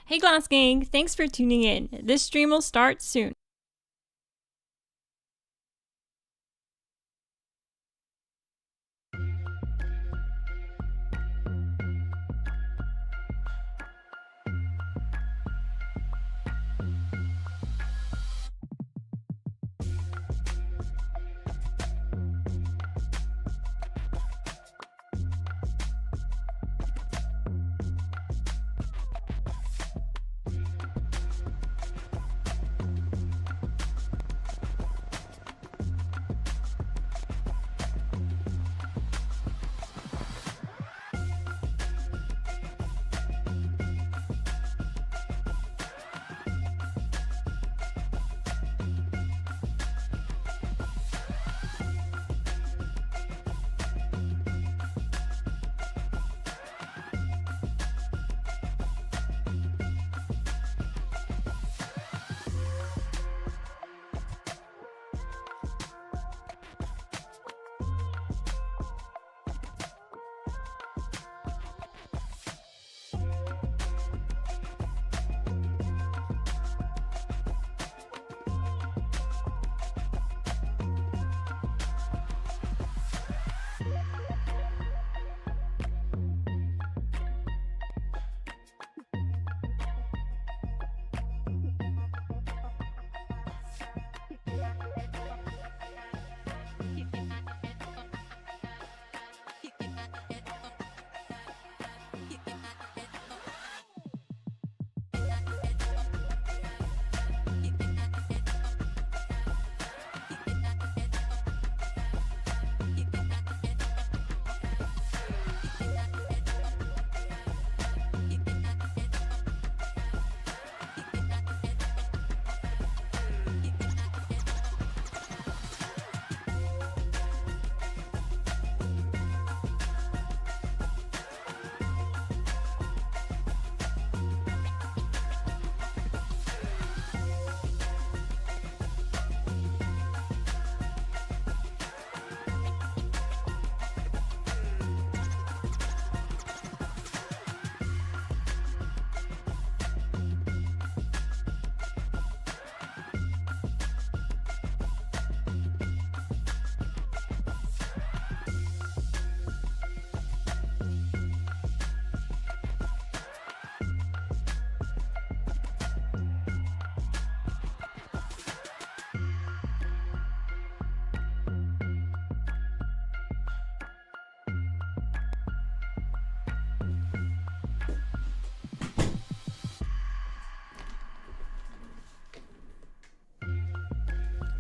Hey Glass Gang, thanks for tuning in. This stream will start soon.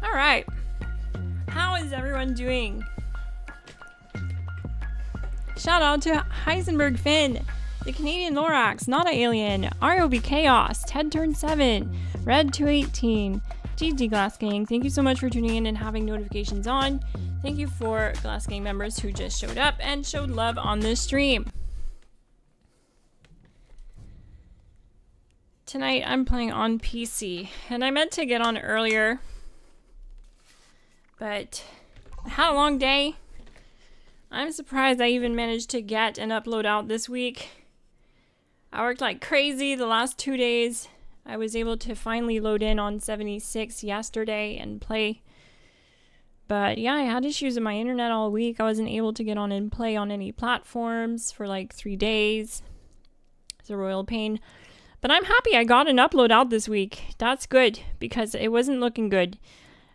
Alright, how is everyone doing? Shout out to Heisenberg Finn, the Canadian Lorax, Not a Alien, ROB Chaos, Ted Turn 7, Red 218, GG Glass Gang. Thank you so much for tuning in and having notifications on. Thank you for Glass Gang members who just showed up and showed love on this stream. Tonight I'm playing on PC, and I meant to get on earlier, but I had a long day. I'm surprised I even managed to get an upload out this week. I worked like crazy the last 2 days. I was able to finally load in on 76 yesterday and play. But yeah, I had issues with my internet all week. I wasn't able to get on and play on any platforms for like 3 days. It's a royal pain. But I'm happy I got an upload out this week. That's good, because it wasn't looking good.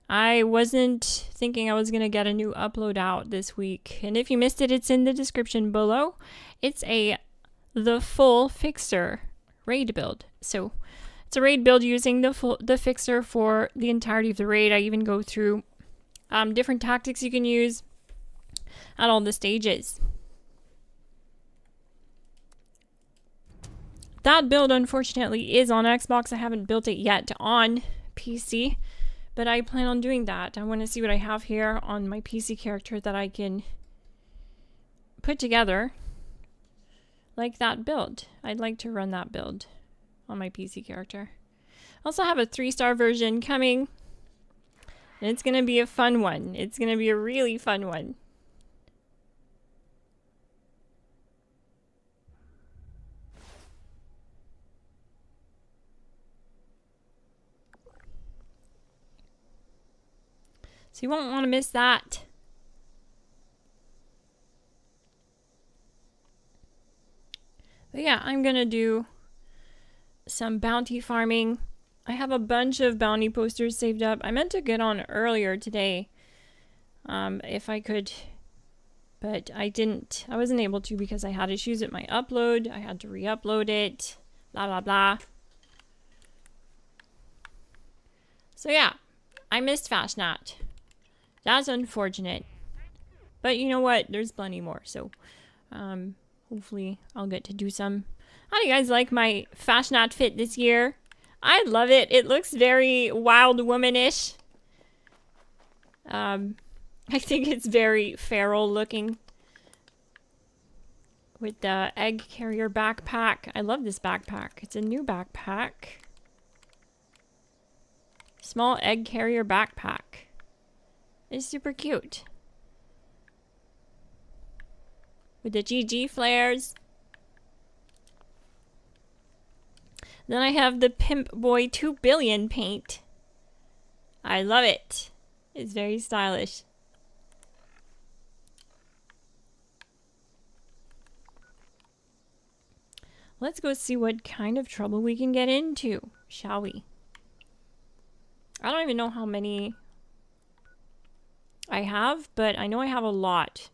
I wasn't thinking I was going to get a new upload out this week. And if you missed it, it's in the description below. It's the full fixer raid build. So it's a raid build using the fixer for the entirety of the raid. I even go through different tactics you can use at all the stages. That build, unfortunately, is on Xbox. I haven't built it yet on PC. But I plan on doing that. I want to see what I have here on my PC character that I can put together like that build. I'd like to run that build on my PC character. I also have a 3-star version coming. And it's going to be a fun one. It's going to be a really fun one. So you won't want to miss that. But yeah, I'm gonna do some bounty farming. I have a bunch of bounty posters saved up. I meant to get on earlier today, if I could, but I didn't. I wasn't able to because I had issues with my upload. I had to re-upload it, blah blah blah. So yeah, I missed Fasnacht. That's unfortunate. But you know what? There's plenty more, so hopefully I'll get to do some. How do you guys like my Fasnacht fit this year? I love it. It looks very Wild Womanish. I think it's very feral looking. With the egg carrier backpack. I love this backpack. It's a new backpack. Small egg carrier backpack. It's super cute. With the GG flares. Then I have the Pimp Boy 2 Billion paint. I love it. It's very stylish. Let's go see what kind of trouble we can get into, shall we? I don't even know how many I have, but I know I have a lot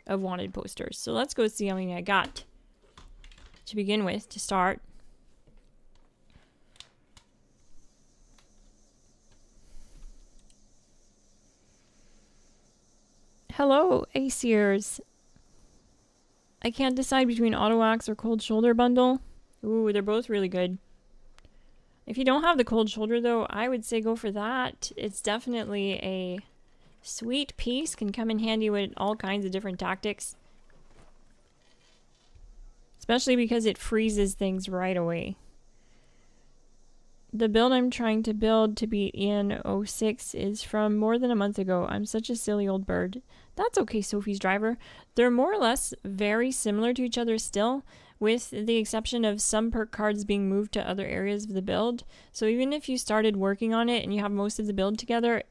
of wanted posters. So let's go see how many I got to begin with to start. Hello, Aciers. I can't decide between Auto Axe or Cold Shoulder bundle. Ooh, they're both really good. If you don't have the Cold Shoulder, though, I would say go for that. It's definitely a sweet piece. Can come in handy with all kinds of different tactics. Especially because it freezes things right away. The build I'm trying to build to beat Ian06 is from more than a month ago. I'm such a silly old bird. That's okay, Sophie's driver. They're more or less very similar to each other still, with the exception of some perk cards being moved to other areas of the build. So even if you started working on it and you have most of the build together,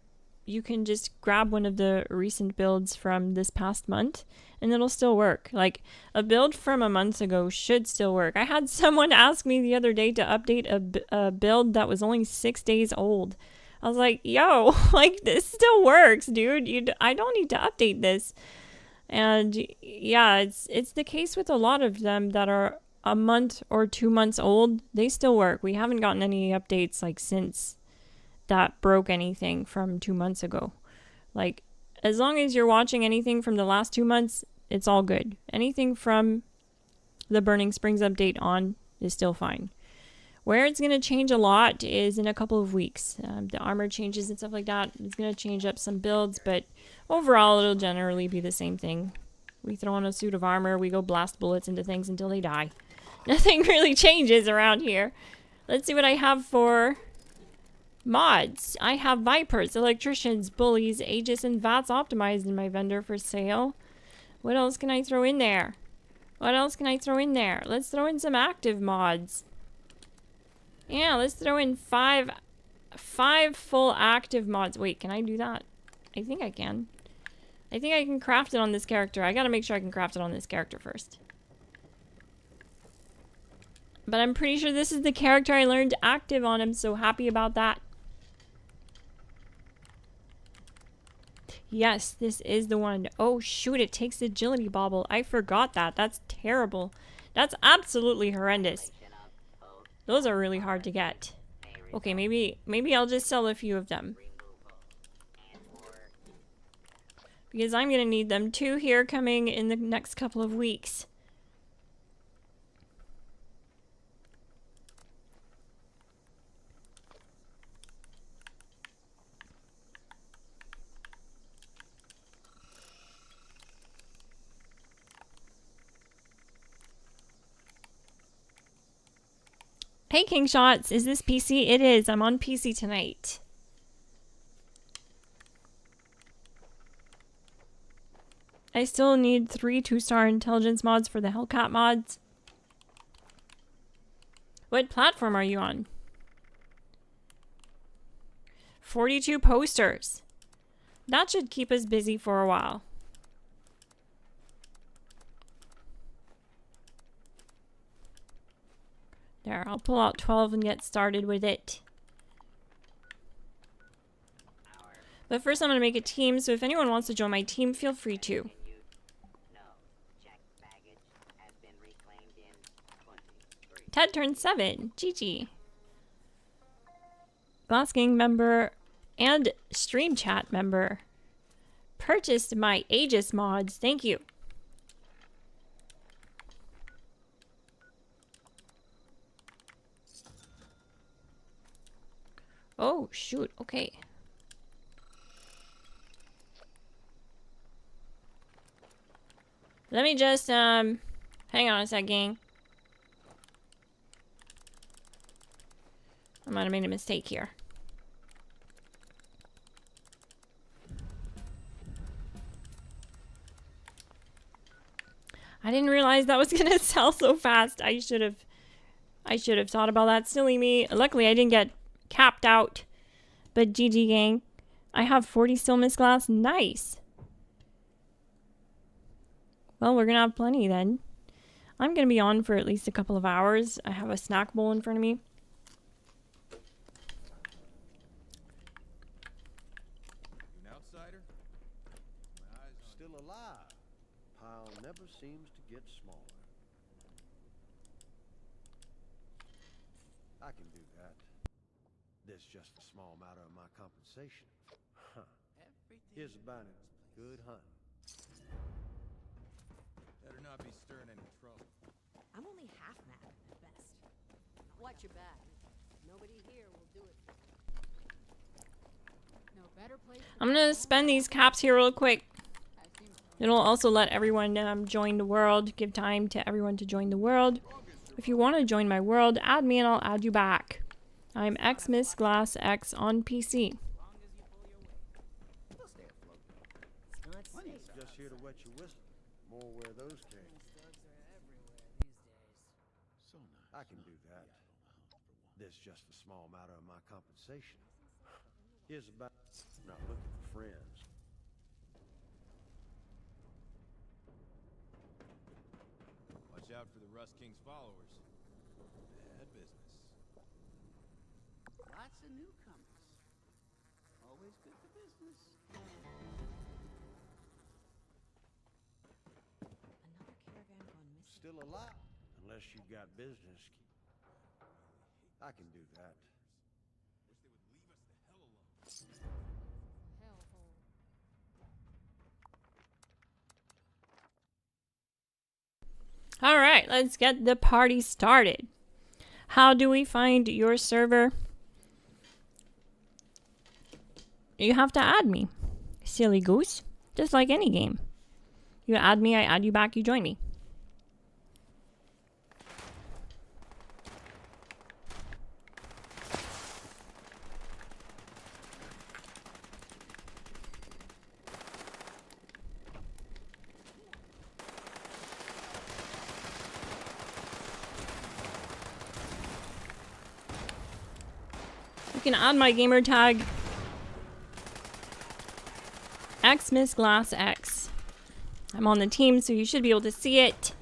you can just grab one of the recent builds from this past month and it'll still work. Like, a build from a month ago should still work. I had someone ask me the other day to update a build that was only 6 days old. I was like, yo, like, this still works, dude. I don't need to update this. And yeah, it's the case with a lot of them that are a month or 2 months old. They still work. We haven't gotten any updates like since that broke anything from 2 months ago. Like, as long as you're watching anything from the last 2 months, it's all good. Anything from the Burning Springs update on is still fine. Where it's going to change a lot is in a couple of weeks. The armor changes and stuff like that. It's going to change up some builds, but overall it'll generally be the same thing. We throw on a suit of armor, we go blast bullets into things until they die. Nothing really changes around here. Let's see what I have for mods. I have Vipers, Electricians, Bullies, Aegis, and Vats optimized in my vendor for sale. What else can I throw in there? What else can I throw in there? Let's throw in some active mods. Yeah, let's throw in five full active mods. Wait, can I do that? I think I can. I think I can craft it on this character. I gotta make sure I can craft it on this character first. But I'm pretty sure this is the character I learned active on. I'm so happy about that. Yes, this is the one. Oh shoot, it takes agility bauble. I forgot that. That's terrible. That's absolutely horrendous. Those are really hard to get. Okay, maybe I'll just sell a few of them. Because I'm gonna need them too here coming in the next couple of weeks. Hey King Shots, is this PC? It is. I'm on PC tonight. I still need 3 2-star intelligence mods for the Hellcat mods. What platform are you on? 42 posters. That should keep us busy for a while. There, I'll pull out 12 and get started with it. But first I'm going to make a team, so if anyone wants to join my team, feel free to. Ted turned 7. GG. GLASSGANG member and stream chat member. Purchased my Aegis mods. Thank you. Oh, shoot. Okay. Let me just, hang on a sec, gang. I might have made a mistake here. I didn't realize that was gonna sell so fast. I should have thought about that. Silly me. Luckily, I didn't get capped out. But GG gang. I have 40 stillness glass. Nice. Well, we're gonna have plenty then. I'm gonna be on for at least a couple of hours. I have a snack bowl in front of me. An outsider? My eyes on Still alive. Pile never seems to get smaller. I can do that. This just a small matter of my compensation. Huh. Here's about it. Good hunting. better not be stirring any trouble. I'm only half mad at best. Watch your back. Nobody here will do it. No better place. I'm gonna spend these caps here real quick. It'll also let everyone join the world, give time to everyone to join the world. If you want to join my world, add me and I'll add you back. I'm xxglassgamingxx on PC. Just here to wet your whistle. More where those came. So nice. I can do that. This just a small matter of my compensation. Here's about not looking for friends. Watch out for the Rust King's followers. Bad business. Lots of newcomers. Always good for business. Another caravan gone missing. Still alive. Unless you've got business. I can do that. Wish they would leave us the hell alone. Hellhole. All right, let's get the party started. How do we find your server? You have to add me. Silly goose. Just like any game. You add me, I add you back, you join me. You can add my gamer tag xxglassgamingxx. I'm on the team, so you should be able to see it.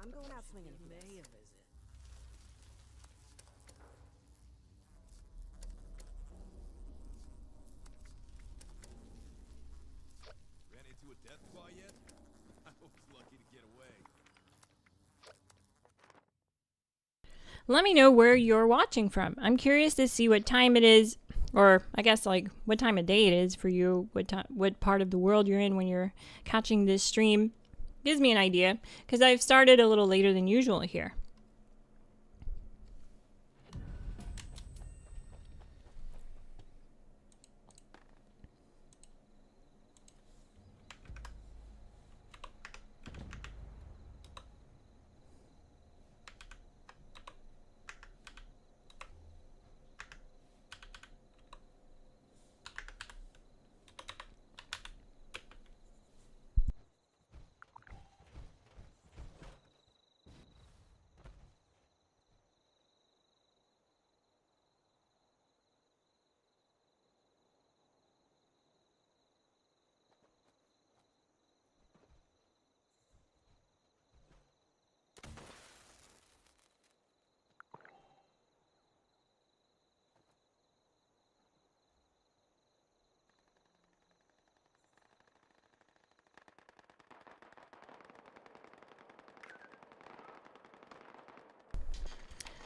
I'm going out swinging for this. May a visit. Ran into a death claw yet? I was lucky to get away. Let me know where you're watching from. I'm curious to see what time it is, or I guess like what time of day it is for you, what part of the world you're in when you're catching this stream. Gives me an idea, because I've started a little later than usual here.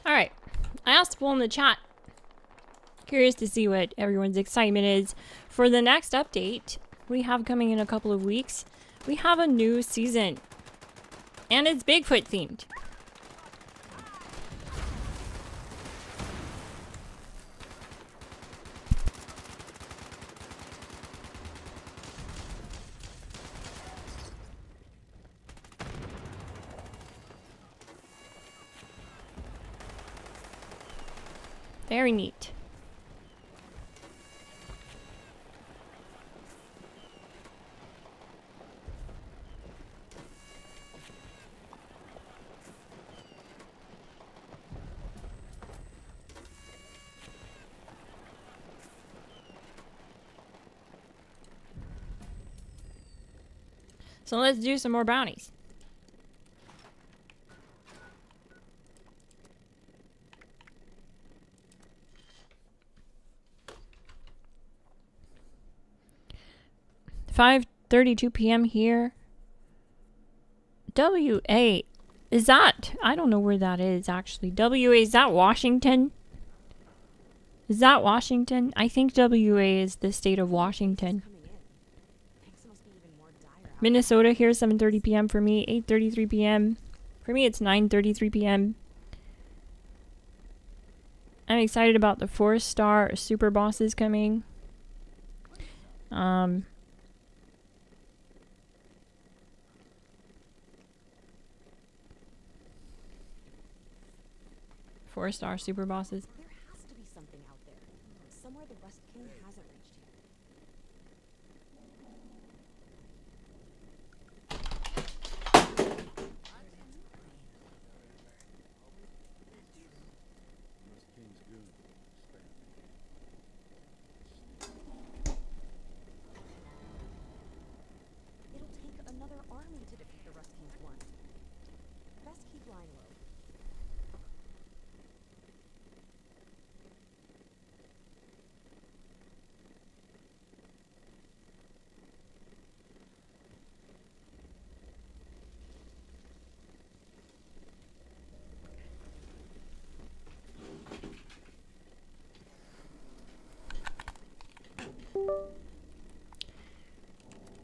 Alright, I asked people in the chat. Curious to see what everyone's excitement is for the next update we have coming in a couple of weeks. We have a new season, and it's Bigfoot themed. Very neat. So let's do some more bounties. $5:32 p.m. here. WA, is that? I don't know where that is actually. WA, is that Washington? Is that Washington? I think WA is the state of Washington. Coming in. Things must be even more dire out Minnesota here, 7:30 p.m. for me, 8:33 p.m. For me, it's 9:33 p.m. I'm excited about the 4-star super bosses coming. 4-star super bosses. there. There has to be something out there. Somewhere the Rust King hasn't reached yet. It'll take another army to defeat the Rust King's one. Best keep lying low.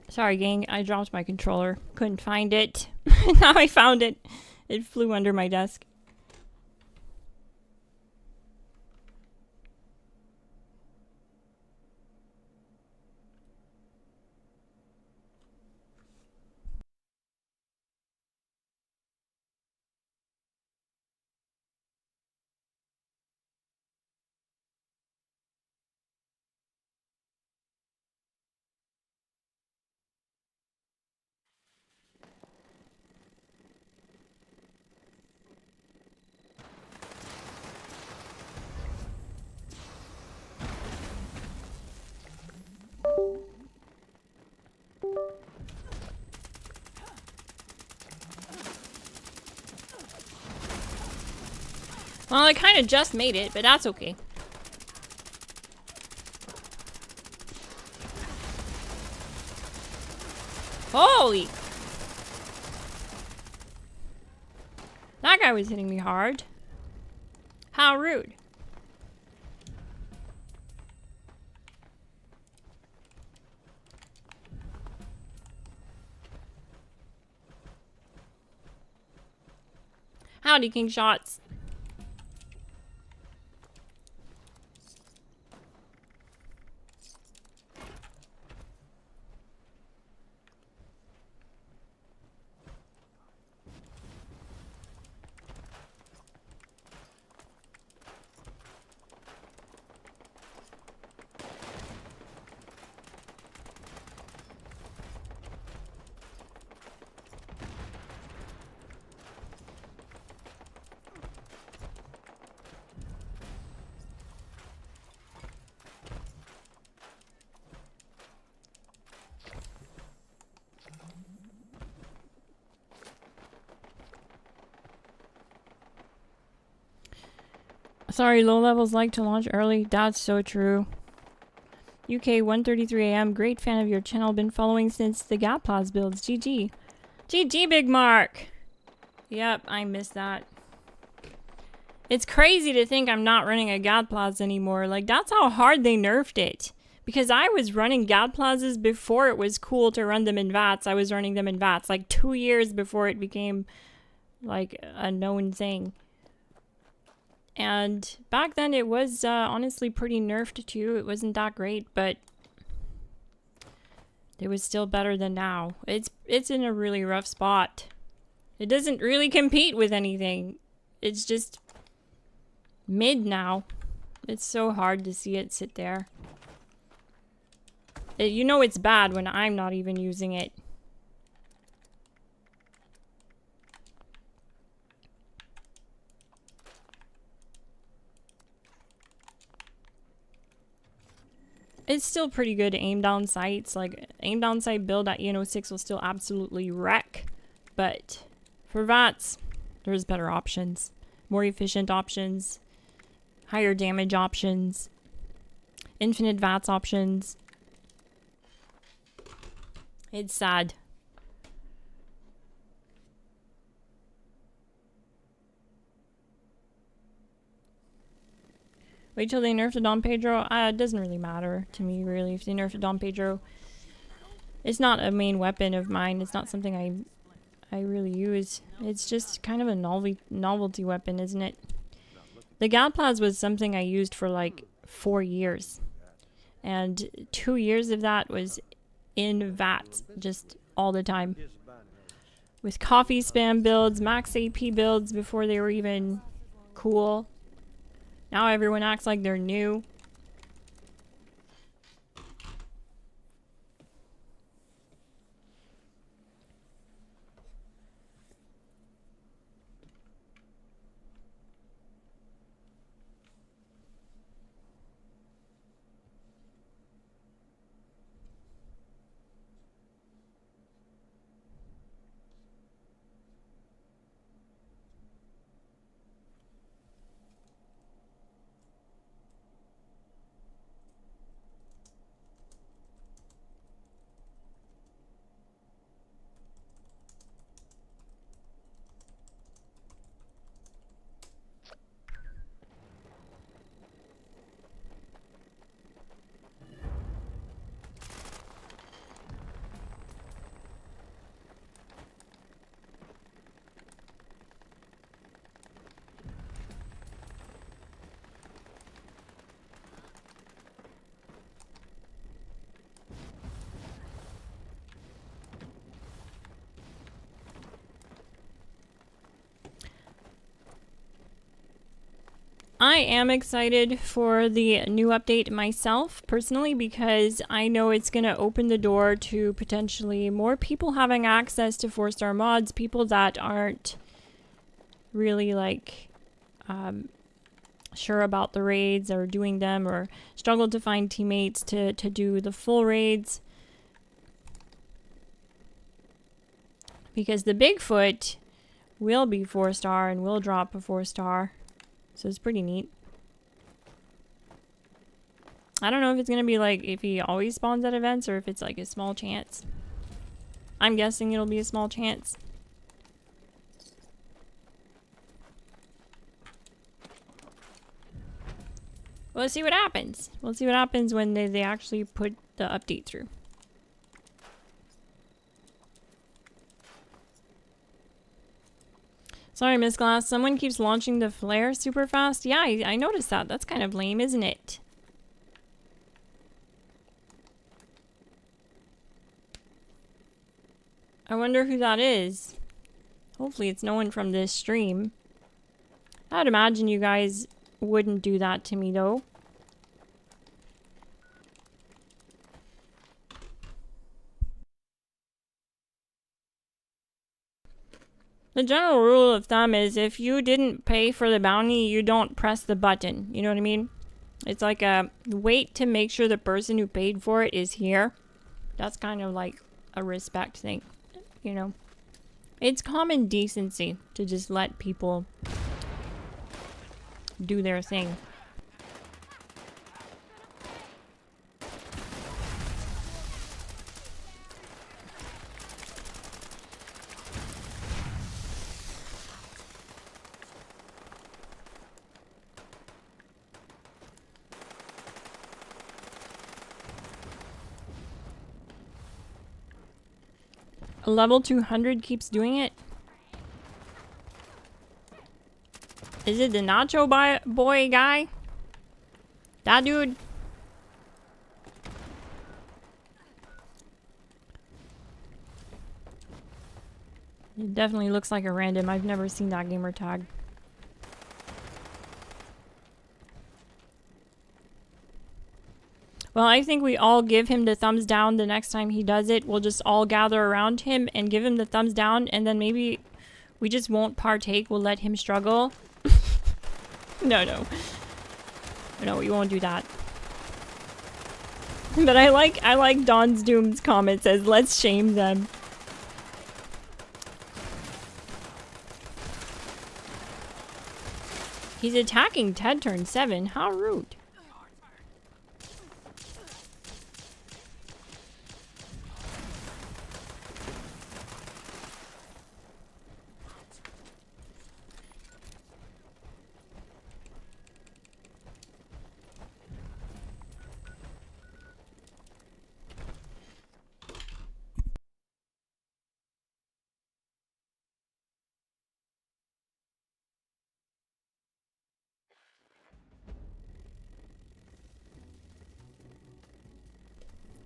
Sorry, gang. I dropped my controller. Couldn't find it. Now I found it. It flew under my desk. Well, I kind of just made it, but that's okay. Holy! That guy was hitting me hard. How rude. Howdy, King Shots. Sorry, low levels like to launch early. That's so true. UK 1:33 AM. Great fan of your channel. Been following since the Gatplaz builds. GG. GG, Big Mark. Yep, I missed that. It's crazy to think I'm not running a Gatplaz anymore. Like, that's how hard they nerfed it. Because I was running Gatplazes before it was cool to run them in VATS. I was running them in VATS. Like, 2 years before it became, like, a known thing. And back then it was honestly pretty nerfed too. It wasn't that great, but it was still better than now. It's in a really rough spot. It doesn't really compete with anything. It's just mid now. It's so hard to see it sit there. You know it's bad when I'm not even using it. It's still pretty good aim down sights. Like, aim down sight build at EN06 will still absolutely wreck. But for VATS, there's better options. More efficient options. Higher damage options. Infinite VATS options. It's sad. Wait till they nerf the Don Pedro. It doesn't really matter to me, really. If they nerf the Don Pedro, it's not a main weapon of mine. It's not something I really use. It's just kind of a novelty weapon, isn't it? The Gatplaz was something I used for like 4 years. And 2 years of that was in VATS, just all the time. With coffee spam builds, max AP builds before they were even cool. Now everyone acts like they're new. I am excited for the new update myself, personally, because I know it's going to open the door to potentially more people having access to 4-star mods, people that aren't really, like, sure about the raids or doing them, or struggle to find teammates to do the full raids. Because the Bigfoot will be 4-star and will drop a 4-star. So it's pretty neat. I don't know if it's gonna be like if he always spawns at events or if it's like a small chance. I'm guessing it'll be a small chance. Well, let's see what happens. We'll see what happens when they actually put the update through. Sorry, Miss Glass. Someone keeps launching the flare super fast. Yeah, I noticed that. That's kind of lame, isn't it? I wonder who that is. Hopefully it's no one from this stream. I'd imagine you guys wouldn't do that to me, though. The general rule of thumb is if you didn't pay for the bounty, you don't press the button. You know what I mean? It's like a wait to make sure the person who paid for it is here. That's kind of like a respect thing, you know? It's common decency to just let people do their thing. Level 200 keeps doing it. Is it the nacho boy guy? That dude? It definitely looks like a random. I've never seen that gamer tag. Well, I think we all give him the thumbs down the next time he does it. We'll just all gather around him and give him the thumbs down, and then maybe we just won't partake. We'll let him struggle. No, we won't do that. But I like Don's Doom's comment says, let's shame them. He's attacking Ted turn 7. How rude.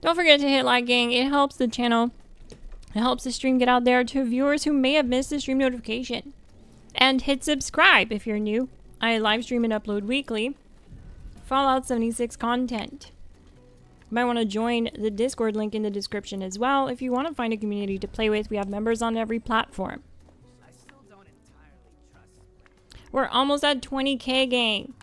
Don't forget to hit like, gang. It helps the channel. It helps the stream get out there to viewers who may have missed the stream notification. And hit subscribe if you're new. I live stream and upload weekly Fallout 76 content. You might want to join the Discord link in the description as well. If you want to find a community to play with, we have members on every platform. I still don't entirely trust. We're almost at 20k, gang.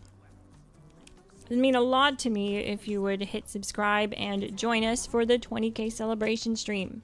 It'd mean a lot to me if you would hit subscribe and join us for the 20k celebration stream.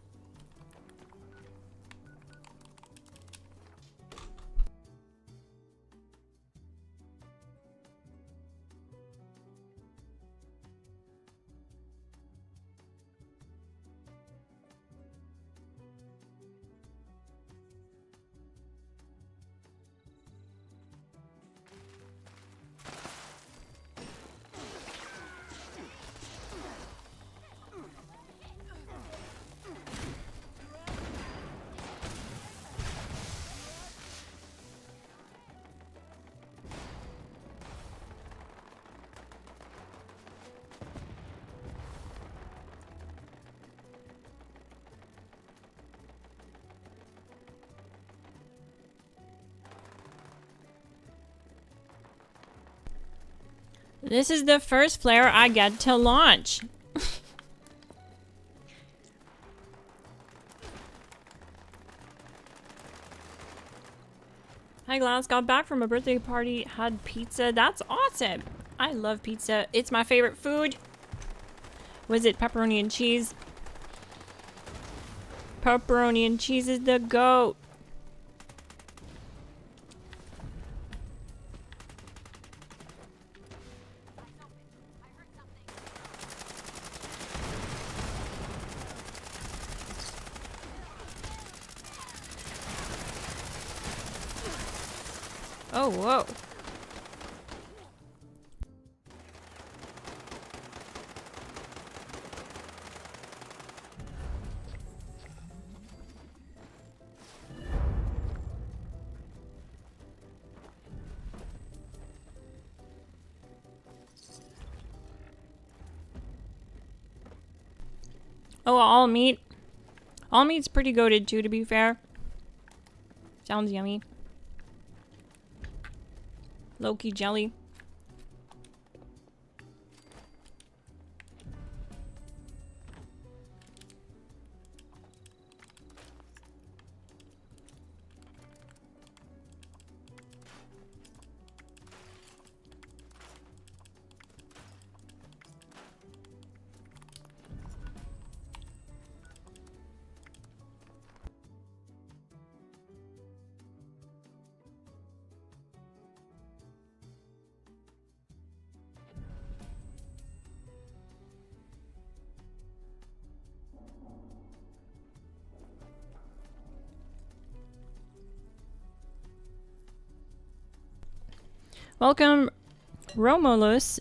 This is the first flare I get to launch. Hi Glass, got back from a birthday party, had pizza. That's awesome. I love pizza. It's my favorite food. Was it pepperoni and cheese? Pepperoni and cheese is the GOAT. Oh, whoa. Oh, all meat. All meat's pretty goated too, to be fair. Sounds yummy. Loki jelly. Welcome, Romulus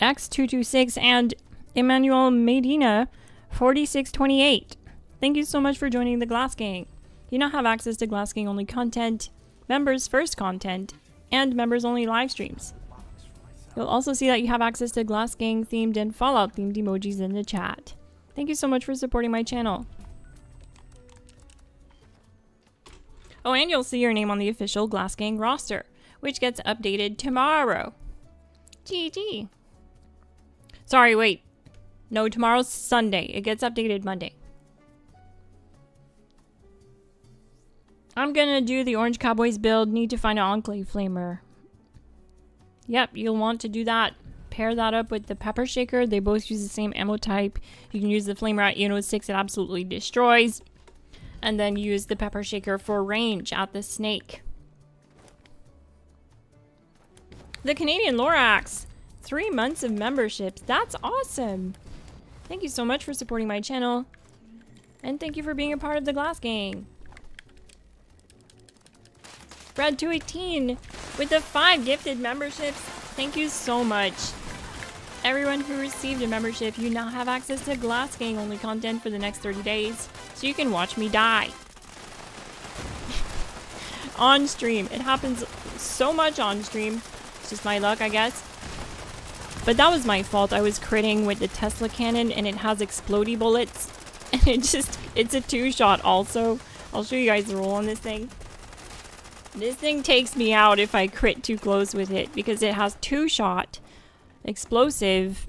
X226 and Emmanuel Medina 4628. Thank you so much for joining the Glass Gang. You now have access to Glass Gang only content, members first content, and members only live streams. You'll also see that you have access to Glass Gang themed and Fallout themed emojis in the chat. Thank you so much for supporting my channel. Oh, and you'll see your name on the official Glass Gang roster, which gets updated tomorrow. GG. Sorry, wait. No, tomorrow's Sunday. It gets updated Monday. I'm gonna do the Orange Cowboys build. Need to find an Enclave Flamer. Yep, you'll want to do that. Pair that up with the Pepper Shaker. They both use the same ammo type. You can use the Flamer at Uno 6. It absolutely destroys. And then use the Pepper Shaker for range at the Snake. The Canadian Lorax, 3 months of memberships. That's awesome. Thank you so much for supporting my channel. And thank you for being a part of the Glass Gang. Brad218 with the 5 gifted memberships. Thank you so much. Everyone who received a membership, you now have access to Glass Gang only content for the next 30 days. So you can watch me die. On stream. It happens so much on stream. Just my luck, I guess. But that was my fault. I was critting with the Tesla cannon and it has explodey bullets. And it's a 2-shot also. I'll show you guys the roll on this thing. This thing takes me out if I crit too close with it because it has 2-shot, explosive,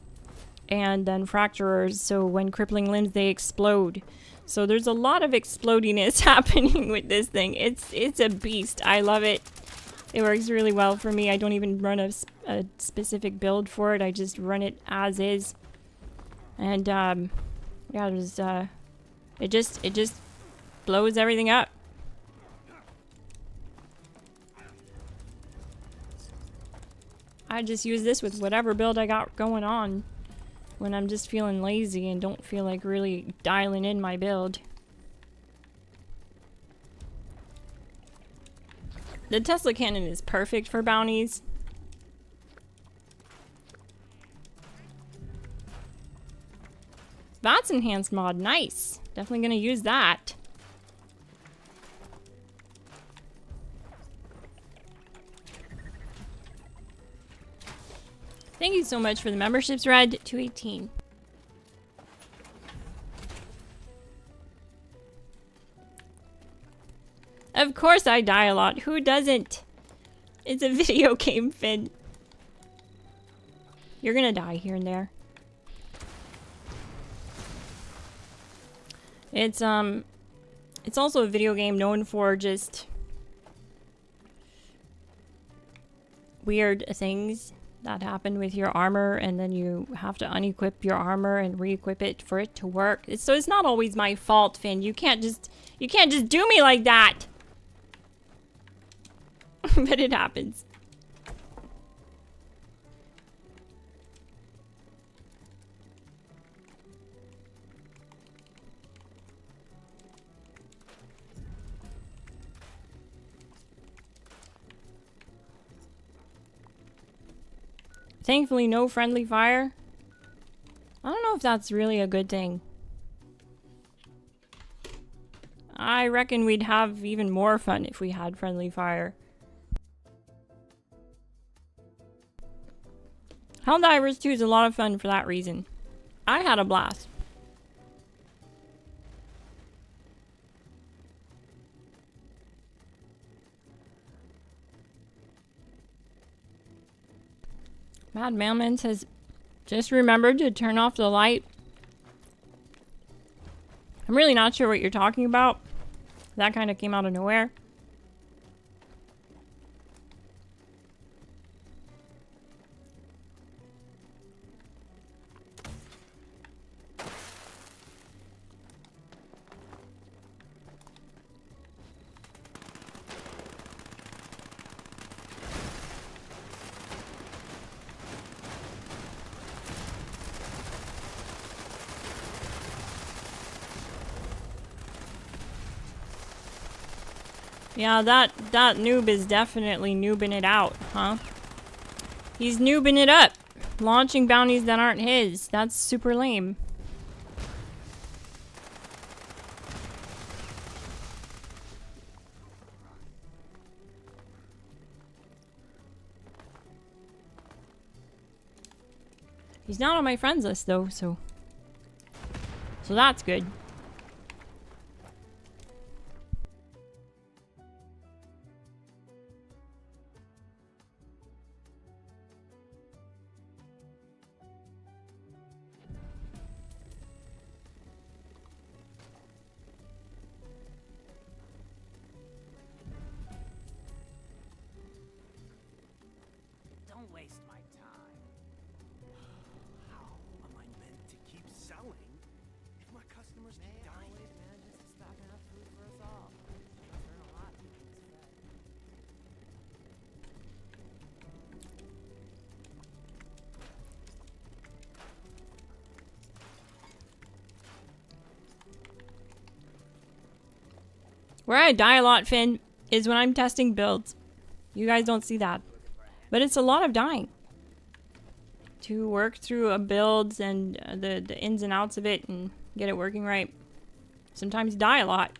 and then fracturers. So when crippling limbs, they explode. So there's a lot of explodiness happening with this thing. It's a beast. I love it. It works really well for me. I don't even run a specific build for it. I just run it as is. And yeah, there's it just blows everything up. I just use this with whatever build I got going on when I'm just feeling lazy and don't feel like really dialing in my build. The Tesla cannon is perfect for bounties. That's enhanced mod. Nice. Definitely gonna use that. Thank you so much for the memberships, Red218. Of course I die a lot. Who doesn't? It's a video game, Finn. You're gonna die here and there. It's also a video game known for just weird things that happen with your armor, and then you have to unequip your armor and re-equip it for it to work. So it's not always my fault, Finn. You can't just do me like that. But it happens. Thankfully, no friendly fire. I don't know if that's really a good thing. I reckon we'd have even more fun if we had friendly fire. Helldivers 2 is a lot of fun for that reason. I had a blast. Mad Mailman says, just remember to turn off the light. I'm really not sure what you're talking about. That kind of came out of nowhere. Yeah, that noob is definitely noobing it out, huh? He's noobing it up. Launching bounties that aren't his. That's super lame. He's not on my friends list though, so that's good. Don't waste my time. How am I meant to keep selling if my customers keep dying? Always manages to stock enough food for us all. Must earn a lot keeping us fed. Where I die a lot, Finn, is when I'm testing builds. You guys don't see that. But it's a lot of dying. To work through a build and the ins and outs of it and get it working right. Sometimes die a lot.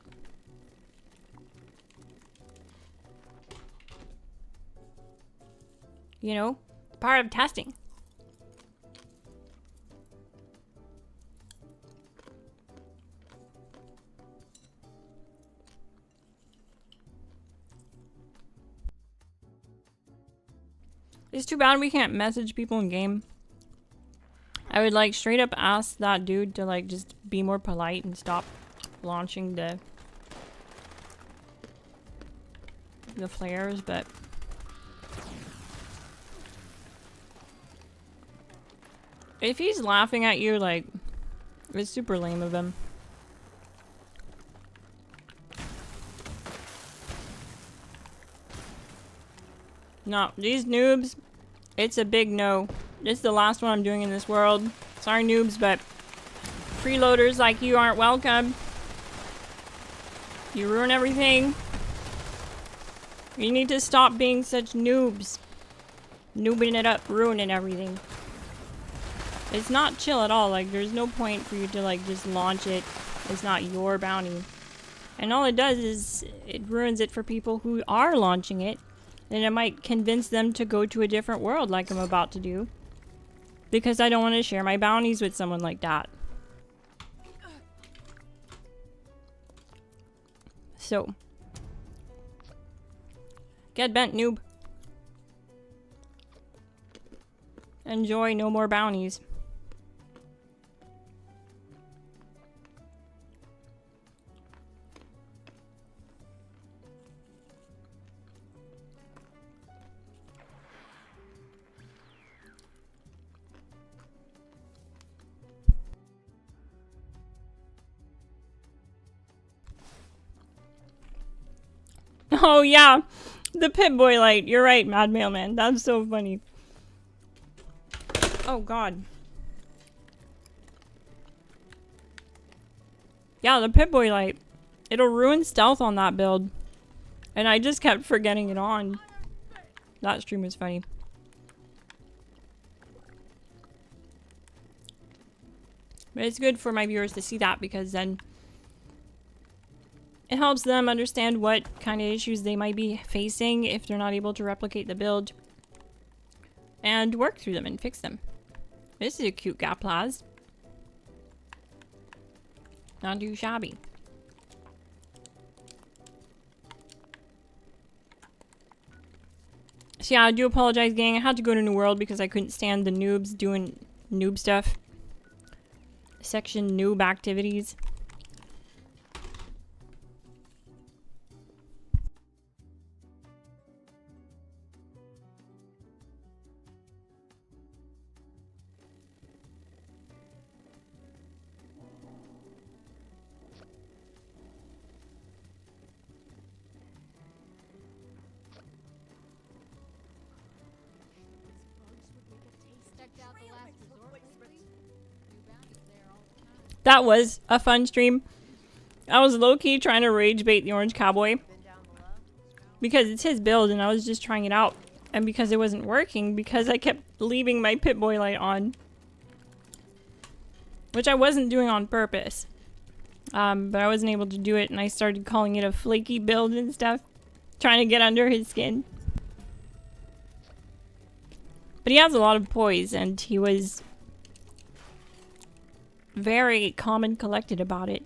You know, part of testing. It's too bad we can't message people in game. I would like straight up ask that dude to like just be more polite and stop launching the flares, but if he's laughing at you, like, it's super lame of him. No, these noobs, it's a big no. This is the last one I'm doing in this world. Sorry noobs, but freeloaders like you aren't welcome. You ruin everything. You need to stop being such noobs. Noobing it up, ruining everything. It's not chill at all. Like, there's no point for you to like just launch it. It's not your bounty. And all it does is it ruins it for people who are launching it. And it might convince them to go to a different world like I'm about to do. Because I don't want to share my bounties with someone like that. So. Get bent, noob. Enjoy no more bounties. Oh yeah, the Pip-Boy light. You're right, Mad Mailman. That's so funny. Oh god. Yeah, the Pip-Boy light. It'll ruin stealth on that build. And I just kept forgetting it on. That stream was funny. But it's good for my viewers to see that because then it helps them understand what kind of issues they might be facing if they're not able to replicate the build and work through them and fix them. This is a cute Gaplaz. Not too shabby. So yeah, I do apologize, gang. I had to go to New World because I couldn't stand the noobs doing noob stuff. Section noob activities. Checked out the last resort lately? New bounties there all the time. That was a fun stream. I was low-key trying to rage bait the Orange Cowboy Been down below? because it's his build and I was just trying it out. And because it wasn't working, because I kept leaving my Pip-Boy light on. Which I wasn't doing on purpose. But I wasn't able to do it and I started calling it a flaky build and stuff. Trying to get under his skin. But he has a lot of poise and he was very calm and collected about it.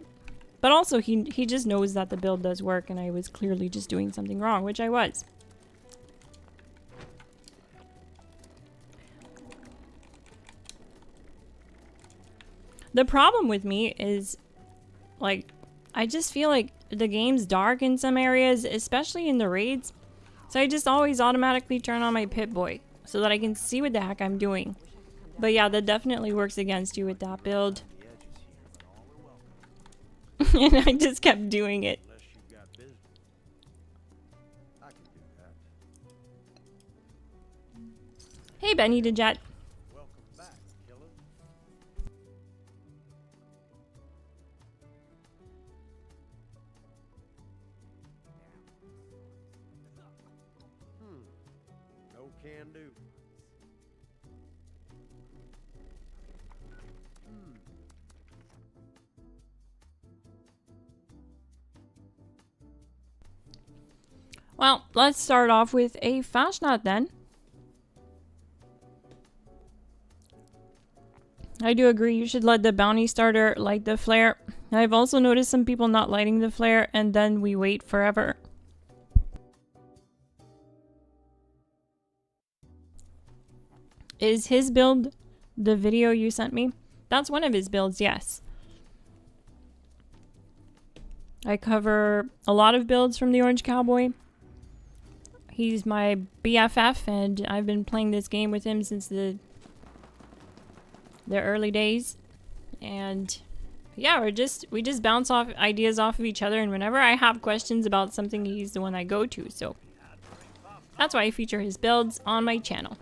But also he just knows that the build does work and I was clearly just doing something wrong, which I was. The problem with me is, like, I just feel like the game's dark in some areas, especially in the raids. So I just always automatically turn on my Pip-Boy so that I can see what the heck I'm doing. But yeah, that definitely works against you with that build. And I just kept doing it. Unless you've got business. I can do that. Hey, Benny the Jet. Welcome back, killer. No can do. Well, let's start off with a Fasnacht then. I do agree you should let the bounty starter light the flare. I've also noticed some people not lighting the flare and then we wait forever. Is his build the video you sent me? That's one of his builds, yes. I cover a lot of builds from the Orange Cowboy. He's my BFF and I've been playing this game with him since the early days. And yeah, we just bounce off ideas off of each other, and whenever I have questions about something, he's the one I go to. So that's why I feature his builds on my channel.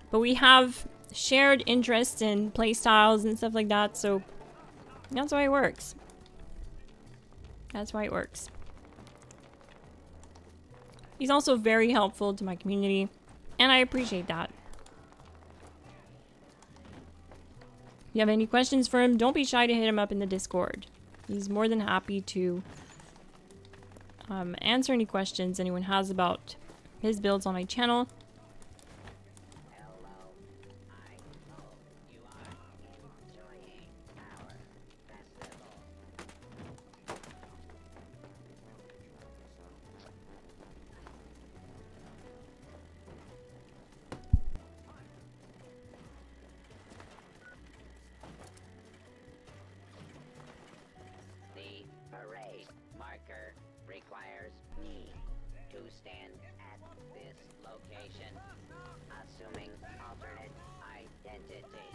But we have shared interests in playstyles and stuff like that, so that's why it works. That's why it works. He's also very helpful to my community, and I appreciate that. If you have any questions for him, don't be shy to hit him up in the Discord. He's more than happy to answer any questions anyone has about his builds on my channel. Parade marker requires me to stand at this location, assuming alternate identity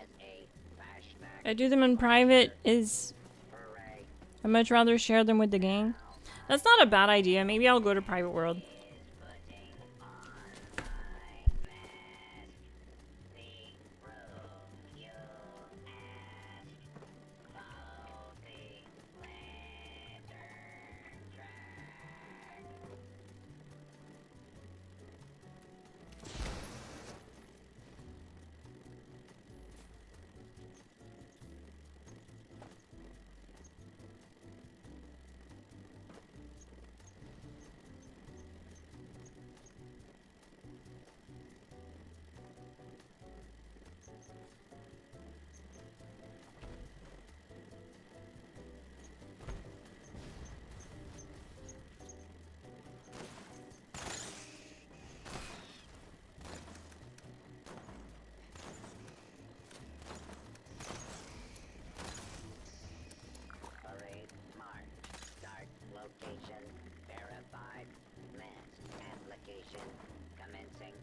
as a Fasnacht I do them in private is parade. I'd much rather share them with the gang. That's not a bad idea. Maybe I'll go to private world. Putting on my mask, the road you ask, clothing lantern track. investigation commencing.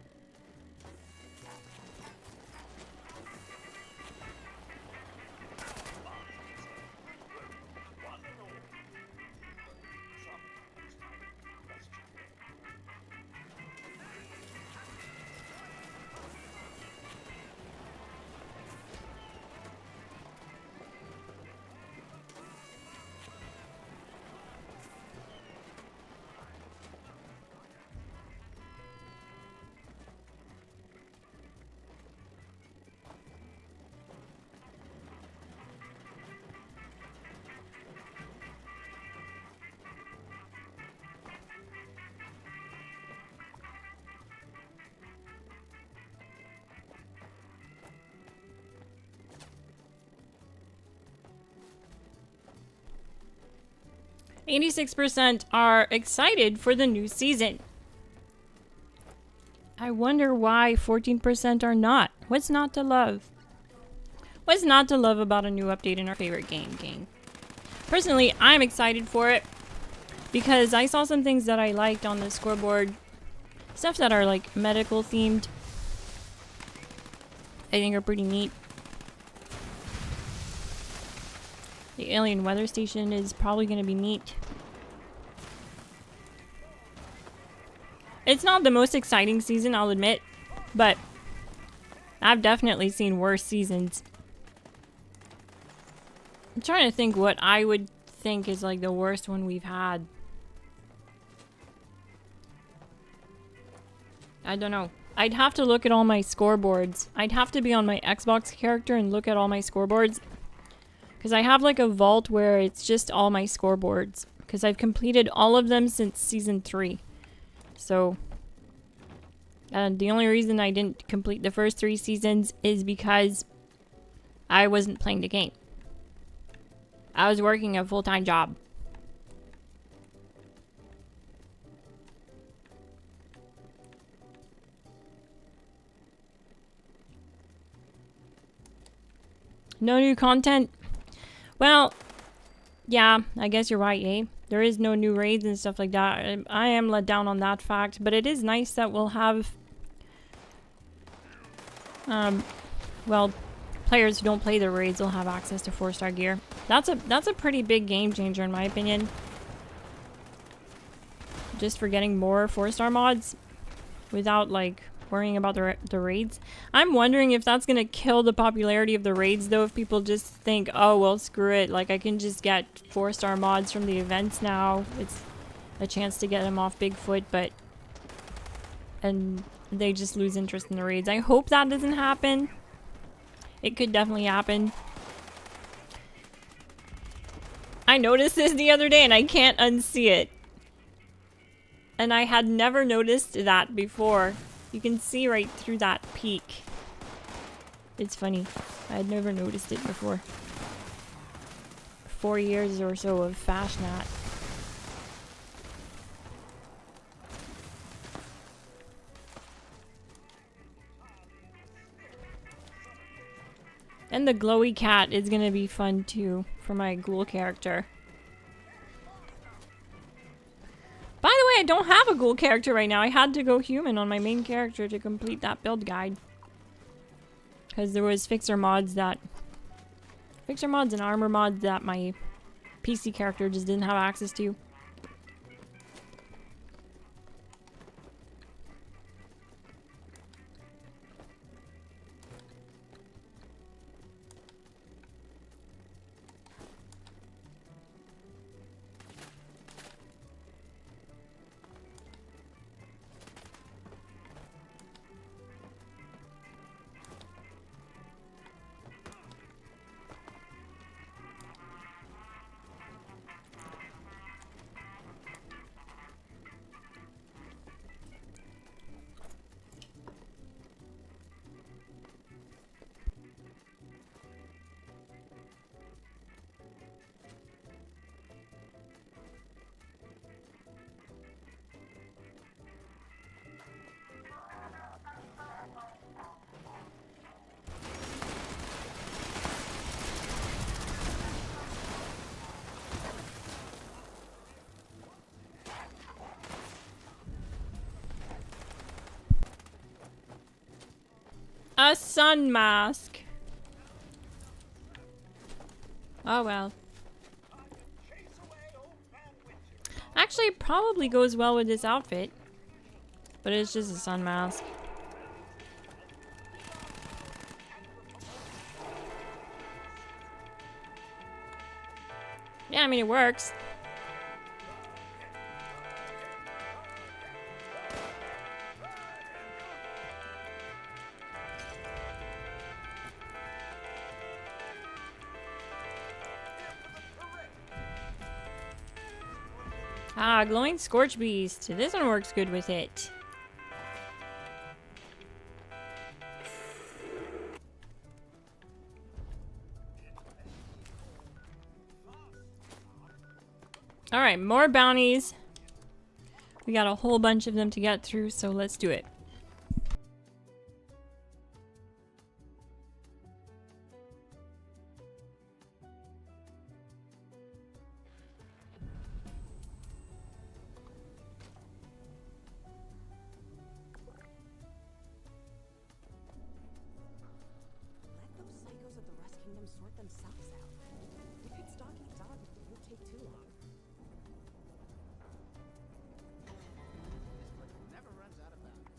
%86 are excited for the new season. I wonder why 14% are not. What's not to love? What's not to love about a new update in our favorite game, gang? Personally, I'm excited for it because I saw some things that I liked on the scoreboard. Stuff that are like medical themed. I think are pretty neat. The alien weather station is probably going to be neat. It's not the most exciting season, I'll admit, but I've definitely seen worse seasons. I'm trying to think what I would think is like the worst one we've had. I don't know. I'd have to look at all my scoreboards. I'd have to be on my Xbox character and look at all my scoreboards. Because I have like a vault where it's just all my scoreboards. Because I've completed all of them since season 3. So, the only reason I didn't complete the first 3 seasons is because I wasn't playing the game. I was working a full-time job. No new content? Well, yeah, I guess you're right, eh? There is no new raids and stuff like that. I am let down on that fact, but it is nice that we'll have, well, players who don't play the raids will have access to 4-star gear. That's a pretty big game changer in my opinion. Just for getting more 4-star mods without like worrying about the raids. I'm wondering if that's gonna kill the popularity of the raids though, if people just think, oh well, screw it, like I can just get 4-star mods from the events now. It's a chance to get them off Bigfoot, and they just lose interest in the raids. I hope that doesn't happen. It could definitely happen. I noticed this the other day and I can't unsee it. And I had never noticed that before. You can see right through that peak. It's funny. I had never noticed it before. 4 years or so of Fasnacht. And the glowy cat is gonna be fun too for my ghoul character. By the way, I don't have a ghoul character right now. I had to go human on my main character to complete that build guide. Because there was fixer mods and armor mods that my PC character just didn't have access to. A sun mask. Oh well. Actually, it probably goes well with this outfit. But it's just a sun mask. Yeah, I mean, it works. Ah, glowing scorch beast. This one works good with it. Alright, more bounties. We got a whole bunch of them to get through, so let's do it. Let those psychos at the Rust Kingdom sort themselves out. We could stalk each other, but it won't take too long. Never runs out of bounds.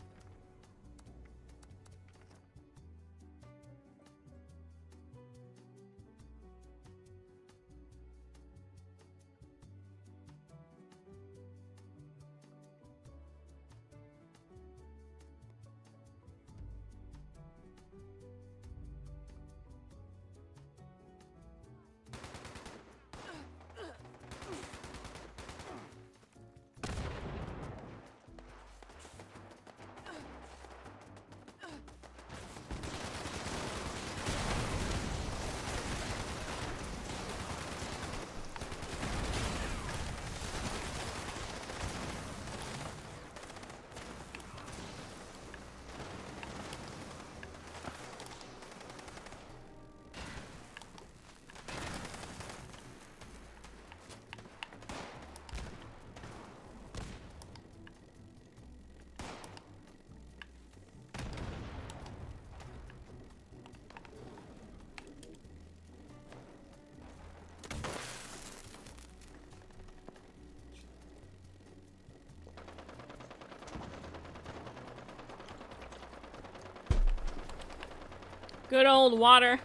Good old water.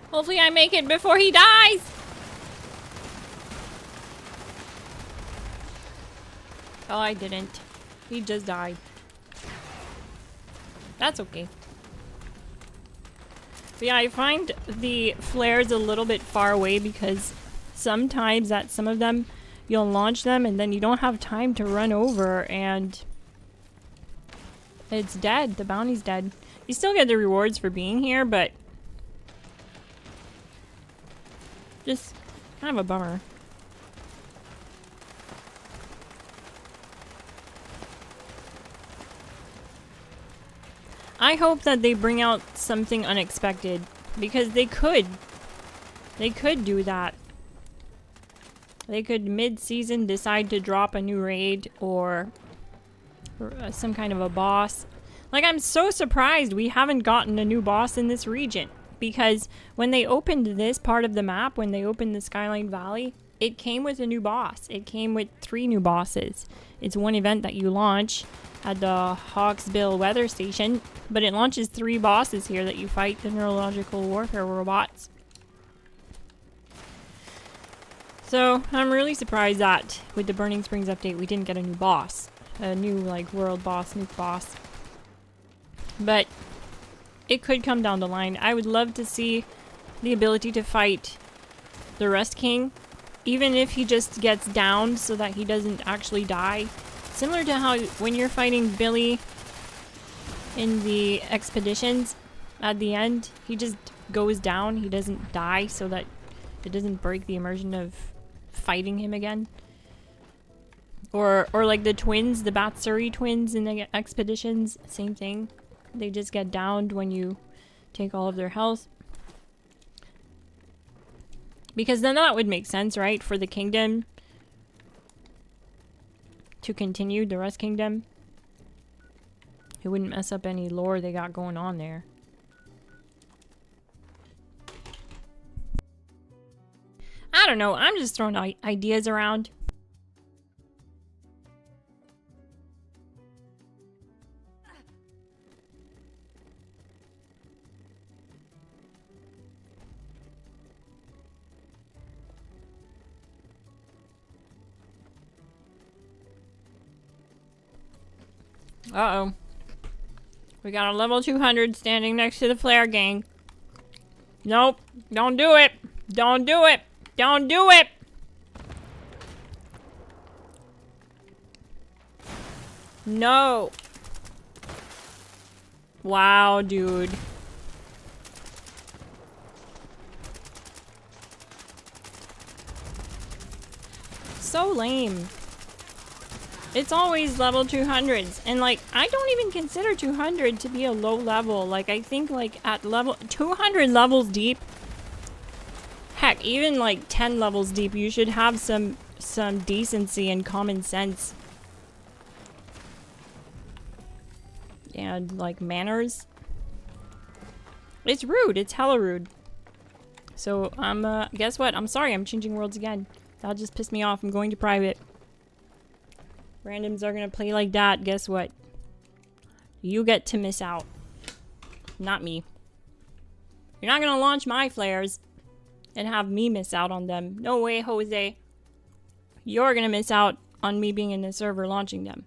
Hopefully I make it before he dies. Oh, I didn't. He just died. That's okay. But yeah, I find the flares a little bit far away because sometimes at some of them you'll launch them and then you don't have time to run over and it's dead. The bounty's dead. You still get the rewards for being here, but just kind of a bummer. I hope that they bring out something unexpected because they could. They could do that. They could mid-season decide to drop a new raid or some kind of a boss. Like, I'm so surprised we haven't gotten a new boss in this region because when they opened this part of the map, when they opened the Skyline Valley, it came with a new boss. It came with 3 new bosses. It's one event that you launch at the Hawksbill weather station, but it launches 3 bosses here that you fight, the neurological warfare robots. So I'm really surprised that with the Burning Springs update we didn't get a new boss. A new, like, world boss, nuke boss. But it could come down the line. I would love to see the ability to fight the Rust King, even if he just gets downed so that he doesn't actually die. Similar to how when you're fighting Billy in the expeditions, at the end, he just goes down. He doesn't die so that it doesn't break the immersion of fighting him again. Or like the twins, the Batsuri twins in the expeditions, same thing. They just get downed when you take all of their health. Because then that would make sense, right? For the kingdom to continue, the Rust Kingdom. It wouldn't mess up any lore they got going on there. I don't know. I'm just throwing ideas around. Uh-oh. We got a level 200 standing next to the flare gang. Nope. Don't do it. Don't do it. Don't do it. No. Wow, dude. So lame. It's always level 200s, and like, I don't even consider 200 to be a low level. Like, I think like at level 200 levels deep, heck, even like 10 levels deep, you should have some decency and common sense. And like manners. It's rude, it's hella rude. So, guess what? I'm sorry, I'm changing worlds again. That just pissed me off. I'm going to private. Randoms are gonna play like that. Guess what? You get to miss out. Not me. You're not gonna launch my flares and have me miss out on them. No way, Jose. You're gonna miss out on me being in the server launching them.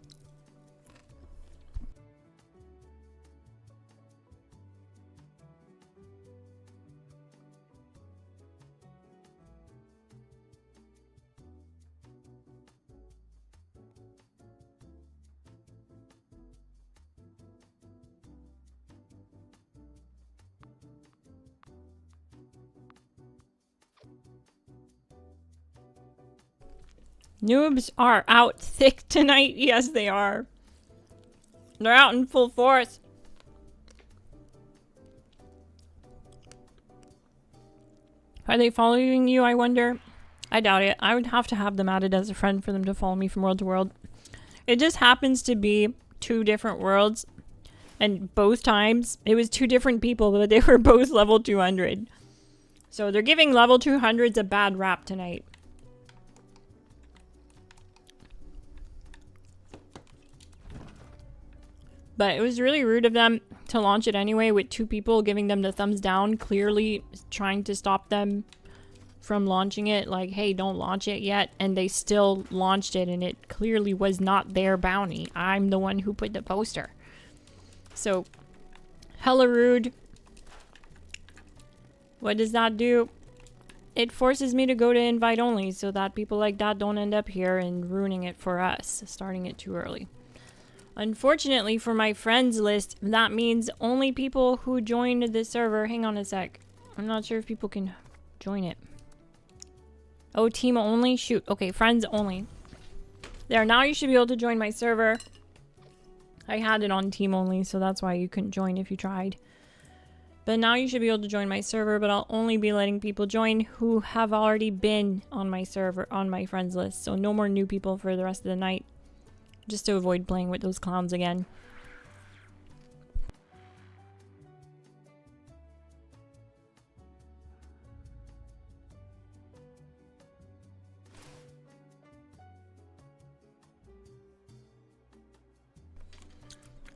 Noobs are out thick tonight. Yes, they are. They're out in full force. Are they following you, I wonder? I doubt it. I would have to have them added as a friend for them to follow me from world to world. It just happens to be 2 different worlds. And both times, it was 2 different people, but they were both level 200. So they're giving level 200s a bad rap tonight. But it was really rude of them to launch it anyway with 2 people giving them the thumbs down, clearly trying to stop them from launching it. Like, hey, don't launch it yet. And they still launched it, and it clearly was not their bounty. I'm the one who put the poster. So, hella rude. What does that do? It forces me to go to invite only so that people like that don't end up here and ruining it for us, starting it too early. Unfortunately for my friends list, that means only people who joined the server. Hang on a sec. I'm not sure if people can join it. Oh, team only? Shoot. Okay, friends only. There, now you should be able to join my server. I had it on team only, so that's why you couldn't join if you tried. But now you should be able to join my server, but I'll only be letting people join who have already been on my server, on my friends list. So no more new people for the rest of the night. Just to avoid playing with those clowns again.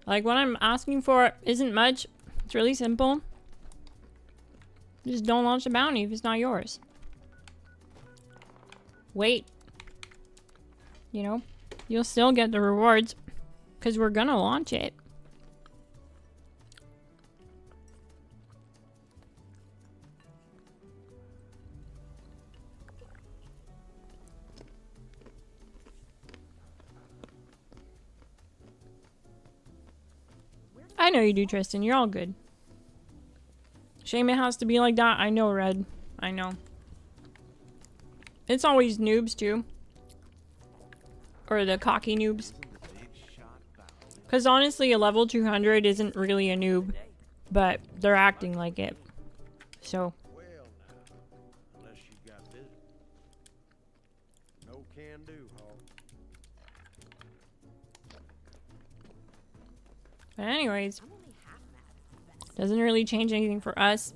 Like, what I'm asking for isn't much. It's really simple. Just don't launch the bounty if it's not yours. Wait. You know? You'll still get the rewards, because we're gonna launch it. I know you do, Tristan. You're all good. Shame it has to be like that. I know, Red. I know. It's always noobs, too. Or the cocky noobs. Because honestly, a level 200 isn't really a noob. But they're acting like it. So. Well now, unless you got business. No can do, Hawk. But anyways, I'm only half mad. doesn't really change anything for us.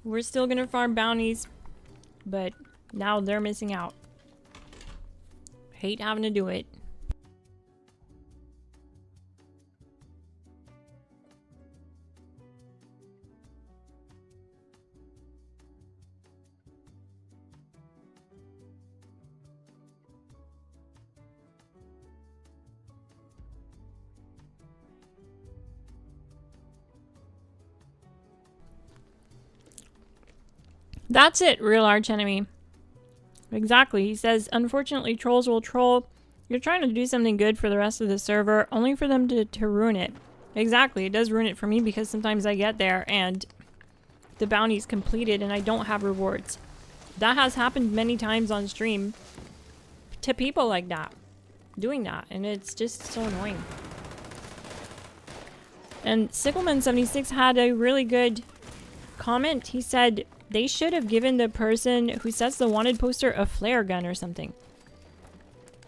We're still gonna farm bounties, but now they're missing out. Hate having to do it. That's it, real arch enemy. Exactly. He says, unfortunately, trolls will troll. You're trying to do something good for the rest of the server, only for them to ruin it. Exactly. It does ruin it for me because sometimes I get there and the bounty's completed and I don't have rewards. That has happened many times on stream to people like that. Doing that. And it's just so annoying. And Sickleman76 had a really good comment. He said, they should have given the person who sets the wanted poster a flare gun or something.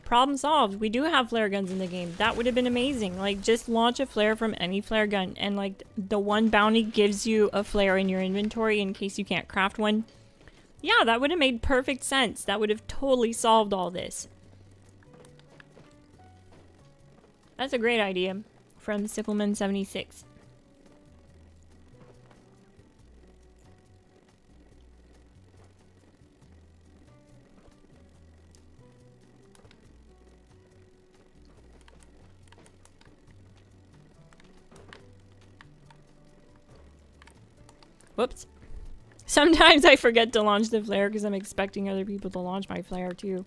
Problem solved. We do have flare guns in the game. That would have been amazing. Like, just launch a flare from any flare gun. And, like, the one bounty gives you a flare in your inventory in case you can't craft one. Yeah, that would have made perfect sense. That would have totally solved all this. That's a great idea from Sickleman76. Whoops. Sometimes I forget to launch the flare because I'm expecting other people to launch my flare too.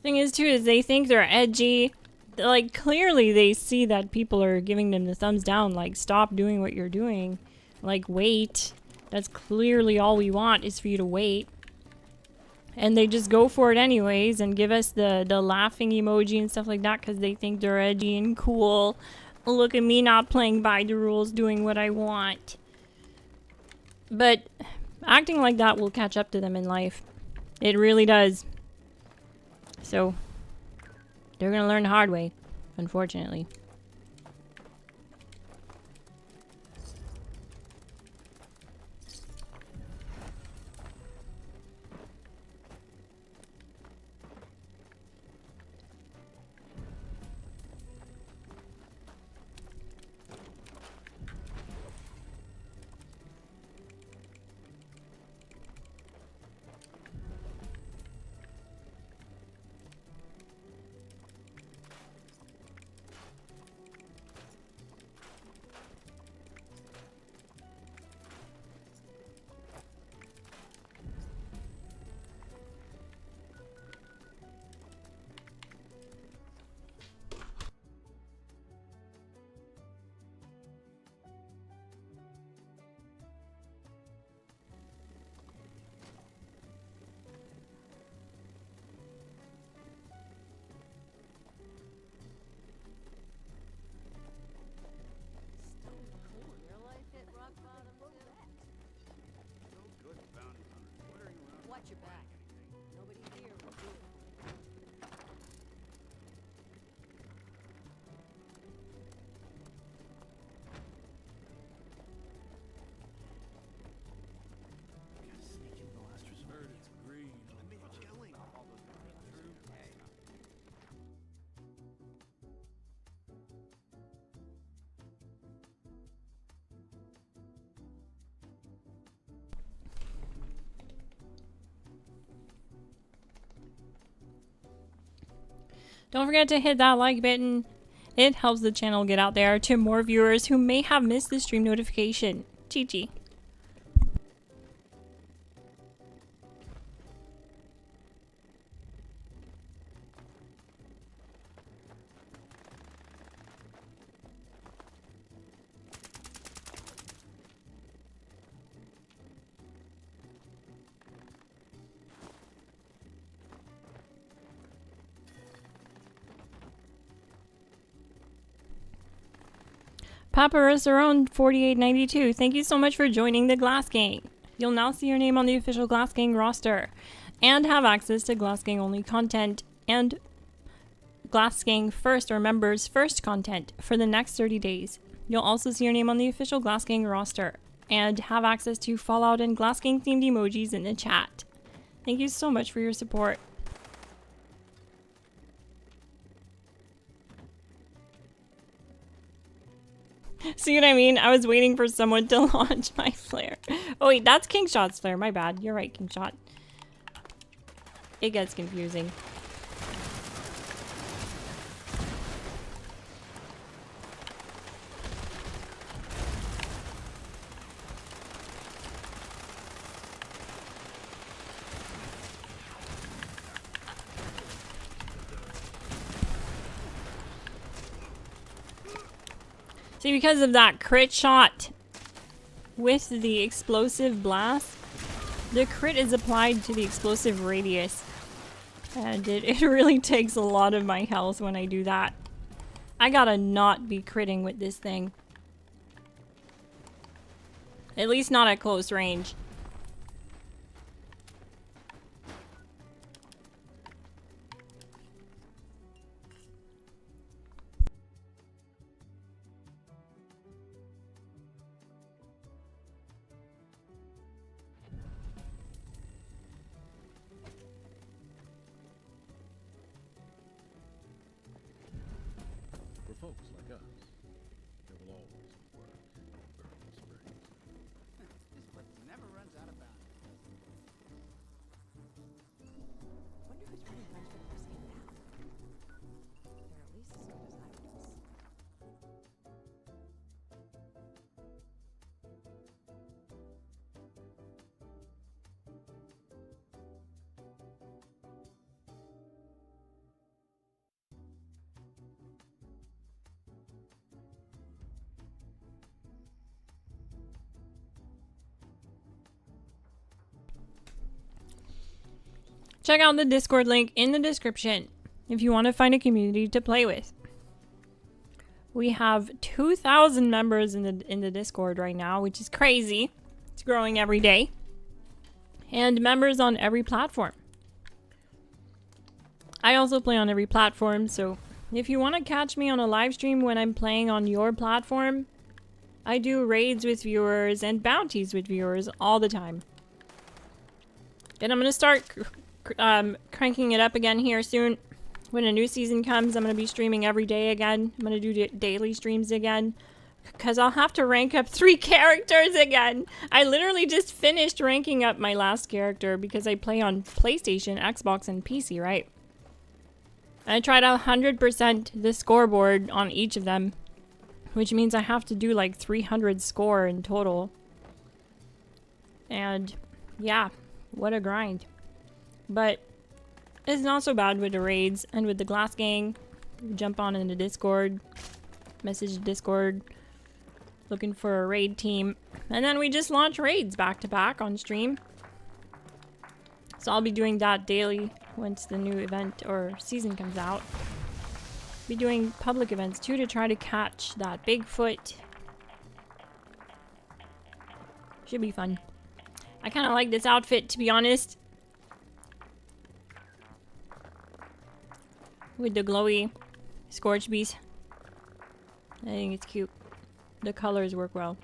Thing is too is they think they're edgy. Like, clearly they see that people are giving them the thumbs down, like, stop doing what you're doing, like, wait. That's clearly all we want is for you to wait. And they just go for it anyways and give us the laughing emoji and stuff like that because they think they're edgy and cool. Look at me not playing by the rules, doing what I want. But acting like that will catch up to them in life. It really does. So, they're gonna learn the hard way, unfortunately. Watch your back. Nobody here will do it. Sneak in the last resort. It's green. I made it chilling. Don't forget to hit that like button. It helps the channel get out there to more viewers who may have missed the stream notification. Chi-chi. Paparazzaron 4892, thank you so much for joining the Glass Gang. You'll now see your name on the official Glass Gang roster and have access to Glass Gang only content and Glass Gang first or members first content for the next 30 days. You'll also see your name on the official Glass Gang roster and have access to Fallout and Glass Gang themed emojis in the chat. Thank you so much for your support. See what I mean? I was waiting for someone to launch my flare. Oh wait, that's Kingshot's flare. My bad. You're right, Kingshot. It gets confusing. See, because of that crit shot with the explosive blast, the crit is applied to the explosive radius. And it really takes a lot of my health when I do that. I gotta not be critting with this thing. At least not at close range. For folks like us, there will always be work in Burning Springs. This place never runs out of bounds. Wonder who's running runs for the rest game now. They're at least as good as I was. Check out the Discord link in the description if you want to find a community to play with. We have 2,000 members in the Discord right now, which is crazy. It's growing every day. And members on every platform. I also play on every platform, so if you want to catch me on a live stream when I'm playing on your platform, I do raids with viewers and bounties with viewers all the time. And I'm going to start cranking it up again here soon. When a new season comes, I'm going to be streaming every day again. I'm going to do daily streams again. Because I'll have to rank up 3 characters again. I literally just finished ranking up my last character because I play on PlayStation, Xbox, and PC, right? I tried 100% the scoreboard on each of them. Which means I have to do like 300 score in total. And yeah, what a grind. But it's not so bad with the raids and with the Glass Gang. Jump on into Discord, message Discord, looking for a raid team, and then we just launch raids back to back on stream. So I'll be doing that daily once the new event or season comes out. Be doing public events too to try to catch that Bigfoot. Should be fun. I kind of like this outfit, to be honest. With the glowy scorch beast. I think it's cute. The colors work well.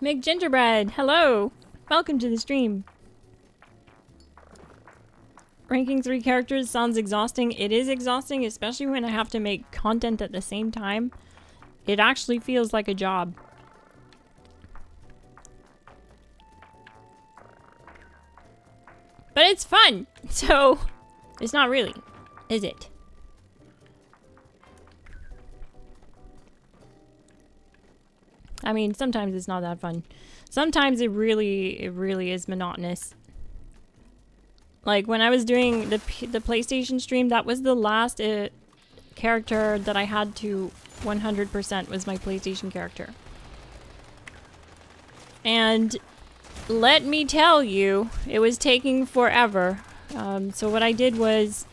McGingerbread, hello! Welcome to the stream. Ranking 3 characters sounds exhausting. It is exhausting, especially when I have to make content at the same time. It actually feels like a job. But it's fun! So, it's not really, is it? I mean, sometimes it's not that fun. Sometimes it really is monotonous. Like, when I was doing the PlayStation stream, that was the last character that I had to 100% was my PlayStation character. And let me tell you, it was taking forever. So what I did was,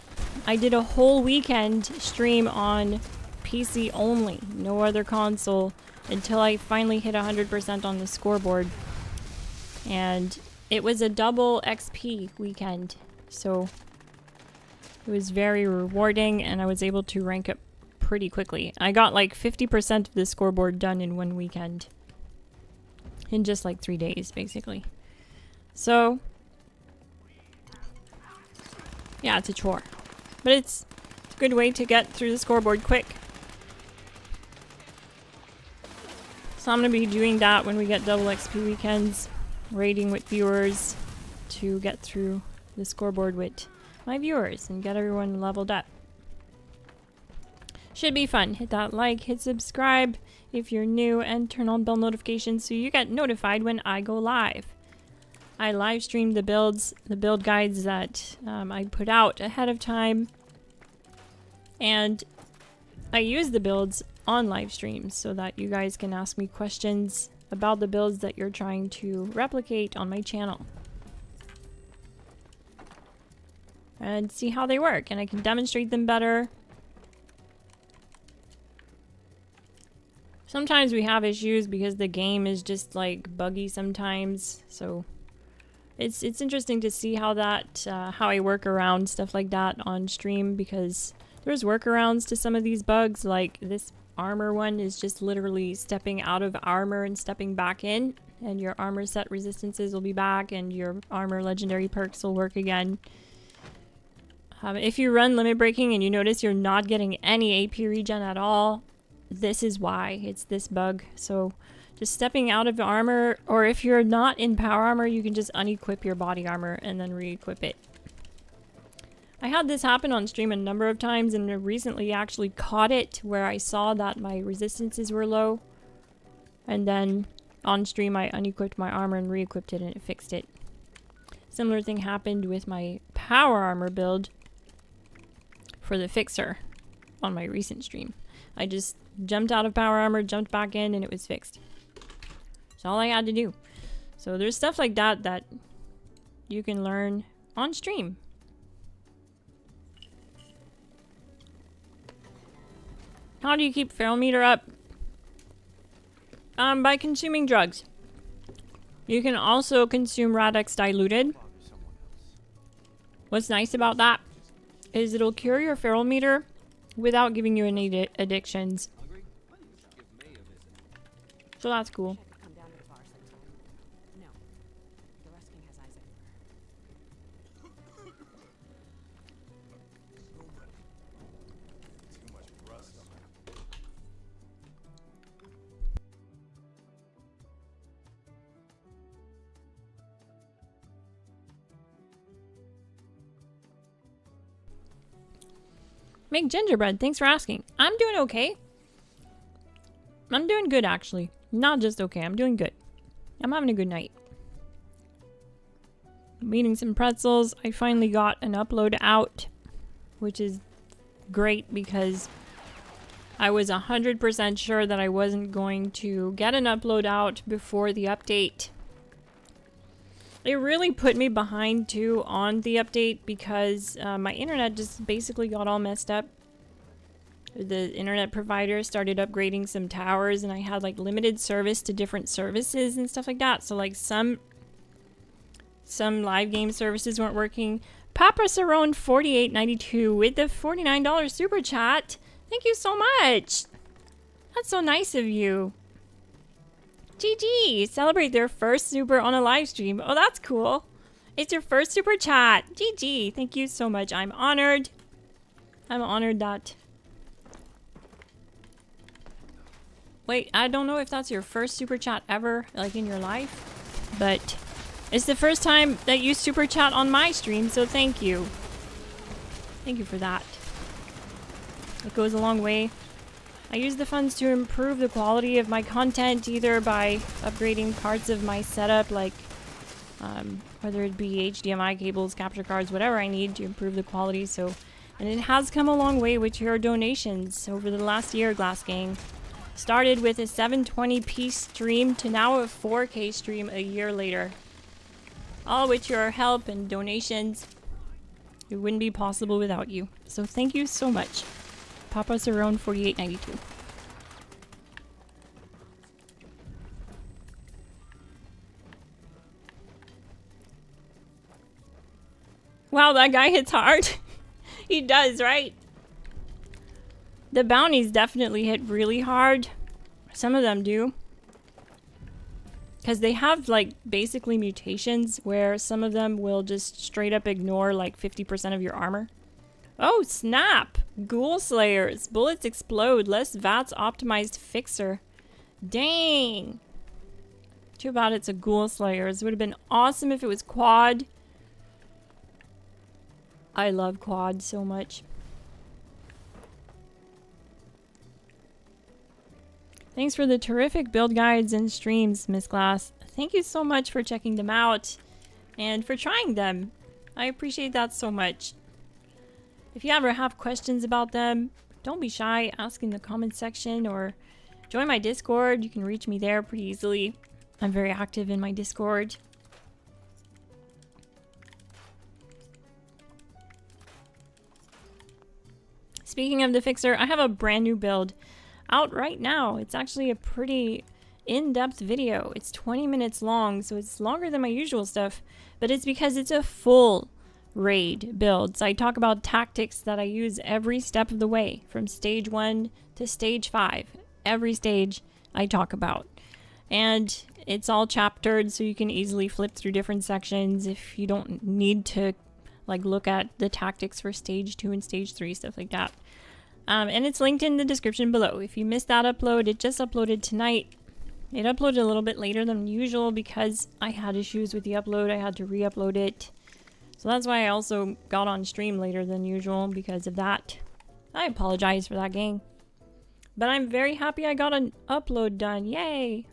I did a whole weekend stream on PC only, no other console, until I finally hit 100% on the scoreboard. And it was a double XP weekend, so it was very rewarding, and I was able to rank up pretty quickly. I got like 50% of the scoreboard done in one weekend. In just like 3 days, basically. So, yeah, it's a chore. But it's a good way to get through the scoreboard quick. So I'm going to be doing that when we get double XP weekends. Raiding with viewers to get through the scoreboard with my viewers and get everyone leveled up. Should be fun. Hit that like, hit subscribe if you're new, and turn on bell notifications so you get notified when I go live. I live stream the builds, the build guides that I put out ahead of time, and I use the builds on live streams so that you guys can ask me questions about the builds that you're trying to replicate on my channel. And see how they work, and I can demonstrate them better. Sometimes we have issues because the game is just like buggy sometimes, so it's interesting to see how that how I work around stuff like that on stream, because there's workarounds to some of these bugs. Like this armor one is just literally stepping out of armor and stepping back in, and your armor set resistances will be back and your armor legendary perks will work again. If you run limit breaking and you notice you're not getting any AP regen at all, this is why. It's this bug. So just stepping out of the armor, or if you're not in power armor, you can just unequip your body armor and then re-equip it. I had this happen on stream a number of times, and I recently actually caught it where I saw that my resistances were low, and then on stream I unequipped my armor and re-equipped it, and it fixed it. Similar thing happened with my power armor build for the fixer on my recent stream. I just jumped out of power armor, jumped back in, and it was fixed. That's all I had to do. So there's stuff like that that you can learn on stream. How do you keep feral meter up? By consuming drugs. You can also consume Rad-X diluted. What's nice about that is it'll cure your feral meter without giving you any addictions. So that's cool. Come down to the bar sometime. No. The Rust King has eyes everywhere. Too much rust on it. Make gingerbread. Thanks for asking. I'm doing okay. I'm doing good, actually. Not just okay. I'm doing good. I'm having a good night. I'm eating some pretzels. I finally got an upload out, which is great because I was 100% sure that I wasn't going to get an upload out before the update. It really put me behind too on the update because my internet just basically got all messed up. The internet provider started upgrading some towers, and I had like limited service to different services and stuff like that. So like some live game services weren't working. Papa Sarone 4892 with the $49 super chat. Thank you so much. That's so nice of you. GG! Celebrate their first super on a live stream. Oh, that's cool. It's your first super chat. GG. Thank you so much. I'm honored. I'm honored that... Wait, I don't know if that's your first super chat ever, like in your life, but it's the first time that you super chat on my stream, so thank you. Thank you for that. It goes a long way. I use the funds to improve the quality of my content, either by upgrading parts of my setup, like whether it be HDMI cables, capture cards, whatever I need to improve the quality. So, and it has come a long way with your donations over the last year, GLASSGANG. Started with a 720p stream to now a 4K stream a year later. all with your help and donations. It wouldn't be possible without you. So thank you so much. Papa Cerrone 4892. Wow, that guy hits hard. He does, right? The bounties definitely hit really hard. Some of them do. Because they have, like, basically mutations where some of them will just straight up ignore, like, 50% of your armor. Oh, snap! Ghoul Slayers. Bullets explode. Less VATS optimized fixer. Dang! Too bad it's a Ghoul Slayers. It would have been awesome if it was quad. I love quad so much. Thanks for the terrific build guides and streams, Miss Glass. Thank you so much for checking them out and for trying them. I appreciate that so much. If you ever have questions about them, don't be shy. Ask in the comment section or join my Discord. You can reach me there pretty easily. I'm very active in my Discord. Speaking of the fixer, I have a brand new build out right now. It's actually a pretty in-depth video. It's 20 minutes long, so it's longer than my usual stuff, but it's because it's a full raid build. So I talk about tactics that I use every step of the way, from stage 1 to stage 5. Every stage I talk about. And it's all chaptered, so you can easily flip through different sections if you don't need to like look at the tactics for stage 2 and stage 3, stuff like that. And it's linked in the description below. If you missed that upload, it just uploaded tonight. It uploaded a little bit later than usual because I had issues with the upload. I had to re-upload it. So that's why I also got on stream later than usual because of that. I apologize for that, gang. But I'm very happy I got an upload done. Yay!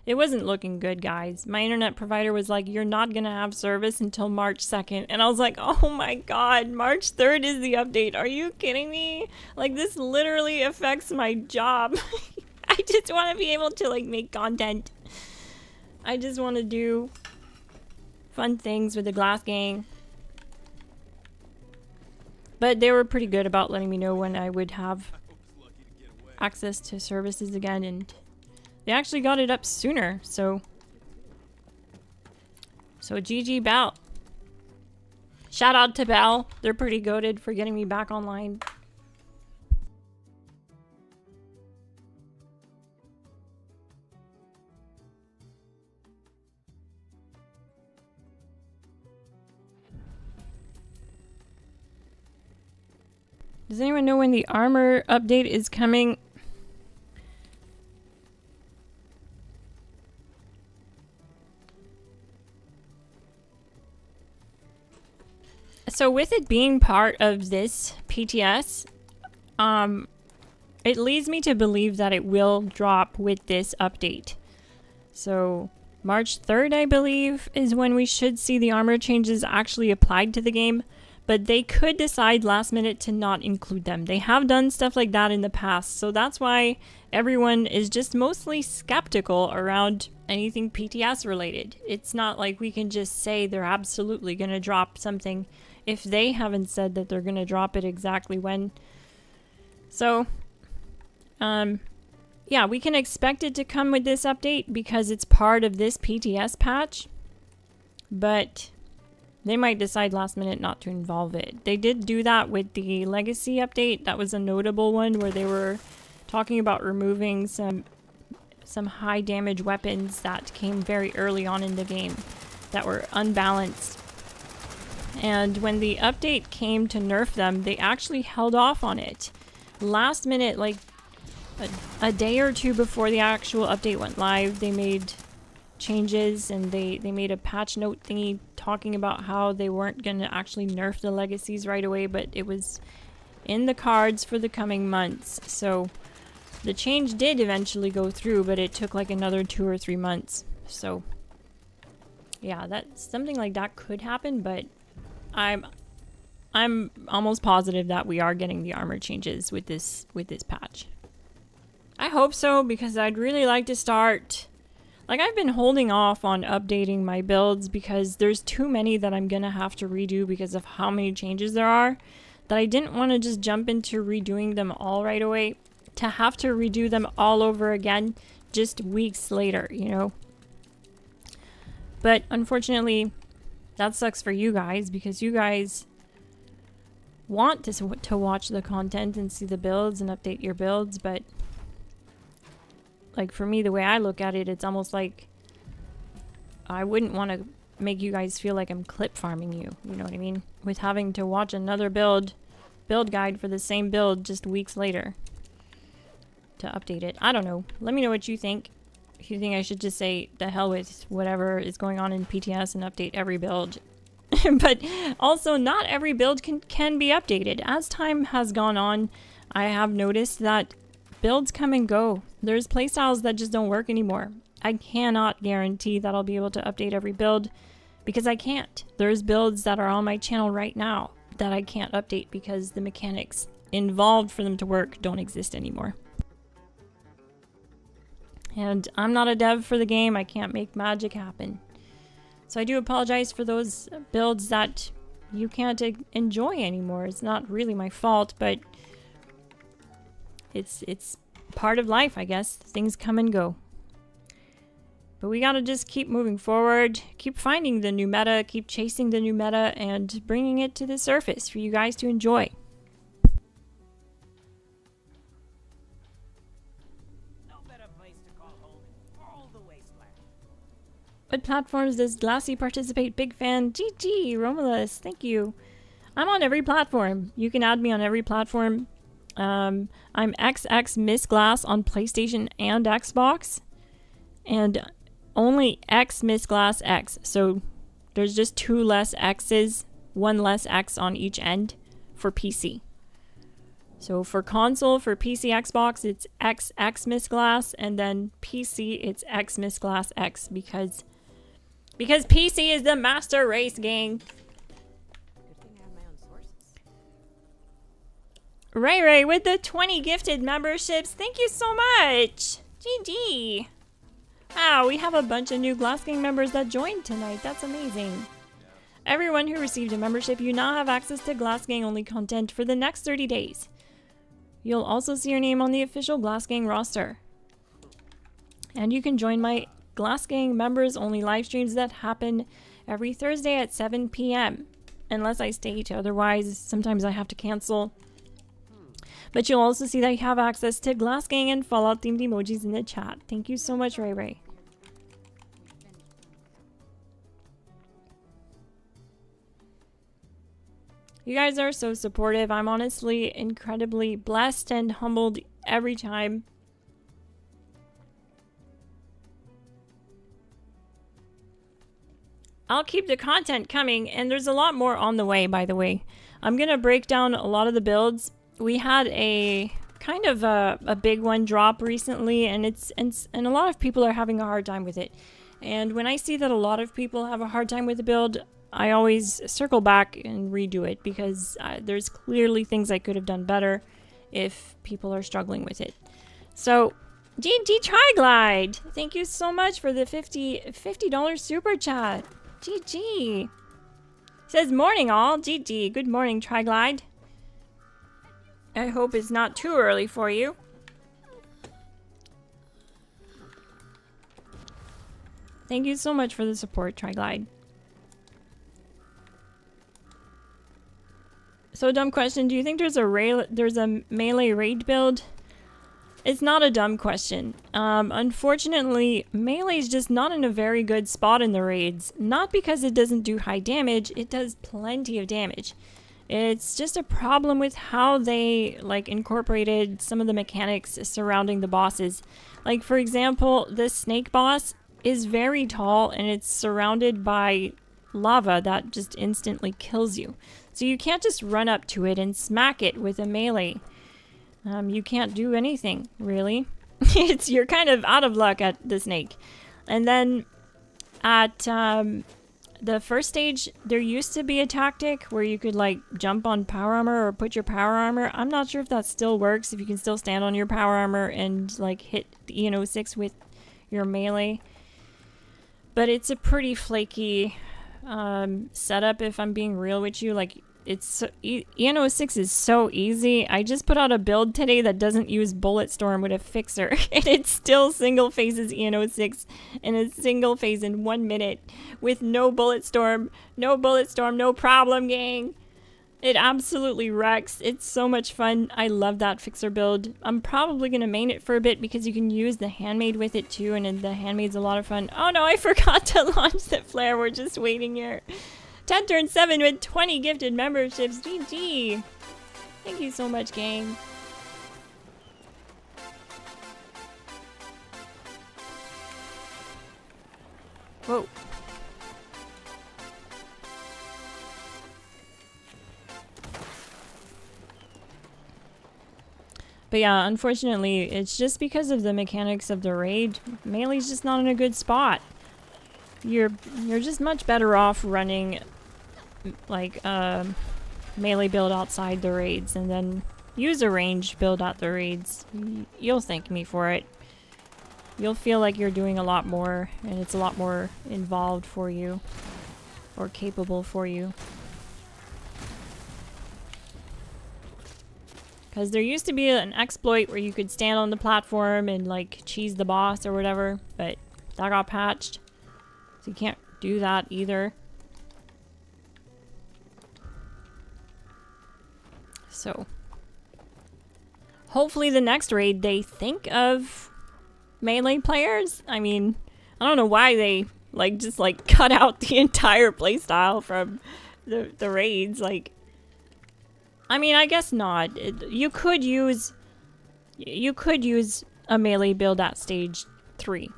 It wasn't looking good, guys. My internet provider was like, you're not gonna have service until March 2nd. And I was like, oh my god, March 3rd is the update. Are you kidding me? Like, this literally affects my job. I just want to be able to, like, make content. I just want to do fun things with the Glass Gang. But they were pretty good about letting me know when I would have access to services again, and they actually got it up sooner, so GG Bell. Shout out to Bell. They're pretty goated for getting me back online. Does anyone know when the armor update is coming? So with it being part of this PTS, it leads me to believe that it will drop with this update. So March 3rd, I believe, is when we should see the armor changes actually applied to the game. But they could decide last minute to not include them. They have done stuff like that in the past. So that's why everyone is just mostly skeptical around anything PTS related. It's not like we can just say they're absolutely going to drop something if they haven't said that they're going to drop it exactly when. So, yeah, we can expect it to come with this update because it's part of this PTS patch. But they might decide last minute not to involve it. They did do that with the Legacy update. That was a notable one where they were talking about removing some high damage weapons that came very early on in the game that were unbalanced. And when the update came to nerf them, they actually held off on it. Last minute, like a day or two before the actual update went live, they made changes and they made a patch note thingy talking about how they weren't going to actually nerf the legacies right away, but it was in the cards for the coming months. So the change did eventually go through, but it took like another 2 or 3 months. So yeah, that something like that could happen, but I'm almost positive that we are getting the armor changes with this patch. I hope so, because I'd really like to start Like, I've been holding off on updating my builds because there's too many that I'm gonna have to redo because of how many changes there are, that I didn't want to just jump into redoing them all right away to have to redo them all over again just weeks later, you know? But unfortunately, that sucks for you guys because you guys want to watch the content and see the builds and update your builds, but like for me, the way I look at it, it's almost like I wouldn't want to make you guys feel like I'm clip farming you, you know what I mean? With having to watch another build guide for the same build just weeks later to update it. I don't know. Let me know what you think. If you think I should just say the hell with whatever is going on in PTS and update every build. But also, not every build can be updated. As time has gone on, I have noticed that builds come and go. There's playstyles that just don't work anymore. I cannot guarantee that I'll be able to update every build because I can't. There's builds that are on my channel right now that I can't update because the mechanics involved for them to work don't exist anymore. And I'm not a dev for the game. I can't make magic happen. So I do apologize for those builds that you can't enjoy anymore. It's not really my fault, but it's part of life, I guess. Things come and go. But we gotta just keep moving forward, keep finding the new meta, keep chasing the new meta, and bringing it to the surface for you guys to enjoy. No better place to call home in all the wasteland. What platforms does Glassy participate? Big fan. GG, Romulus, thank you. I'm on every platform. You can add me on every platform. I'm xxglassgamingxx on PlayStation and Xbox. And only xxglassgamingxx. So there's just 2 less X's, 1 less X on each end for PC. So for console, for PC, Xbox, it's xxglassgamingxx, and then PC, it's xxglassgamingxx because PC is the master race, gang. Good thing I have my own sources. Ray with the 20 gifted memberships. Thank you so much. GG. Wow, we have a bunch of new GLASSGANG members that joined tonight. That's amazing. Everyone who received a membership, you now have access to GLASSGANG only content for the next 30 days. You'll also see your name on the official GLASSGANG roster. And you can join my GLASSGANG members only live streams that happen every Thursday at 7 p.m. Unless I state otherwise, sometimes I have to cancel. But you'll also see that you have access to GLASSGANG and Fallout themed emojis in the chat. Thank you so much, Ray. You guys are so supportive. I'm honestly incredibly blessed and humbled every time. I'll keep the content coming, and there's a lot more on the way, by the way. I'm gonna break down a lot of the builds. We had a kind of a big one drop recently, and a lot of people are having a hard time with it. And when I see that a lot of people have a hard time with the build, I always circle back and redo it because there's clearly things I could have done better if people are struggling with it. So, GG Triglide, thank you so much for the $50 super chat. GG. Says morning all. GG. Good morning, Triglide. I hope it's not too early for you. Thank you so much for the support, Triglide. So, dumb question. Do you think there's a melee raid build? It's not a dumb question. Unfortunately, melee is just not in a very good spot in the raids. Not because it doesn't do high damage. It does plenty of damage. It's just a problem with how they incorporated some of the mechanics surrounding the bosses. Like, for example, the snake boss is very tall and it's surrounded by lava that just instantly kills you. So you can't just run up to it and smack it with a melee. You can't do anything, really. You're kind of out of luck at the snake. And then at the first stage, there used to be a tactic where you could jump on power armor or put your power armor. I'm not sure if that still works, if you can still stand on your power armor and hit the EN06 with your melee. But it's a pretty flaky setup, if I'm being real with you. Like, EN06 is so easy. I just put out a build today that doesn't use Bulletstorm with a fixer, and it still single phases EN06 in a single phase in 1 minute with no Bulletstorm, no problem, gang. It absolutely wrecks. It's so much fun. I love that fixer build. I'm probably going to main it for a bit because you can use the handmade with it too, and the handmade's a lot of fun. Oh no, I forgot to launch the flare. We're just waiting here. 10 turn 7 with 20 gifted memberships. GG. Thank you so much, gang. Whoa. But yeah, unfortunately, it's just because of the mechanics of the raid. Melee's just not in a good spot. You're just much better off running like melee build outside the raids and then use a ranged build at the raids. You'll thank me for it. You'll feel like you're doing a lot more and it's a lot more involved for you or capable for you. Because there used to be an exploit where you could stand on the platform and like cheese the boss or whatever, but that got patched. So you can't do that either. So hopefully the next raid they think of melee players. I mean, I don't know why they just cut out the entire playstyle from the raids. Like, I mean, I guess not. You could use a melee build at stage 3.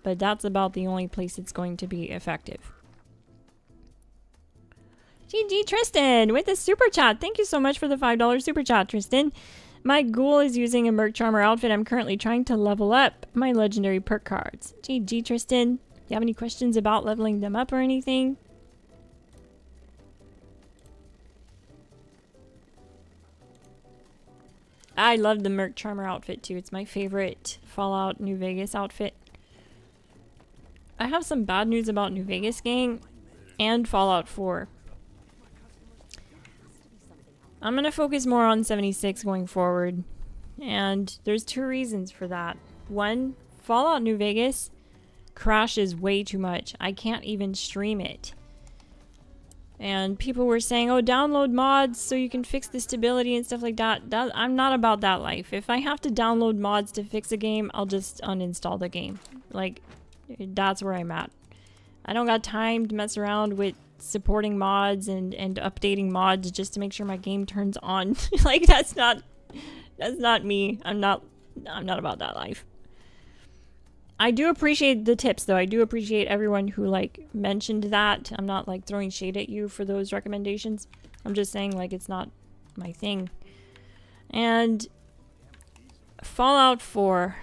But that's about the only place it's going to be effective. GG Tristan with a super chat. Thank you so much for the $5 super chat, Tristan. My ghoul is using a Merc Charmer outfit. I'm currently trying to level up my legendary perk cards. GG Tristan. Do you have any questions about leveling them up or anything? I love the Merc Charmer outfit too. It's my favorite Fallout New Vegas outfit. I have some bad news about New Vegas, gang, and Fallout 4. I'm going to focus more on 76 going forward, and there's 2 reasons for that. One, Fallout New Vegas crashes way too much. I can't even stream it. And people were saying, oh, download mods so you can fix the stability and stuff like that. I'm not about that life. If I have to download mods to fix a game, I'll just uninstall the game. Like, that's where I'm at. I don't got time to mess around with supporting mods and updating mods just to make sure my game turns on. Like, that's not me. I'm not about that life. I do appreciate the tips, though. I do appreciate everyone who, like, mentioned that. I'm not, like, throwing shade at you for those recommendations. I'm just saying, like, it's not my thing. And Fallout 4.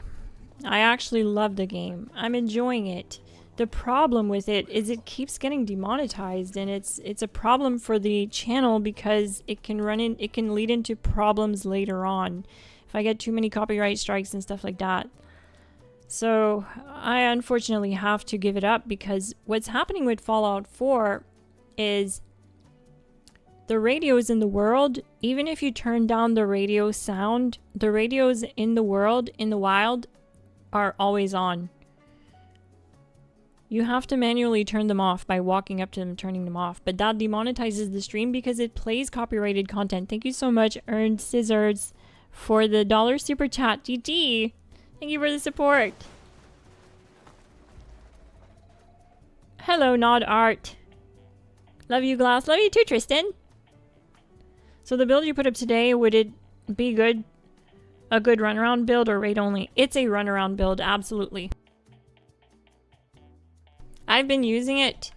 I actually love the game. I'm enjoying it. The problem with it is it keeps getting demonetized, and it's a problem for the channel because it can lead into problems later on if I get too many copyright strikes and stuff like that. So I unfortunately have to give it up because what's happening with Fallout 4 is the radios in the world, even if you turn down the radio sound, the radios in the world, in the wild, are always on. You have to manually turn them off by walking up to them, turning them off. But that demonetizes the stream because it plays copyrighted content. Thank you so much, Earned Scissors, for the $1 super chat. GG! Thank you for the support. Hello, Nod Art. Love you, Glass. Love you too, Tristan. So the build you put up today, would it be good? A good runaround build or raid only? It's a runaround build, absolutely. I've been using it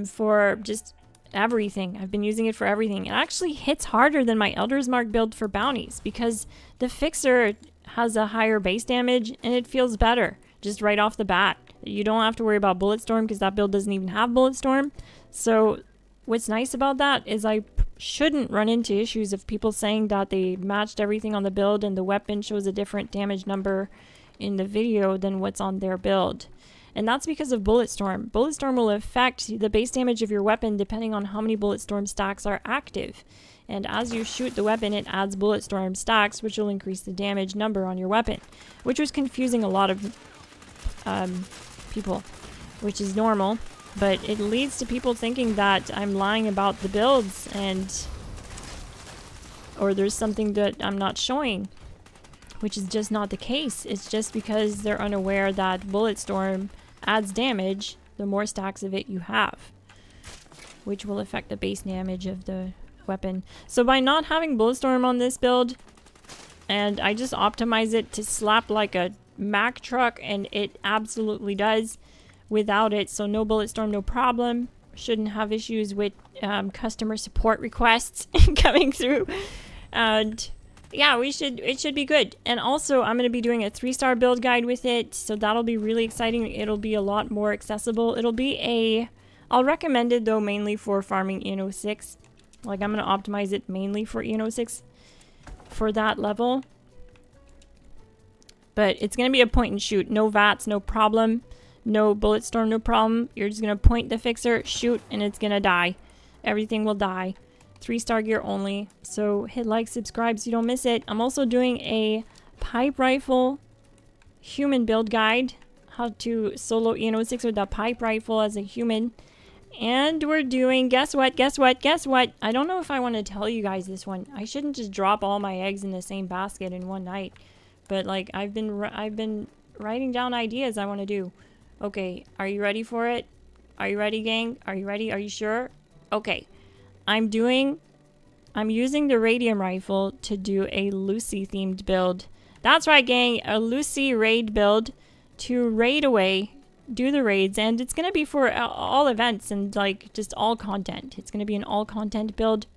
for just everything. I've been using it for everything. It actually hits harder than my Elder's Mark build for bounties because the fixer has a higher base damage and it feels better just right off the bat. You don't have to worry about Bulletstorm because that build doesn't even have Bulletstorm. So what's nice about that is I shouldn't run into issues of people saying that they matched everything on the build and the weapon shows a different damage number in the video than what's on their build. And that's because of Bulletstorm. Bulletstorm will affect the base damage of your weapon depending on how many Bulletstorm stacks are active. And as you shoot the weapon, it adds Bulletstorm stacks, which will increase the damage number on your weapon, which was confusing a lot of people, which is normal. But it leads to people thinking that I'm lying about the builds or there's something that I'm not showing, which is just not the case. It's just because they're unaware that Bulletstorm adds damage the more stacks of it you have, which will affect the base damage of the weapon. So by not having Bulletstorm on this build, and I just optimize it to slap like a Mack truck, and it absolutely does without it. So no Bulletstorm, no problem. Shouldn't have issues with customer support requests coming through. And yeah, it should be good. And also I'm going to be doing a 3-star build guide with it, so that'll be really exciting. It'll be a lot more accessible. It'll be I'll recommend it though mainly for farming EN06. Like, I'm going to optimize it mainly for EN06 for that level. But it's going to be a point and shoot. No VATs, no problem. No Bulletstorm, no problem. You're just going to point the fixer, shoot, and it's going to die. Everything will die. 3-star gear only. So hit like, subscribe so you don't miss it. I'm also doing a pipe rifle human build guide. How to solo EN06 with a pipe rifle as a human. And we're doing, guess what? I don't know if I want to tell you guys this one. I shouldn't just drop all my eggs in the same basket in one night. But like, I've been writing down ideas I want to do. Okay, are you ready for it? Are you ready, gang? Are you ready? Are you sure? Okay. I'm using the radium rifle to do a Lucy themed build. That's right, gang. A Lucy raid build to raid away, do the raids, and it's going to be for all events and like just all content. It's going to be an all content build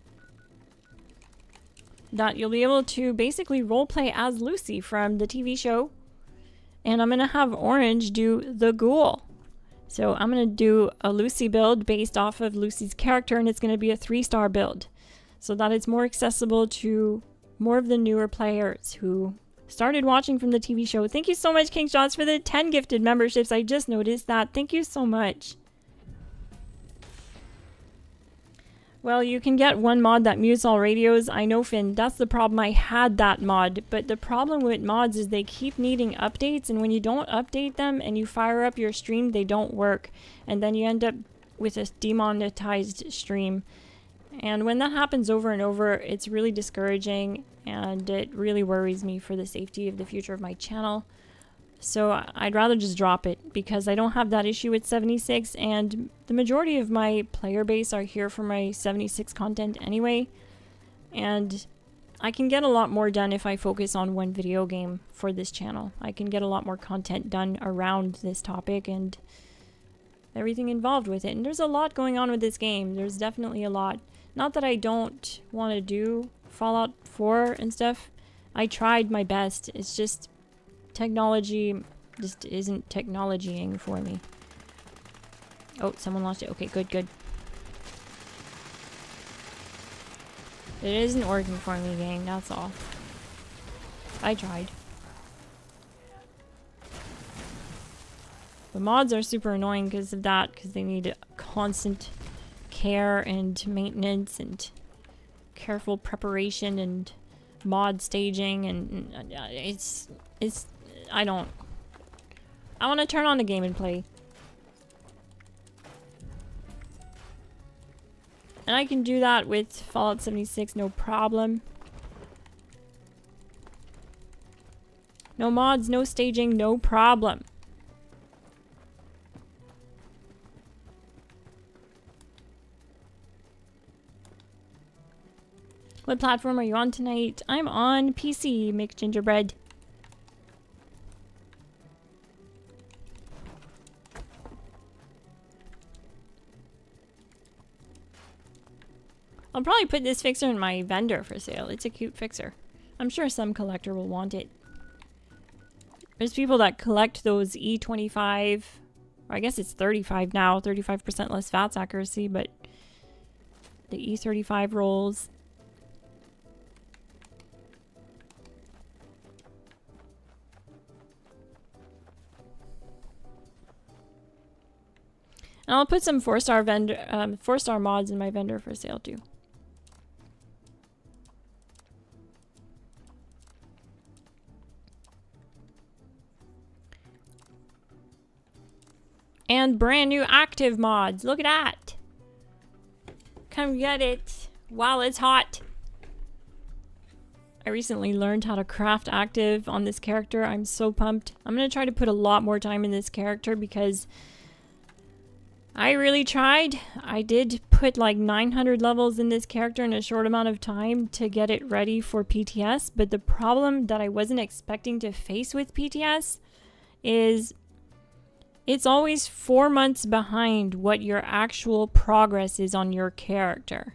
that you'll be able to basically roleplay as Lucy from the TV show. And I'm going to have Orange do the ghoul. So I'm going to do a Lucy build based off of Lucy's character, and it's going to be a 3-star build so that it's more accessible to more of the newer players who started watching from the TV show. Thank you so much, King Shots, for the 10 gifted memberships. I just noticed that. Thank you so much. Well, you can get one mod that mutes all radios. I know, Finn, that's the problem. I had that mod, but the problem with mods is they keep needing updates, and when you don't update them and you fire up your stream, they don't work, and then you end up with a demonetized stream. And when that happens over and over, it's really discouraging, and it really worries me for the safety of the future of my channel. So I'd rather just drop it because I don't have that issue with 76, and the majority of my player base are here for my 76 content anyway. And I can get a lot more done if I focus on one video game for this channel. I can get a lot more content done around this topic and everything involved with it. And there's a lot going on with this game. There's definitely a lot. Not that I don't want to do Fallout 4 and stuff. I tried my best. It's just technology just isn't technologying for me. Oh, someone lost it. Okay, good. It isn't working for me, gang. That's all. I tried. The mods are super annoying because of that, because they need constant care and maintenance and careful preparation and mod staging, and it's I want to turn on the game and play. And I can do that with Fallout 76, no problem. No mods, no staging, no problem. What platform are you on tonight? I'm on PC, McGingerbread. I'll probably put this fixer in my vendor for sale. It's a cute fixer. I'm sure some collector will want it. There's people that collect those E25, or I guess it's 35 now, 35% less VATS accuracy, but the E35 rolls. And I'll put some 4-star vendor, 4-star mods in my vendor for sale too. And brand new active mods. Look at that. Come get it while it's hot. I recently learned how to craft active on this character. I'm so pumped. I'm going to try to put a lot more time in this character because I really tried. I did put like 900 levels in this character in a short amount of time to get it ready for PTS. But the problem that I wasn't expecting to face with PTS is it's always 4 months behind what your actual progress is on your character.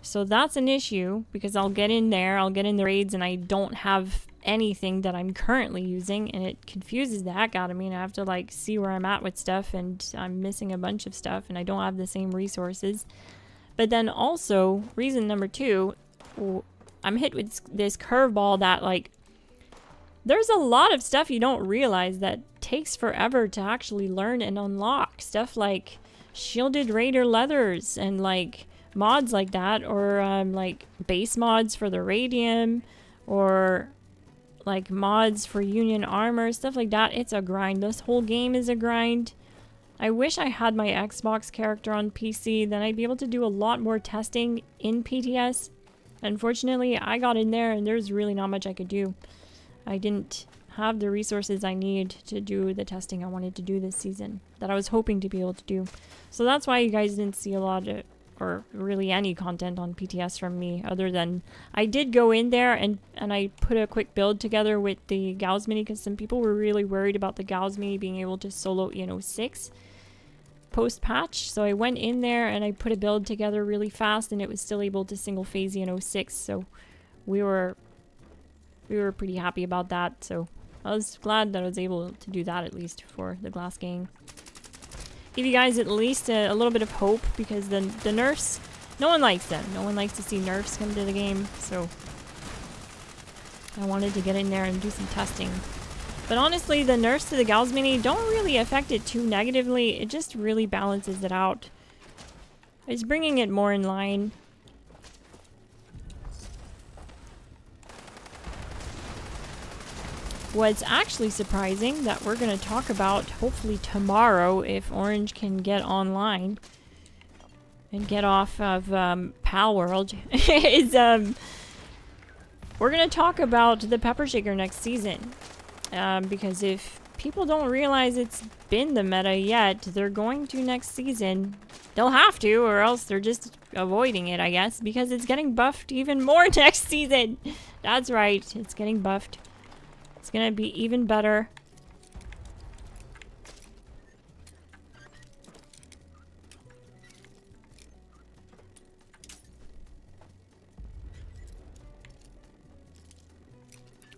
So that's an issue because I'll get in the raids and I don't have anything that I'm currently using, and it confuses the heck out of me, and I have to like see where I'm at with stuff, and I'm missing a bunch of stuff and I don't have the same resources. But then also, reason number 2, I'm hit with this curveball that like there's a lot of stuff you don't realize that takes forever to actually learn and unlock. Stuff like shielded raider leathers and like mods like that, or like base mods for the radium, or like mods for union armor, stuff like that. It's a grind. This whole game is a grind. I wish I had my Xbox character on PC, then I'd be able to do a lot more testing in PTS. Unfortunately, I got in there and there's really not much I could do. I didn't have the resources I need to do the testing I wanted to do this season, that I was hoping to be able to do. So that's why you guys didn't see a lot of, or really any content on PTS from me, other than I did go in there and I put a quick build together with the Gauss Mini, because some people were really worried about the Gauss Mini being able to solo EN06 post-patch. So I went in there and I put a build together really fast, and it was still able to single phase EN06. So we were pretty happy about that. So I was glad that I was able to do that, at least for the Glass Gang. Give you guys at least a little bit of hope, because the nerfs, no one likes them. No one likes to see nerfs come to the game, so I wanted to get in there and do some testing. But honestly, the nerfs to the Gauss Mini don't really affect it too negatively. It just really balances it out. It's bringing it more in line. What's actually surprising, that we're going to talk about hopefully tomorrow, if Orange can get online and get off of Pal World, is we're going to talk about the Pepper Shaker next season. Because if people don't realize it's been the meta yet, they're going to next season. They'll have to, or else they're just avoiding it, I guess, because it's getting buffed even more next season. That's right, it's getting buffed. It's gonna be even better.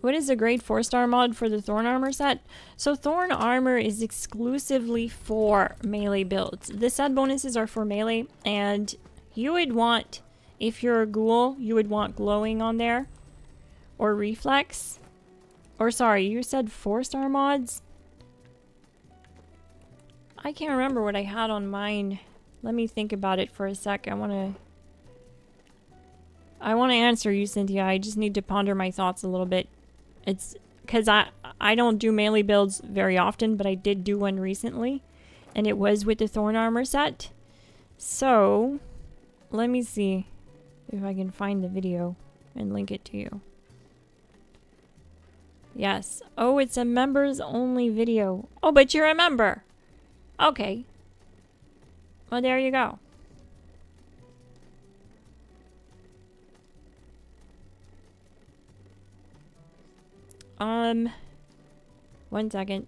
What is a great 4-star mod for the Thorn Armor set? So Thorn Armor is exclusively for melee builds. The set bonuses are for melee, and you would want, if you're a ghoul, you would want glowing on there, or reflex. Or sorry, you said 4-star mods? I can't remember what I had on mine. Let me think about it for a sec. I want to answer you, Cynthia. I just need to ponder my thoughts a little bit. It's because I don't do melee builds very often, but I did do one recently, and it was with the Thorn Armor set. So let me see if I can find the video and link it to you. Yes. Oh, it's a members only video. Oh, but you're a member. Okay. Well, there you go. One second.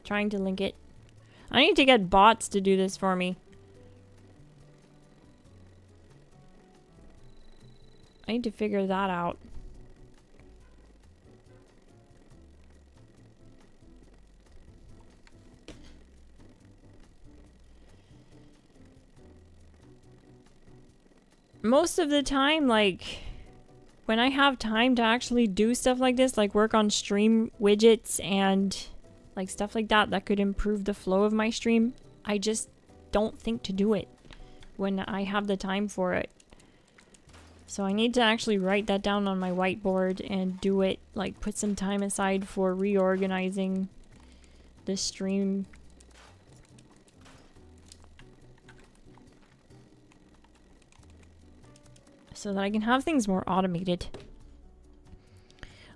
Trying to link it. I need to get bots to do this for me. I need to figure that out. Most of the time, like, when I have time to actually do stuff like this, like work on stream widgets and like stuff like that that could improve the flow of my stream, I just don't think to do it when I have the time for it. So I need to actually write that down on my whiteboard and do it, like put some time aside for reorganizing the stream. So that I can have things more automated.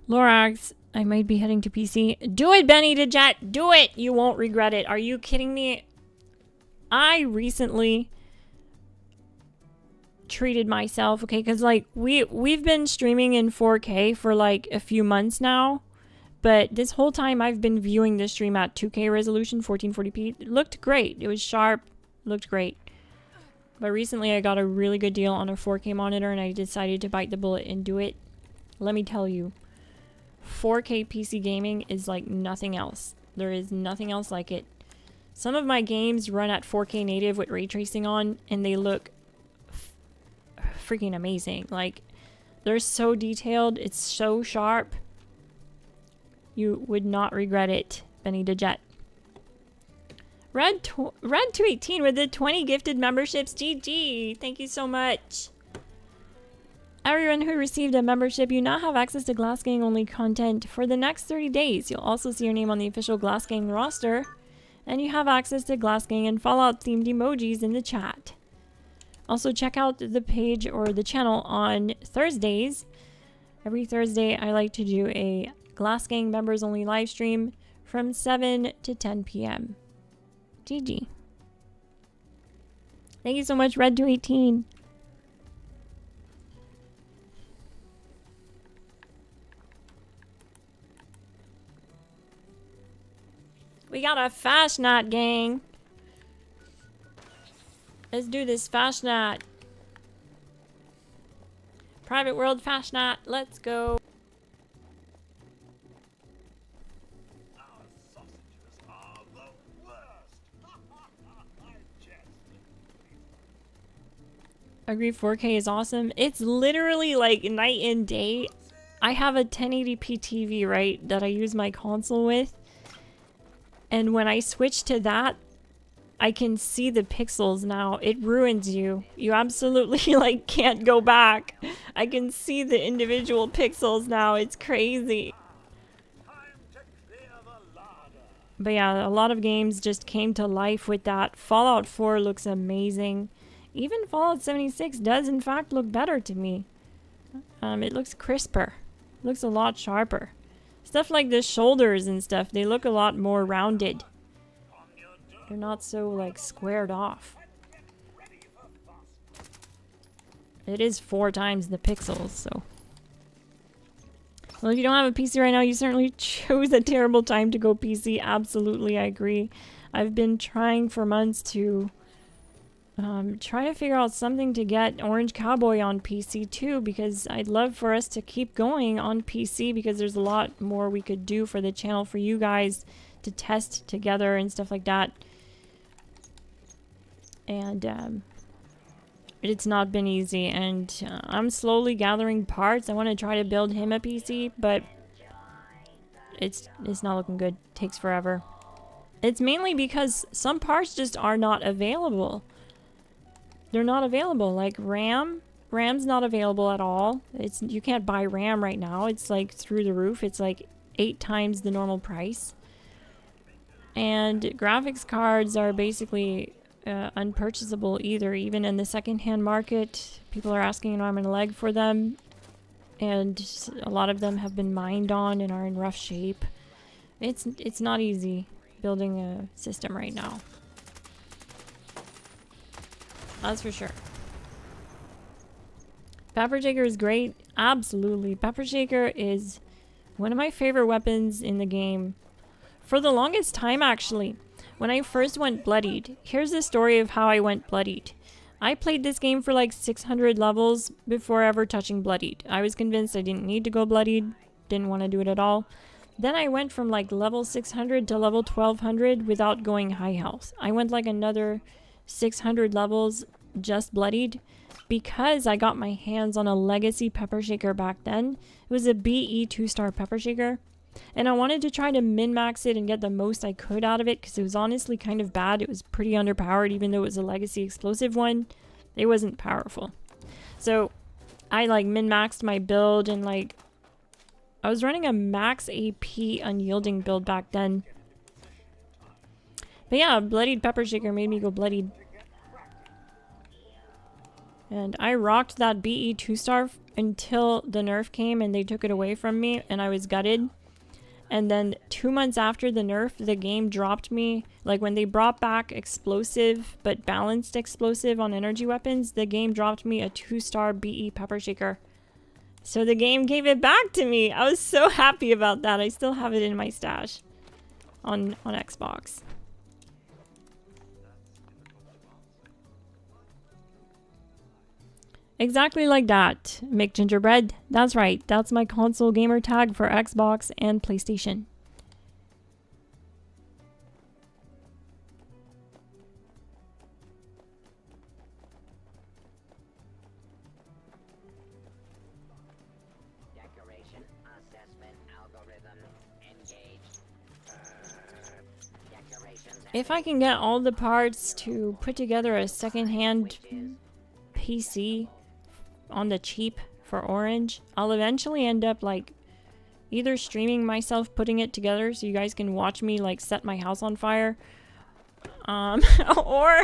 Lorax, I might be heading to PC. Do it, Benny the Jet! Do it! You won't regret it. Are you kidding me? I recently treated myself, okay, because like we've been streaming in 4K for like a few months now, but this whole time I've been viewing the stream at 2K resolution, 1440p. It looked great. It was sharp, looked great. But recently I got a really good deal on a 4K monitor and I decided to bite the bullet and do it. Let me tell you, 4K PC gaming is like nothing else. There is nothing else like it. Some of my games run at 4K native with ray tracing on and they look freaking amazing. Like, they're so detailed, it's so sharp. You would not regret it, Benny the Jet. Red 218 with the 20 gifted memberships. GG. Thank you so much. Everyone who received a membership, you now have access to Glass Gang only content for the next 30 days. You'll also see your name on the official Glass Gang roster. And you have access to Glass Gang and Fallout themed emojis in the chat. Also check out the page or the channel on Thursdays. Every Thursday I like to do a Glass Gang members only live stream from 7 to 10 p.m. GG. Thank you so much, Red218. We got a Fasnacht, gang. Let's do this Fasnacht. Private world Fasnacht. Let's go. Agree, 4K is awesome. It's literally like night and day. I have a 1080p TV, right, that I use my console with. And when I switch to that, I can see the pixels now. It ruins you. You absolutely like can't go back. I can see the individual pixels now. It's crazy. But yeah, a lot of games just came to life with that. Fallout 4 looks amazing. Even Fallout 76 does in fact look better to me. It looks crisper. Looks a lot sharper. Stuff like the shoulders and stuff, they look a lot more rounded. They're not so like squared off. It is 4 times the pixels, so. Well, if you don't have a PC right now, you certainly chose a terrible time to go PC. Absolutely, I agree. I've been trying for months to try to figure out something to get Orange Cowboy on PC too, because I'd love for us to keep going on PC because there's a lot more we could do for the channel for you guys to test together and stuff like that. And it's not been easy, and I'm slowly gathering parts. I want to try to build him a PC, but it's not looking good. It takes forever. It's mainly because some parts just are not available. They're not available. Like RAM's not available at all. You can't buy RAM right now. It's like through the roof. It's like 8 times the normal price. And graphics cards are basically unpurchasable either. Even in the secondhand market, people are asking an arm and a leg for them, and a lot of them have been mined on and are in rough shape. It's not easy building a system right now. That's for sure. Pepper Shaker is great. Absolutely. Pepper Shaker is one of my favorite weapons in the game. For the longest time, actually. When I first went bloodied. Here's the story of how I went bloodied. I played this game for like 600 levels before ever touching bloodied. I was convinced I didn't need to go bloodied. Didn't want to do it at all. Then I went from like level 600 to level 1200 without going high health. I went like another 600 levels just bloodied because I got my hands on a legacy pepper shaker back then. It was a BE 2-star pepper shaker. And I wanted to try to min-max it and get the most I could out of it because it was honestly kind of bad. It was pretty underpowered even though it was a legacy explosive one. It wasn't powerful. So I like min-maxed my build and like I was running a max AP unyielding build back then. But yeah, bloodied pepper shaker made me go bloodied. And I rocked that BE 2-star until the nerf came and they took it away from me and I was gutted. And then 2 months after the nerf, the game dropped me. Like when they brought back explosive but balanced explosive on energy weapons, the game dropped me a 2-star BE pepper shaker. So the game gave it back to me. I was so happy about that. I still have it in my stash on Xbox. Exactly like that, McGingerbread. That's right, that's my console gamer tag for Xbox and PlayStation. Decoration assessment algorithm engaged. Decorations. If I can get all the parts to put together a second-hand PC on the cheap for Orange, I'll eventually end up like either streaming myself putting it together so you guys can watch me like set my house on fire, or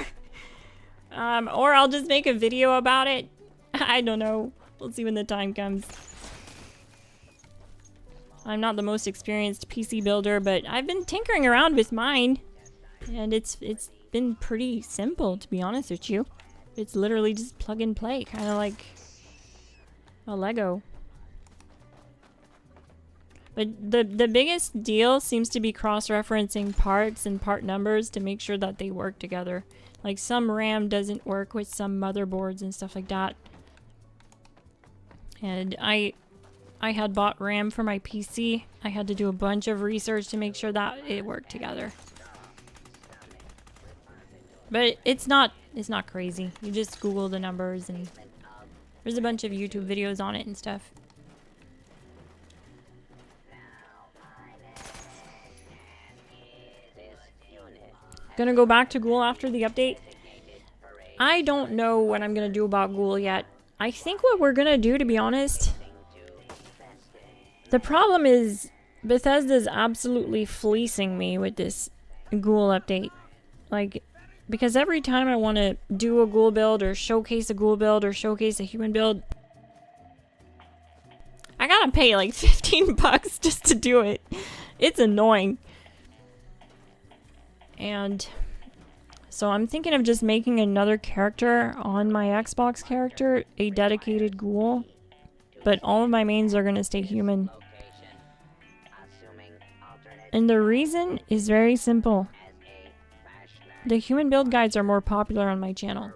I'll just make a video about it. I don't know. We'll see when the time comes. I'm not the most experienced PC builder, but I've been tinkering around with mine and it's been pretty simple, to be honest with you. It's literally just plug and play, kind of like a Lego. But the biggest deal seems to be cross-referencing parts and part numbers to make sure that they work together. Like some RAM doesn't work with some motherboards and stuff like that. And I had bought RAM for my PC. I had to do a bunch of research to make sure that it worked together. But it's not crazy. You just Google the numbers and there's a bunch of YouTube videos on it and stuff. Gonna go back to Ghoul after the update. I don't know what I'm gonna do about Ghoul yet. I think what we're gonna do, to be honest, the problem is Bethesda's absolutely fleecing me with this Ghoul update. Like, because every time I want to do a Ghoul build or showcase a Ghoul build or showcase a human build, I gotta pay like 15 bucks just to do it. It's annoying. And so I'm thinking of just making another character on my Xbox character, a dedicated Ghoul. But all of my mains are gonna stay human. And the reason is very simple. The human build guides are more popular on my channel.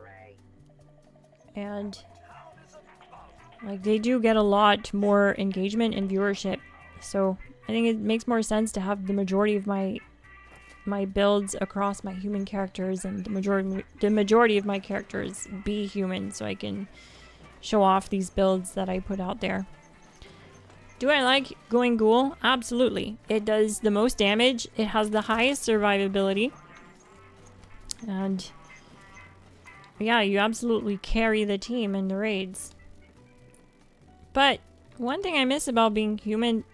And like they do get a lot more engagement and viewership. So I think it makes more sense to have the majority of my builds across my human characters and the majority of my characters be human so I can show off these builds that I put out there. Do I like going Ghoul? Absolutely. It does the most damage. It has the highest survivability. And yeah, you absolutely carry the team in the raids. But one thing I miss about being human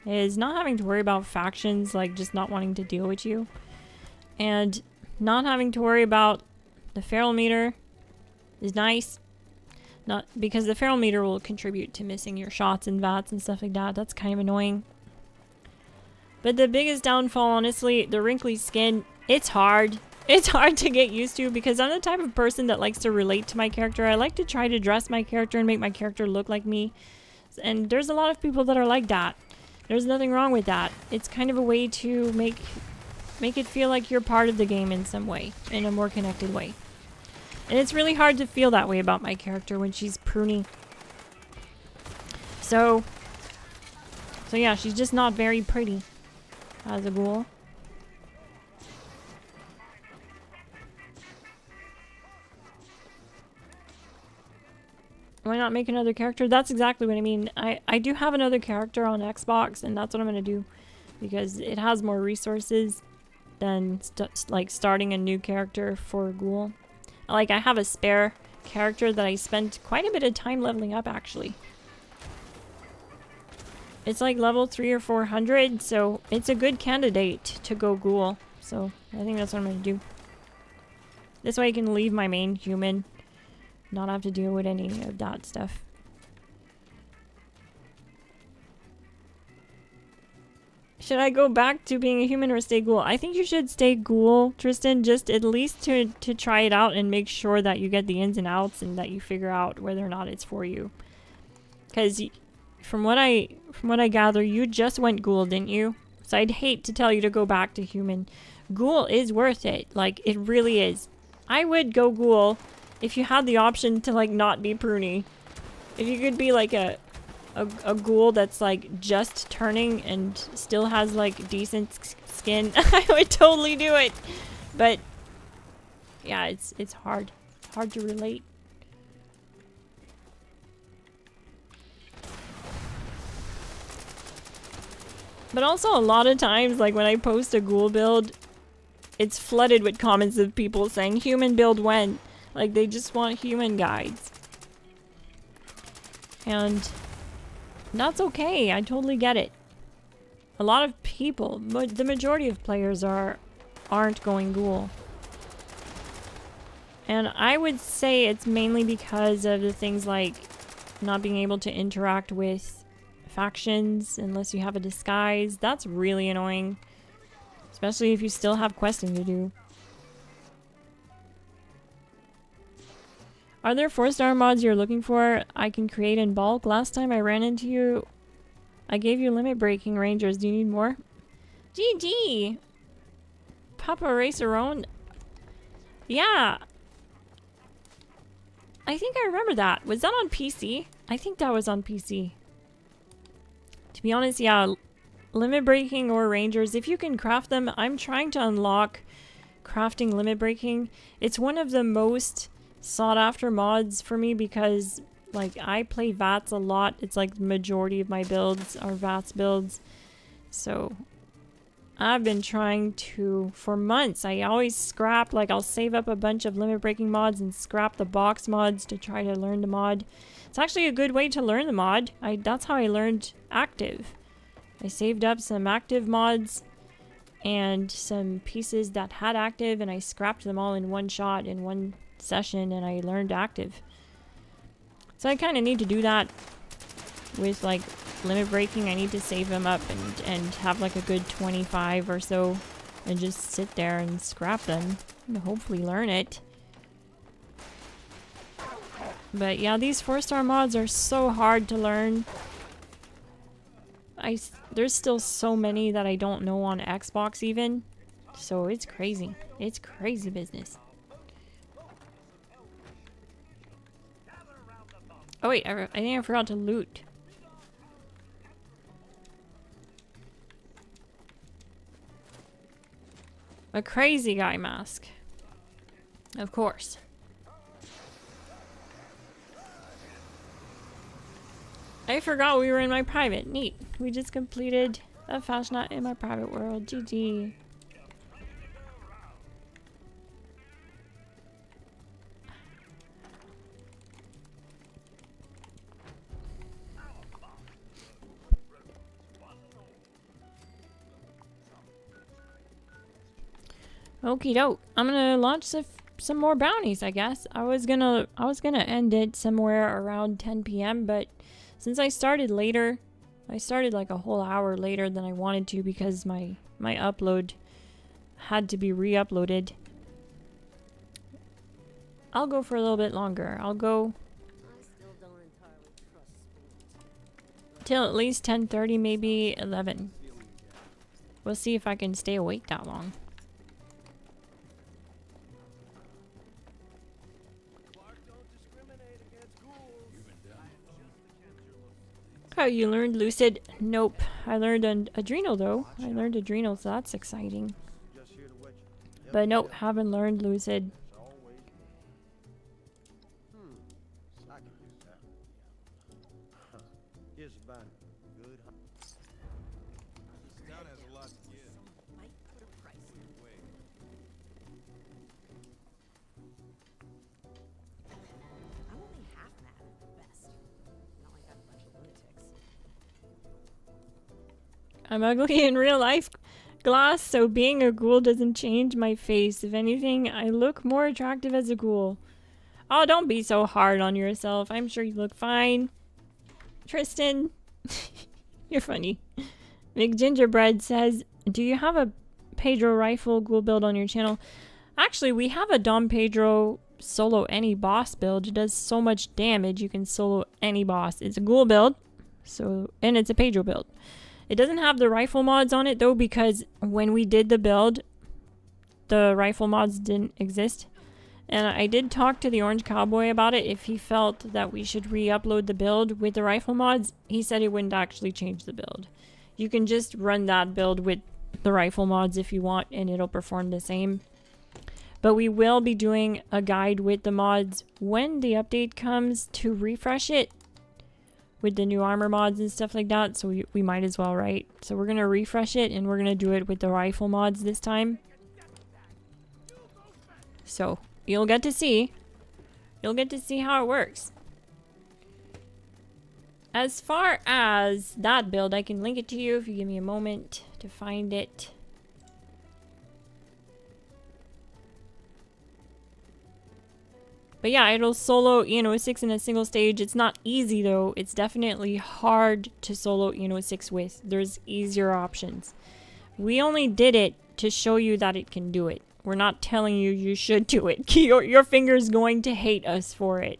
is not having to worry about factions, like just not wanting to deal with you. And not having to worry about the feral meter is nice. Not because the feral meter will contribute to missing your shots and VATs and stuff like that. That's kind of annoying. But the biggest downfall, honestly, the wrinkly skin, it's hard. It's hard to get used to because I'm the type of person that likes to relate to my character. I like to try to dress my character and make my character look like me. And there's a lot of people that are like that. There's nothing wrong with that. It's kind of a way to make it feel like you're part of the game in some way, in a more connected way. And it's really hard to feel that way about my character when she's pruny. So yeah, she's just not very pretty as a Ghoul. Why not make another character? That's exactly what I mean. I do have another character on Xbox, and that's what I'm going to do. because it has more resources than like starting a new character for ghoul. Like, I have a spare character that I spent quite a bit of time leveling up, actually. It's like level 3 or 400, so it's a good candidate to go ghoul. So I think that's what I'm gonna do. This way I can leave my main human, not have to deal with any of that stuff. Should I go back to being a human or stay ghoul? I think you should stay ghoul, Tristan, just at least to try it out and make sure that you get the ins and outs and that you figure out whether or not it's for you. Because from what I gather, you just went ghoul, didn't you? So I'd hate to tell you to go back to human. Ghoul is worth it. Like, it really is. I would go ghoul if you had the option to, like, not be pruny. If you could be like a ghoul that's like just turning and still has like decent skin, I would totally do it. But yeah, it's hard to relate. But also a lot of times, like when I post a ghoul build, it's flooded with comments of people saying human build when, like they just want human guides. And that's okay, I totally get it. A lot of people, the majority of players aren't going ghoul. And I would say it's mainly because of the things like not being able to interact with factions unless you have a disguise. That's really annoying. Especially if you still have questing to do. Are there 4-star mods you're looking for I can create in bulk? Last time I ran into you, I gave you limit breaking rangers. Do you need more? GG! Papa Racerone? Yeah. I think I remember that. Was that on PC? I think that was on PC. To be honest, yeah. Limit breaking or rangers, if you can craft them. I'm trying to unlock crafting limit breaking. It's one of the most sought after mods for me because like I play VATS a lot. It's like the majority of my builds are VATS builds. So I've been trying to for months. I always scrap, like I'll save up a bunch of limit breaking mods and scrap the box mods to try to learn the mod. It's actually a good way to learn the mod. That's how I learned active. I saved up some active mods and some pieces that had active and I scrapped them all in one shot in one session and I learned active. So I kind of need to do that with like limit breaking. I need to save them up and have like a good 25 or so and just sit there and scrap them and hopefully learn it. But yeah, these 4-star mods are so hard to learn. There's still so many that I don't know on Xbox even. So it's crazy. It's crazy business. Oh wait, I think I forgot to loot. A crazy guy mask. Of course. I forgot we were in my private. Neat. We just completed a Fasnacht in my private world. GG. Okie doke. I'm gonna launch some more bounties, I guess. I was gonna end it somewhere around 10 p.m. but since I started later, I started like a whole hour later than I wanted to because my upload had to be re-uploaded. I'll go for a little bit longer. I'll go till at least 10:30, maybe 11. We'll see if I can stay awake that long. Oh, you learned Lucid? Nope. I learned Adrenal though. I learned Adrenal, so that's exciting. But nope, haven't learned Lucid. I can do that. Here's a good Town has a lot to give. Might put a price. Wait. I'm only half mad at the best. Not like that bunch of lunatics. I'm ugly in real life, Glass, so being a ghoul doesn't change my face. If anything, I look more attractive as a ghoul. Oh, don't be so hard on yourself. I'm sure you look fine. Tristan, you're funny. McGingerbread says, do you have a Pedro rifle ghoul build on your channel? Actually, we have a Dom Pedro solo any boss build. It does so much damage you can solo any boss. It's a ghoul build, and it's a Pedro build. It doesn't have the rifle mods on it though, because when we did the build, the rifle mods didn't exist. And I did talk to the Orange Cowboy about it. If he felt that we should re-upload the build with the rifle mods, he said it wouldn't actually change the build. You can just run that build with the rifle mods if you want, and it'll perform the same. But we will be doing a guide with the mods when the update comes to refresh it with the new armor mods and stuff like that, so we might as well, right? So we're gonna refresh it, and we're gonna do it with the rifle mods this time. So you'll get to see how it works. As far as that build, I can link it to you if you give me a moment to find it. But yeah, it'll solo ENO6 in a single stage. It's not easy though. It's definitely hard to solo ENO6 with. There's easier options. We only did it to show you that it can do it. We're not telling you you should do it. Your finger's going to hate us for it,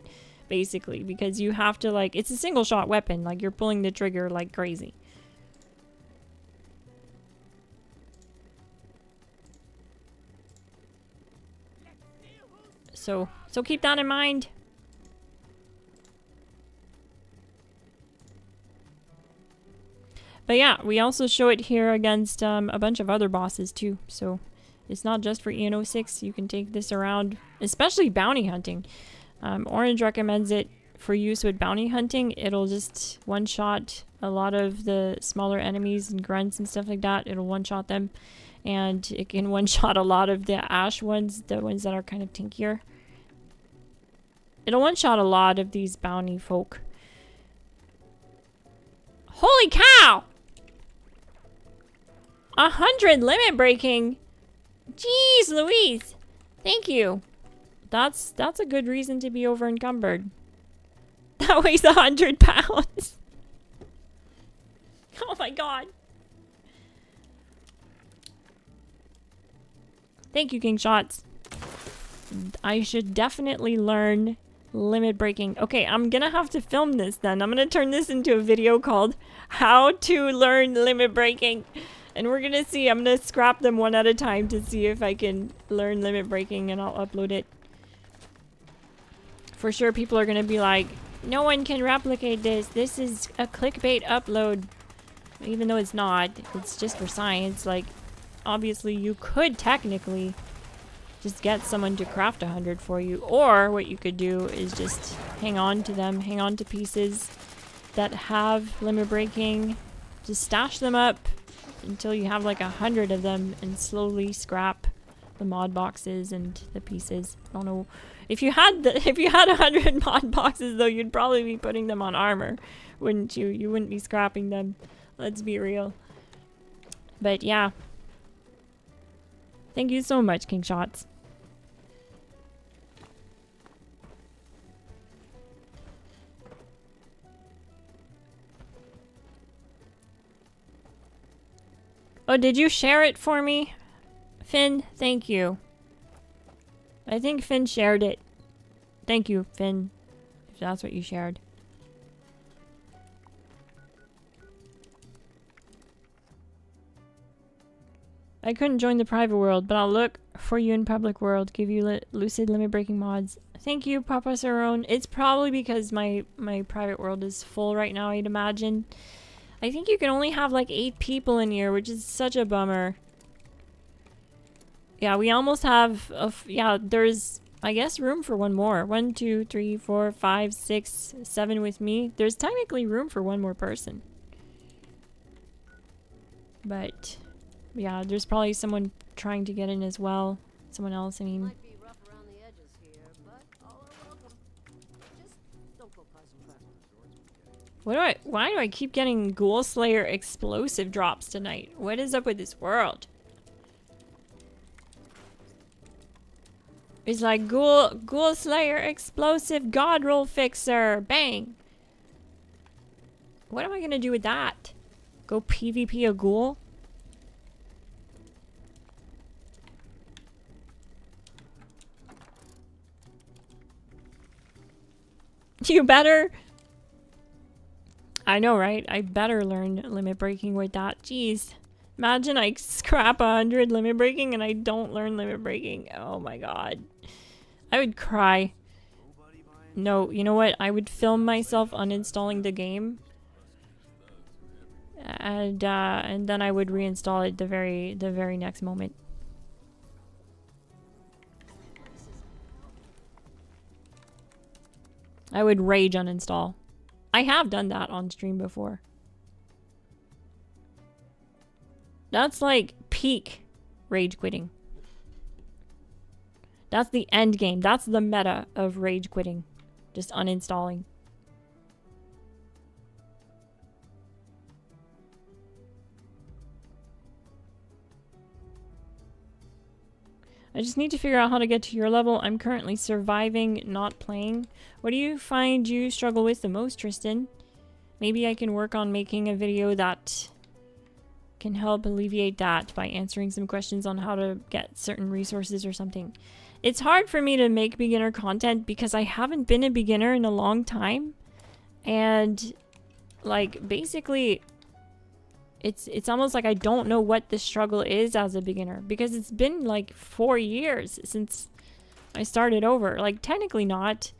basically, because you have to, like, it's a single shot weapon. Like, you're pulling the trigger like crazy. So keep that in mind. But yeah, we also show it here against a bunch of other bosses too. So it's not just for ENO6. You can take this around, especially bounty hunting. Orange recommends it for use with bounty hunting. It'll just one-shot a lot of the smaller enemies and grunts and stuff like that. It'll one-shot them. And it can one-shot a lot of the ash ones, the ones that are kind of tinkier. It'll one-shot a lot of these bounty folk. Holy cow! 100 limit breaking. Jeez Louise. Thank you. That's a good reason to be over encumbered. That weighs 100 pounds. Oh my god. Thank you, King Shots. I should definitely learn limit breaking. Okay, I'm gonna have to film this then. I'm gonna turn this into a video called How to Learn Limit Breaking. And we're gonna see, I'm gonna scrap them one at a time to see if I can learn limit breaking, and I'll upload it. For sure people are gonna be like, no one can replicate this. This is a clickbait upload. Even though it's not. It's just for science. Like, obviously you could technically just get someone to craft 100 for you, or what you could do is just hang on to them, hang on to pieces that have limit breaking, just stash them up until you have like 100 of them, and slowly scrap the mod boxes and the pieces. I don't know if you had 100 mod boxes though, you'd probably be putting them on armor, wouldn't you? You wouldn't be scrapping them. Let's be real. But yeah, thank you so much, King Shots. Oh, did you share it for me, Finn? Thank you. I think Finn shared it. Thank you, Finn, if that's what you shared. I couldn't join the private world, but I'll look for you in public world. Give you lucid limit breaking mods. Thank you, Papa Sarone. It's probably because my private world is full right now, I'd imagine. I think you can only have like 8 people in here, which is such a bummer. Yeah, we almost have, yeah, there's, I guess, room for one more. 1, 2, 3, 4, 5, 6, 7 with me. There's technically room for one more person. But yeah, there's probably someone trying to get in as well. Someone else, I mean. Might be rough around the edges here, but all are welcome. Just don't go causing trouble. Why do I keep getting Ghoul Slayer explosive drops tonight? What is up with this world? It's like Ghoul Slayer explosive god roll fixer. Bang. What am I gonna do with that? Go PvP a ghoul? You better. I know, right? I better learn limit breaking with that. Jeez. Imagine I scrap 100 limit breaking and I don't learn limit breaking. Oh my god. I would cry. No, you know what? I would film myself uninstalling the game. And then I would reinstall it the very next moment. I would rage uninstall. I have done that on stream before. That's like peak rage quitting. That's the end game. That's the meta of rage quitting. Just uninstalling. I just need to figure out how to get to your level. I'm currently surviving, not playing. What do you find you struggle with the most, Tristan? Maybe I can work on making a video that can help alleviate that by answering some questions on how to get certain resources or something. It's hard for me to make beginner content because I haven't been a beginner in a long time. And like basically it's almost like I don't know what the struggle is as a beginner because it's been like 4 years since I started over. Like technically not,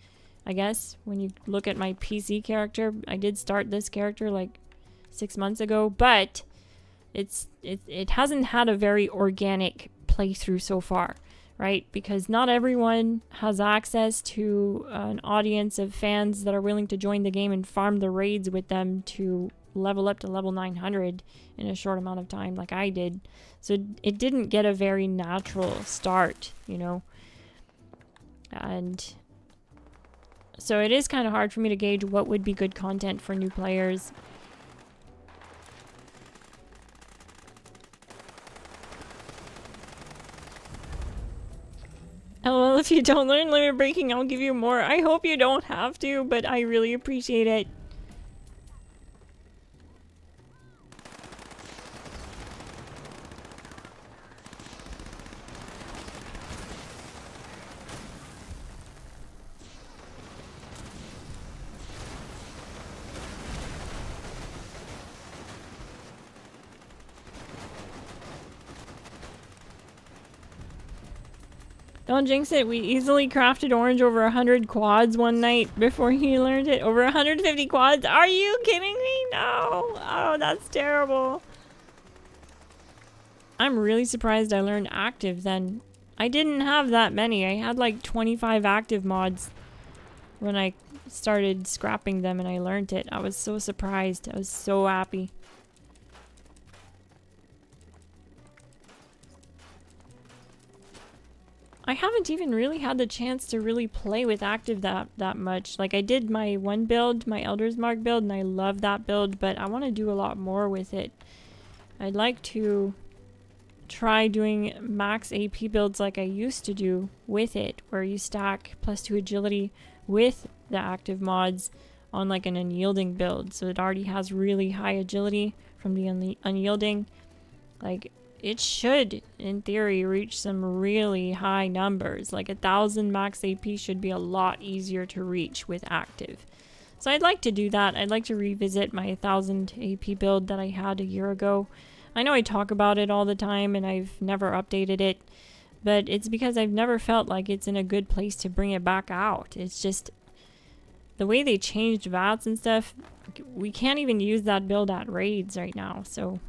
I guess, when you look at my PC character. I did start this character like 6 months ago, but it hasn't had a very organic playthrough so far, right? Because not everyone has access to an audience of fans that are willing to join the game and farm the raids with them to level up to level 900 in a short amount of time like I did. So it didn't get a very natural start, you know. And so it is kind of hard for me to gauge what would be good content for new players. LOL, if you don't learn limit breaking, I'll give you more. I hope you don't have to, but I really appreciate it. Don't jinx it. We easily crafted Orange over 100 quads one night before he learned it. Over 150 quads? Are you kidding me? No. Oh, that's terrible. I'm really surprised I learned active then. I didn't have that many. I had like 25 active mods when I started scrapping them and I learned it. I was so surprised. I was so happy. I haven't even really had the chance to really play with active that much. Like I did my one build, my Elder's Mark build, and I love that build, but I want to do a lot more with it. I'd like to try doing max AP builds like I used to do with it, where you stack +2 agility with the active mods on like an unyielding build. So it already has really high agility from the unyielding. Like it should, in theory, reach some really high numbers. Like 1,000 max AP should be a lot easier to reach with active. So I'd like to do that. I'd like to revisit my 1,000 AP build that I had a year ago. I know I talk about it all the time and I've never updated it, but it's because I've never felt like it's in a good place to bring it back out. It's just the way they changed VATs and stuff, we can't even use that build at raids right now, so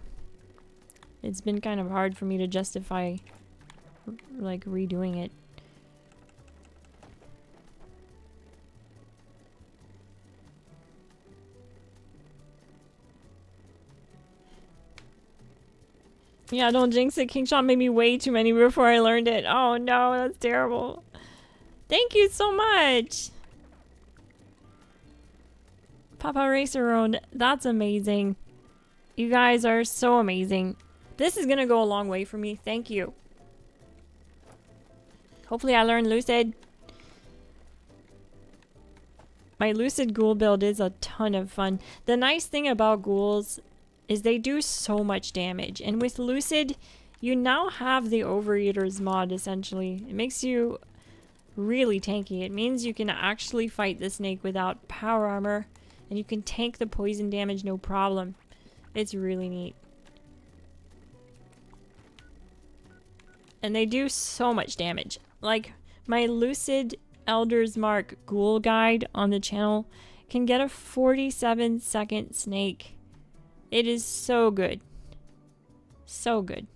it's been kind of hard for me to justify like redoing it. Yeah, don't jinx it. King Shot made me way too many before I learned it. Oh no, that's terrible. Thank you so much. Papa Racer Road, that's amazing. You guys are so amazing. This is gonna go a long way for me. Thank you. Hopefully I learn Lucid. My Lucid Ghoul build is a ton of fun. The nice thing about ghouls is they do so much damage. And with Lucid, you now have the Overeaters mod, essentially. It makes you really tanky. It means you can actually fight the snake without power armor. And you can tank the poison damage no problem. It's really neat. And they do so much damage. Like, my Lucid Elder's Mark Ghoul guide on the channel can get a 47-second snake. It is so good. So good.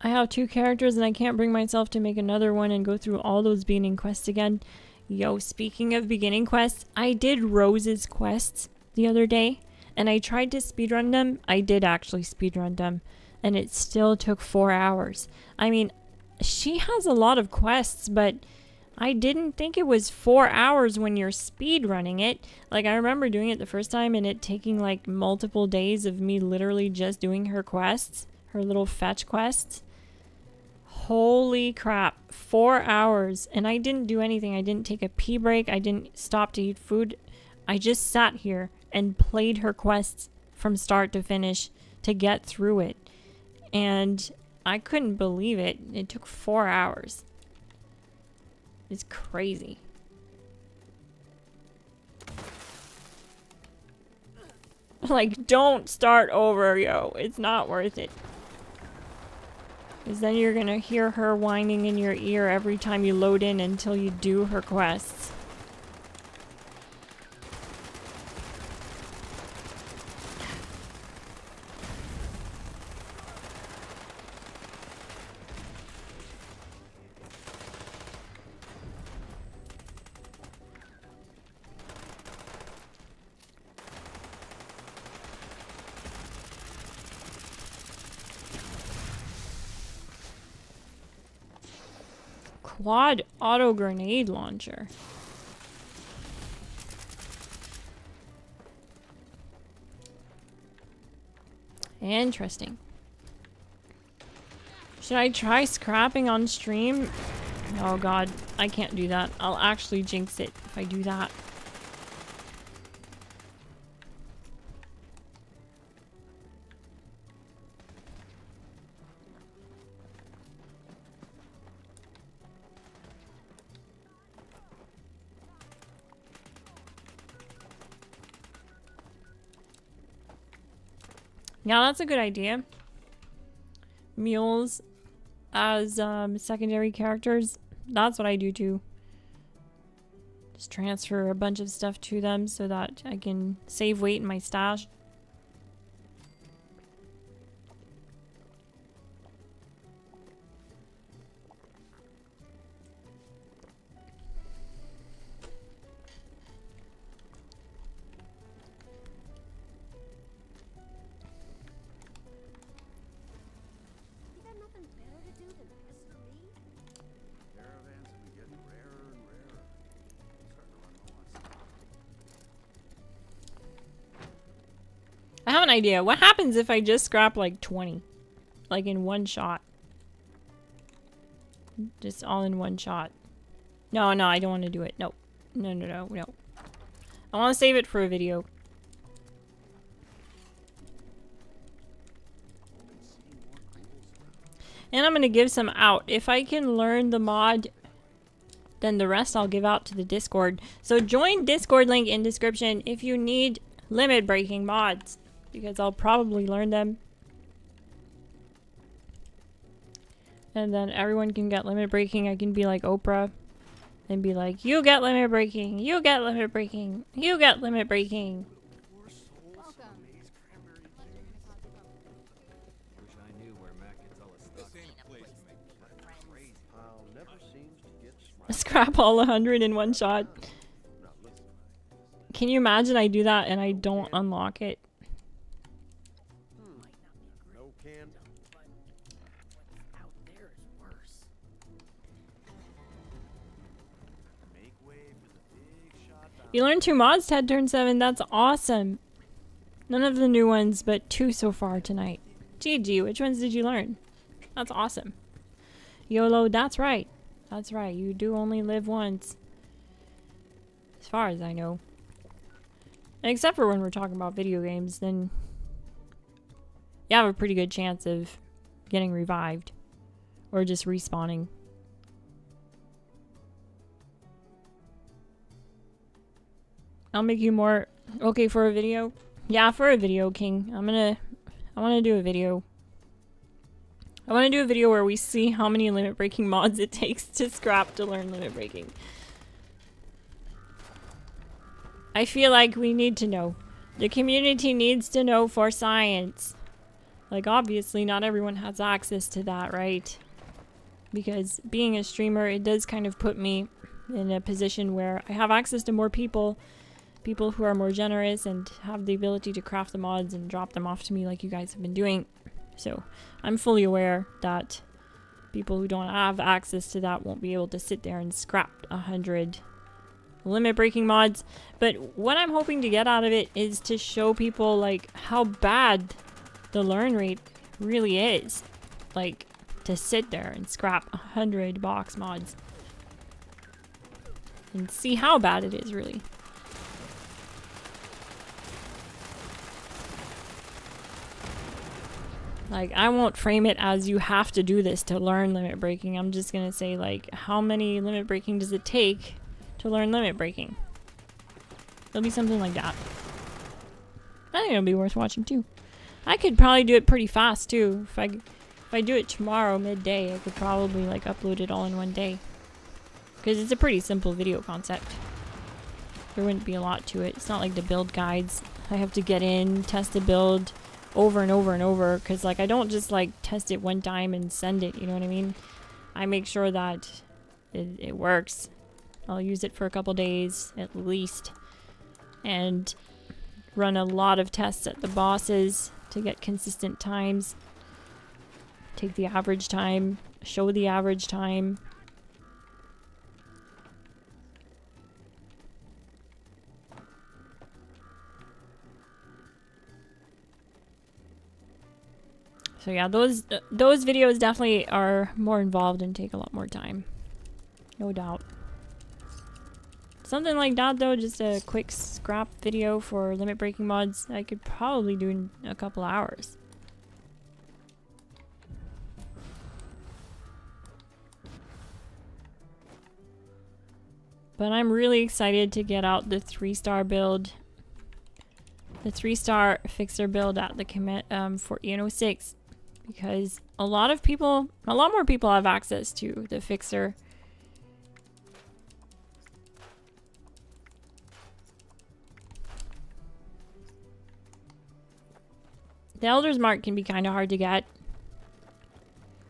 I have 2 characters and I can't bring myself to make another one and go through all those beginning quests again. Yo, speaking of beginning quests, I did Rose's quests the other day and I tried to speedrun them. I did actually speedrun them and it still took 4 hours. I mean, she has a lot of quests, but I didn't think it was 4 hours when you're speedrunning it. Like, I remember doing it the first time and it taking like multiple days of me literally just doing her quests, her little fetch quests. Holy crap, 4 hours, and I didn't do anything. I didn't take a pee break. I didn't stop to eat food. I just sat here and played her quests from start to finish to get through it. And I couldn't believe it. It took 4 hours. It's crazy. Like, don't start over, yo. It's not worth it. Because then you're gonna hear her whining in your ear every time you load in until you do her quests. Quad auto grenade launcher. Interesting. Should I try scrapping on stream? Oh god, I can't do that. I'll actually jinx it if I do that. Yeah, that's a good idea. Mules as secondary characters. That's what I do too. Just transfer a bunch of stuff to them so that I can save weight in my stash. I have an idea. What happens if I just scrap like 20? Like in one shot. Just all in one shot. No, no, I don't want to do it. No. No, no, no, no. I want to save it for a video. And I'm going to give some out. If I can learn the mod then the rest I'll give out to the Discord. So join Discord, link in description if you need limit breaking mods, because I'll probably learn them. And then everyone can get limit breaking. I can be like Oprah and be like, you get limit breaking, you get limit breaking, you get limit breaking. Wish I knew where Mac gets all his stuff. This ain't a place to make crazy. I'll never seems to get smart. Scrap all 100 in one shot. Now listen. Can you imagine I do that and I don't unlock it? No can. Out there is worse. Make way for the big shot. You learned 2 mods, Ted turned 7. That's awesome. None of the new ones, but 2 so far tonight. GG, which ones did you learn? That's awesome. YOLO, that's right. That's right, you do only live once. As far as I know. Except for when we're talking about video games, then you have a pretty good chance of getting revived. Or just respawning. I'll make you more okay for a video. Yeah, for a video, King. I want to do a video. I want to do a video where we see how many limit breaking mods it takes to scrap to learn limit breaking. I feel like we need to know. The community needs to know for science. Like, obviously, not everyone has access to that, right? Because being a streamer, it does kind of put me in a position where I have access to more people. People who are more generous and have the ability to craft the mods and drop them off to me like you guys have been doing. So I'm fully aware that people who don't have access to that won't be able to sit there and scrap 100 limit breaking mods. But what I'm hoping to get out of it is to show people like how bad the learn rate really is. Like, to sit there and scrap 100 box mods and see how bad it is really. Like, I won't frame it as you have to do this to learn limit breaking. I'm just gonna say, like, how many limit breaking does it take to learn limit breaking? It'll be something like that. I think it'll be worth watching too. I could probably do it pretty fast too. If I do it tomorrow midday, I could probably like upload it all in one day. Because it's a pretty simple video concept. There wouldn't be a lot to it. It's not like the build guides. I have to get in, test the build over and over and over, because like I don't just like test it one time and send it, you know what I mean? I make sure that it works. I'll use it for a couple days at least and run a lot of tests at the bosses to get consistent times. Take the average time, show the average time. So yeah, those videos definitely are more involved and take a lot more time. No doubt. Something like that though, just a quick scrap video for limit breaking mods, I could probably do in a couple hours. But I'm really excited to get out the 3-star build. The 3-star fixer build at the commit for EN06. Because a lot more people have access to the fixer. The Elder's Mark can be kind of hard to get.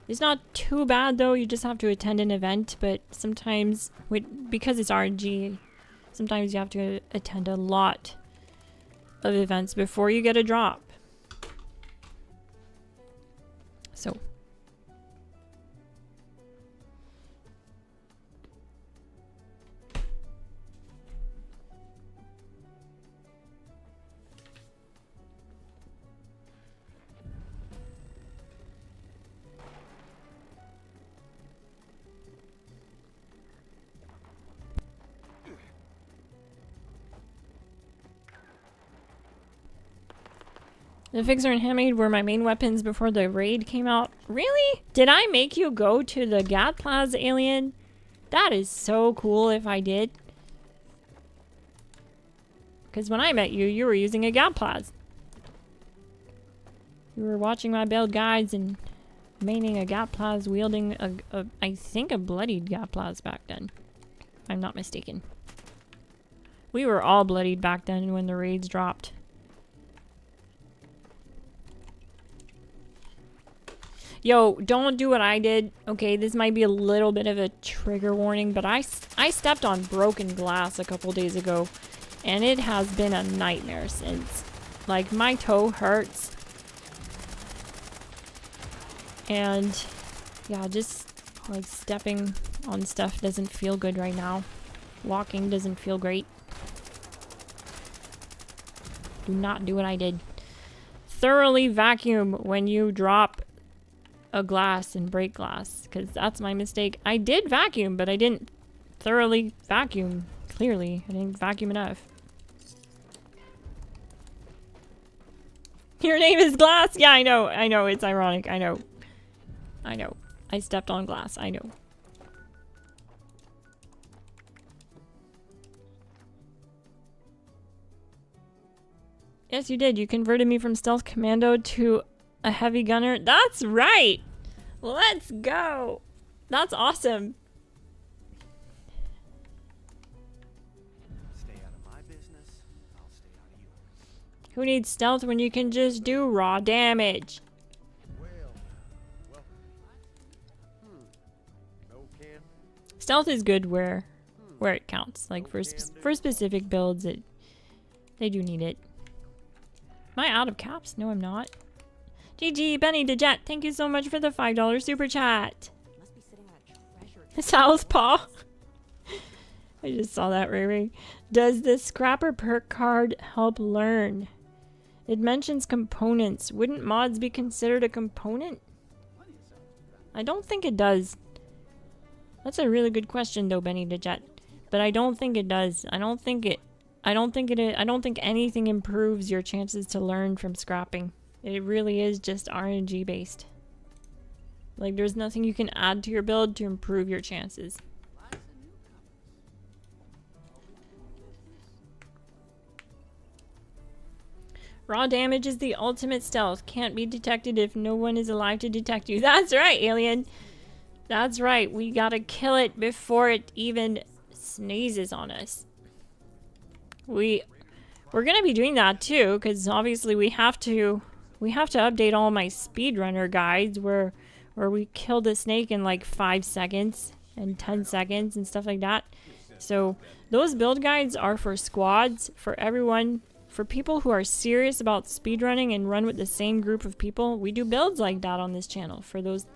It's not too bad though, you just have to attend an event, but sometimes, because it's RNG, sometimes you have to attend a lot of events before you get a drop. So. The Fixer and Handmade were my main weapons before the raid came out. Really? Did I make you go to the Gatplaz alien? That is so cool if I did. Because when I met you, you were using a Gatplas. You were watching my build guides and maining a Gatplas wielding I think a bloodied Gatplas back then. If I'm not mistaken. We were all bloodied back then when the raids dropped. Yo, don't do what I did. Okay, this might be a little bit of a trigger warning, but I stepped on broken glass a couple days ago, and it has been a nightmare since. Like, my toe hurts. And, yeah, just, like, stepping on stuff doesn't feel good right now. Walking doesn't feel great. Do not do what I did. Thoroughly vacuum when you drop a glass and break glass, because that's my mistake. I did vacuum, but I didn't thoroughly vacuum. Clearly, I didn't vacuum enough. Your name is Glass? Yeah, I know, it's ironic, I know. I stepped on glass, I know. Yes, you did. You converted me from stealth commando to a heavy gunner. That's right! Let's go! That's awesome. Stay out of my business, I'll stay out of yours. Who needs stealth when you can just do raw damage? Well, no can. Stealth is good where it counts. Like for specific builds, they do need it. Am I out of caps? No, I'm not. GG, Benny DeJet, thank you so much for the $5 super chat. Must be sitting on a treasure. Southpaw. I just saw that, Ray. Does the Scrapper perk card help learn? It mentions components. Wouldn't mods be considered a component? I don't think it does. That's a really good question though, Benny DeJet. But I don't think it does. I don't think anything improves your chances to learn from scrapping. It really is just RNG based. Like, there's nothing you can add to your build to improve your chances. Raw damage is the ultimate stealth. Can't be detected if no one is alive to detect you. That's right, alien. That's right. We gotta kill it before it even sneezes on us. We're gonna be doing that too, because obviously we have to update all my speedrunner guides where we kill the snake in like 5 seconds and 10 seconds and stuff like that. So those build guides are for squads, for everyone, for people who are serious about speedrunning and run with the same group of people. We do builds like that on this channel for those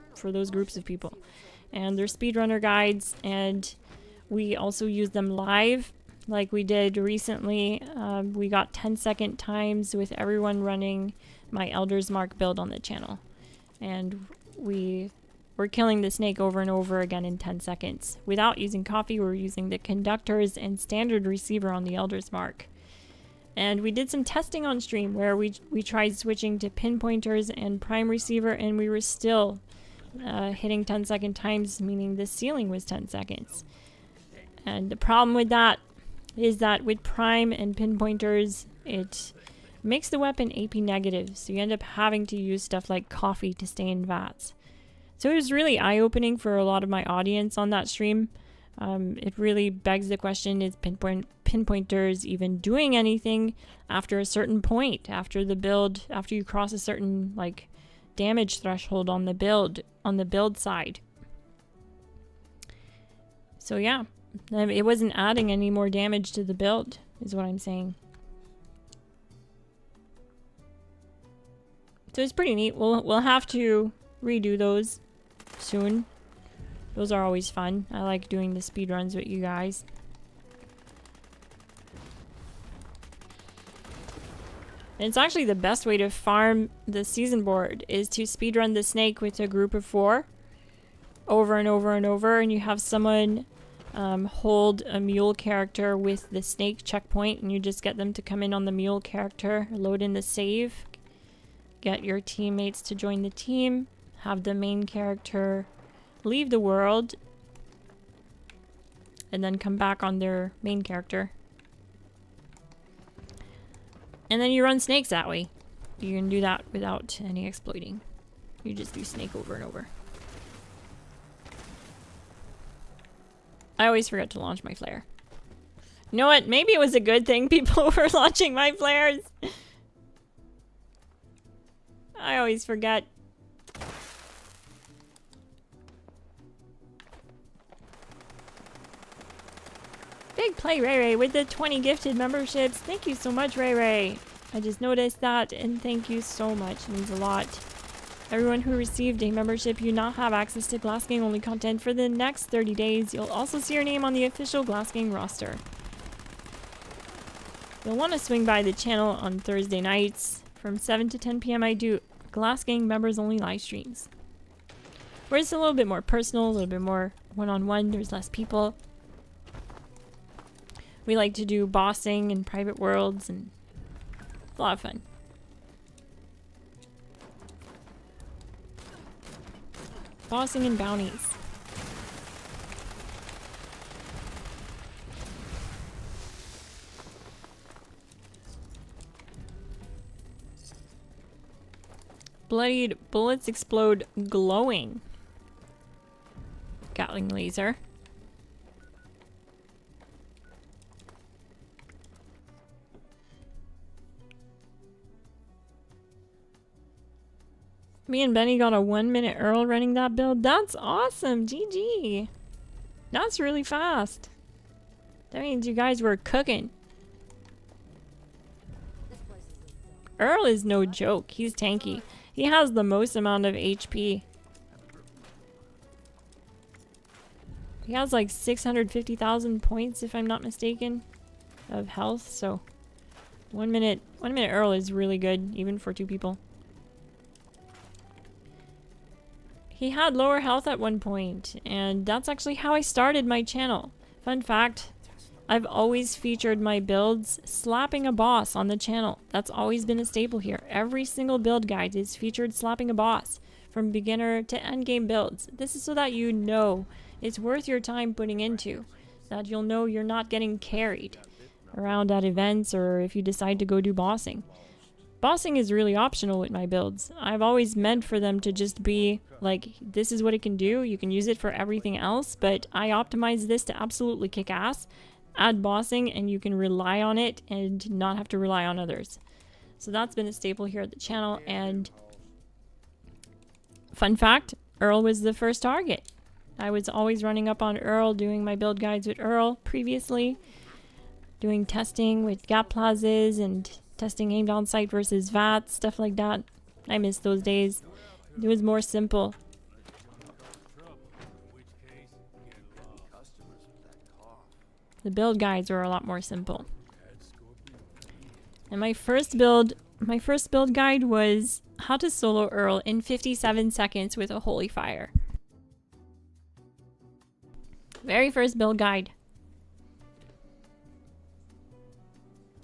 groups of people. And they're speedrunner guides, and we also use them live like we did recently. We got 10-second times with everyone running my Elder's Mark build on the channel. And we're killing the snake over and over again in 10 seconds. Without using coffee, we're using the conductors and standard receiver on the Elder's Mark. And we did some testing on stream where we tried switching to pinpointers and prime receiver, and we were still hitting 10-second times, meaning the ceiling was 10 seconds. And the problem with that is that with prime and pinpointers, it makes the weapon AP negative, so you end up having to use stuff like coffee to stay in VATS. So it was really eye-opening for a lot of my audience on that stream. It really begs the question, is pinpointers even doing anything after a certain point, after the build, after you cross a certain like damage threshold on the build side. So yeah, it wasn't adding any more damage to the build, is what I'm saying. So it's pretty neat. We'll have to redo those soon. Those are always fun. I like doing the speedruns with you guys. And it's actually the best way to farm the season board is to speedrun the snake with a group of 4 over and over and over, and you have someone hold a mule character with the snake checkpoint, and you just get them to come in on the mule character, load in the save, get your teammates to join the team, have the main character leave the world, and then come back on their main character. And then you run snakes that way. You can do that without any exploiting. You just do snake over and over. I always forget to launch my flare. You know what? Maybe it was a good thing people were launching my flares. I always forget. Big play, Ray Ray, with the 20 gifted memberships. Thank you so much, Ray Ray. I just noticed that, and thank you so much. It means a lot. Everyone who received a membership, you now have access to Glass Gang only content for the next 30 days. You'll also see your name on the official Glass Gang roster. You'll want to swing by the channel on Thursday nights. From 7 to 10 p.m. I do Glass Gang members only live streams. Where it's a little bit more personal, a little bit more one-on-one. There's less people. We like to do bossing and private worlds, and it's a lot of fun. Bossing and bounties. Bloodied bullets explode glowing. Gatling laser. Me and Benny got a 1-minute Earl running that build. That's awesome. GG. That's really fast. That means you guys were cooking. Earl is no joke. He's tanky. He has the most amount of HP. He has like 650,000 points, if I'm not mistaken, of health. So 1 minute Earl is really good, even for 2 people. He had lower health at one point, and that's actually how I started my channel. Fun fact, I've always featured my builds slapping a boss on the channel. That's always been a staple here. Every single build guide is featured slapping a boss, from beginner to endgame builds. This is so that you know it's worth your time putting into, that you'll know you're not getting carried around at events or if you decide to go do bossing. Bossing is really optional with my builds. I've always meant for them to just be like, this is what it can do. You can use it for everything else, but I optimize this to absolutely kick ass. Add bossing and you can rely on it and not have to rely on others. So that's been a staple here at the channel. And fun fact, Earl was the first target. I was always running up on Earl, doing my build guides with Earl previously, doing testing with gap plazas and testing aim down sight versus VATS, stuff like that. I miss those days. It was more simple. The build guides were a lot more simple. And my first build guide was how to solo Earl in 57 seconds with a holy fire. Very first build guide.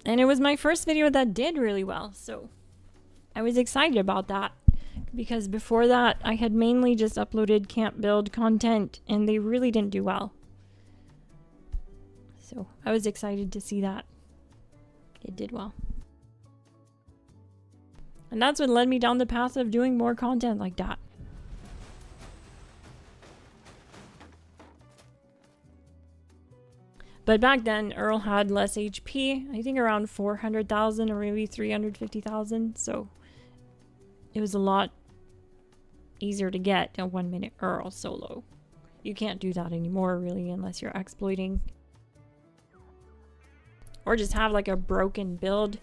And it was my first video that did really well, so I was excited about that. Because before that, I had mainly just uploaded camp build content, and they really didn't do well. So I was excited to see that it did well. And that's what led me down the path of doing more content like that. But back then, Earl had less HP, I think around 400,000 or maybe 350,000, so it was a lot easier to get a 1 minute Earl solo. You can't do that anymore, really, unless you're exploiting. Or just have like a broken build.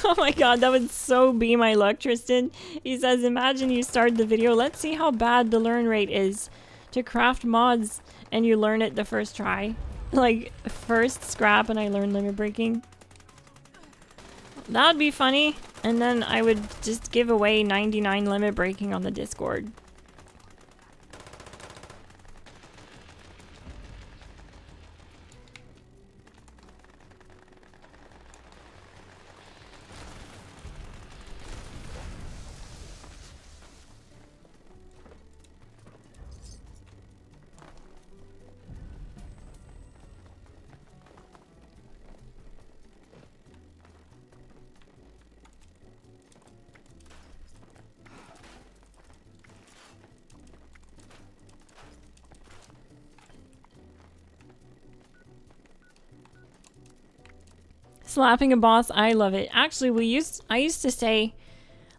Oh my god, that would so be my luck, Tristan. He says, imagine you start the video. Let's see how bad the learn rate is to craft mods and you learn it the first try. Like, first scrap and I learn limit breaking. That would be funny. And then I would just give away 99 limit breaking on the Discord. Slapping a boss, I love it. Actually, I used to say,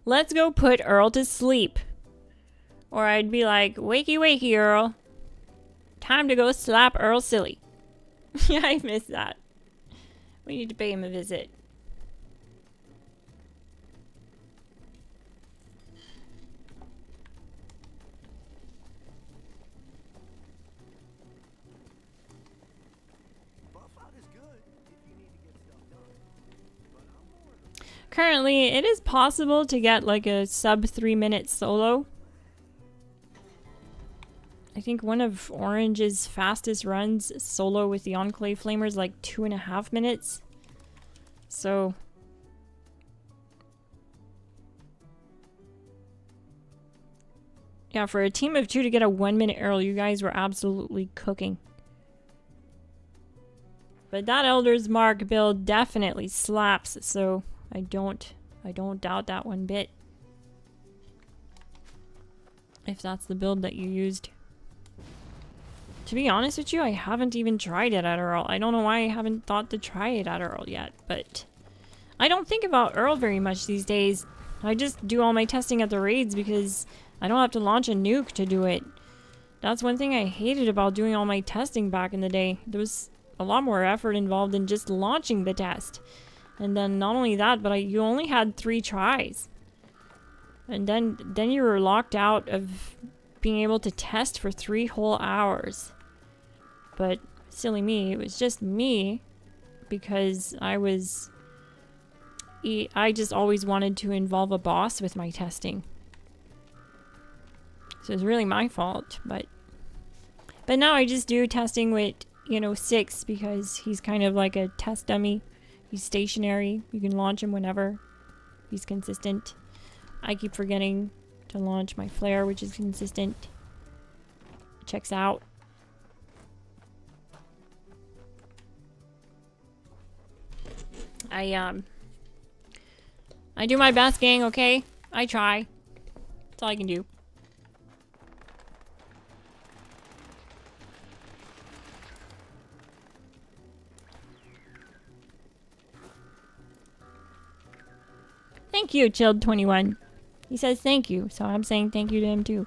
let's go put Earl to sleep. Or I'd be like, wakey wakey Earl. Time to go slap Earl silly. Yeah, I miss that. We need to pay him a visit. Currently, it is possible to get like a sub 3-minute solo. I think one of Orange's fastest runs solo with the Enclave Flamer is like 2.5 minutes. So yeah, for a team of 2 to get a 1-minute Earl, you guys were absolutely cooking. But that Elder's Mark build definitely slaps, so I don't doubt that one bit. If that's the build that you used. To be honest with you, I haven't even tried it at Earl. I don't know why I haven't thought to try it at Earl yet, but I don't think about Earl very much these days. I just do all my testing at the raids because I don't have to launch a nuke to do it. That's one thing I hated about doing all my testing back in the day. There was a lot more effort involved in just launching the test. And then not only that, but you only had 3 tries. And then you were locked out of being able to test for 3 whole hours. But silly me, it was just me because I just always wanted to involve a boss with my testing. So it's really my fault, but now I just do testing with, you know, 6 because he's kind of like a test dummy. He's stationary. You can launch him whenever. He's consistent. I keep forgetting to launch my flare, which is consistent. Checks out. I do my best, gang, okay? I try. That's all I can do. Thank you, Chilled21. He says thank you, so I'm saying thank you to him too.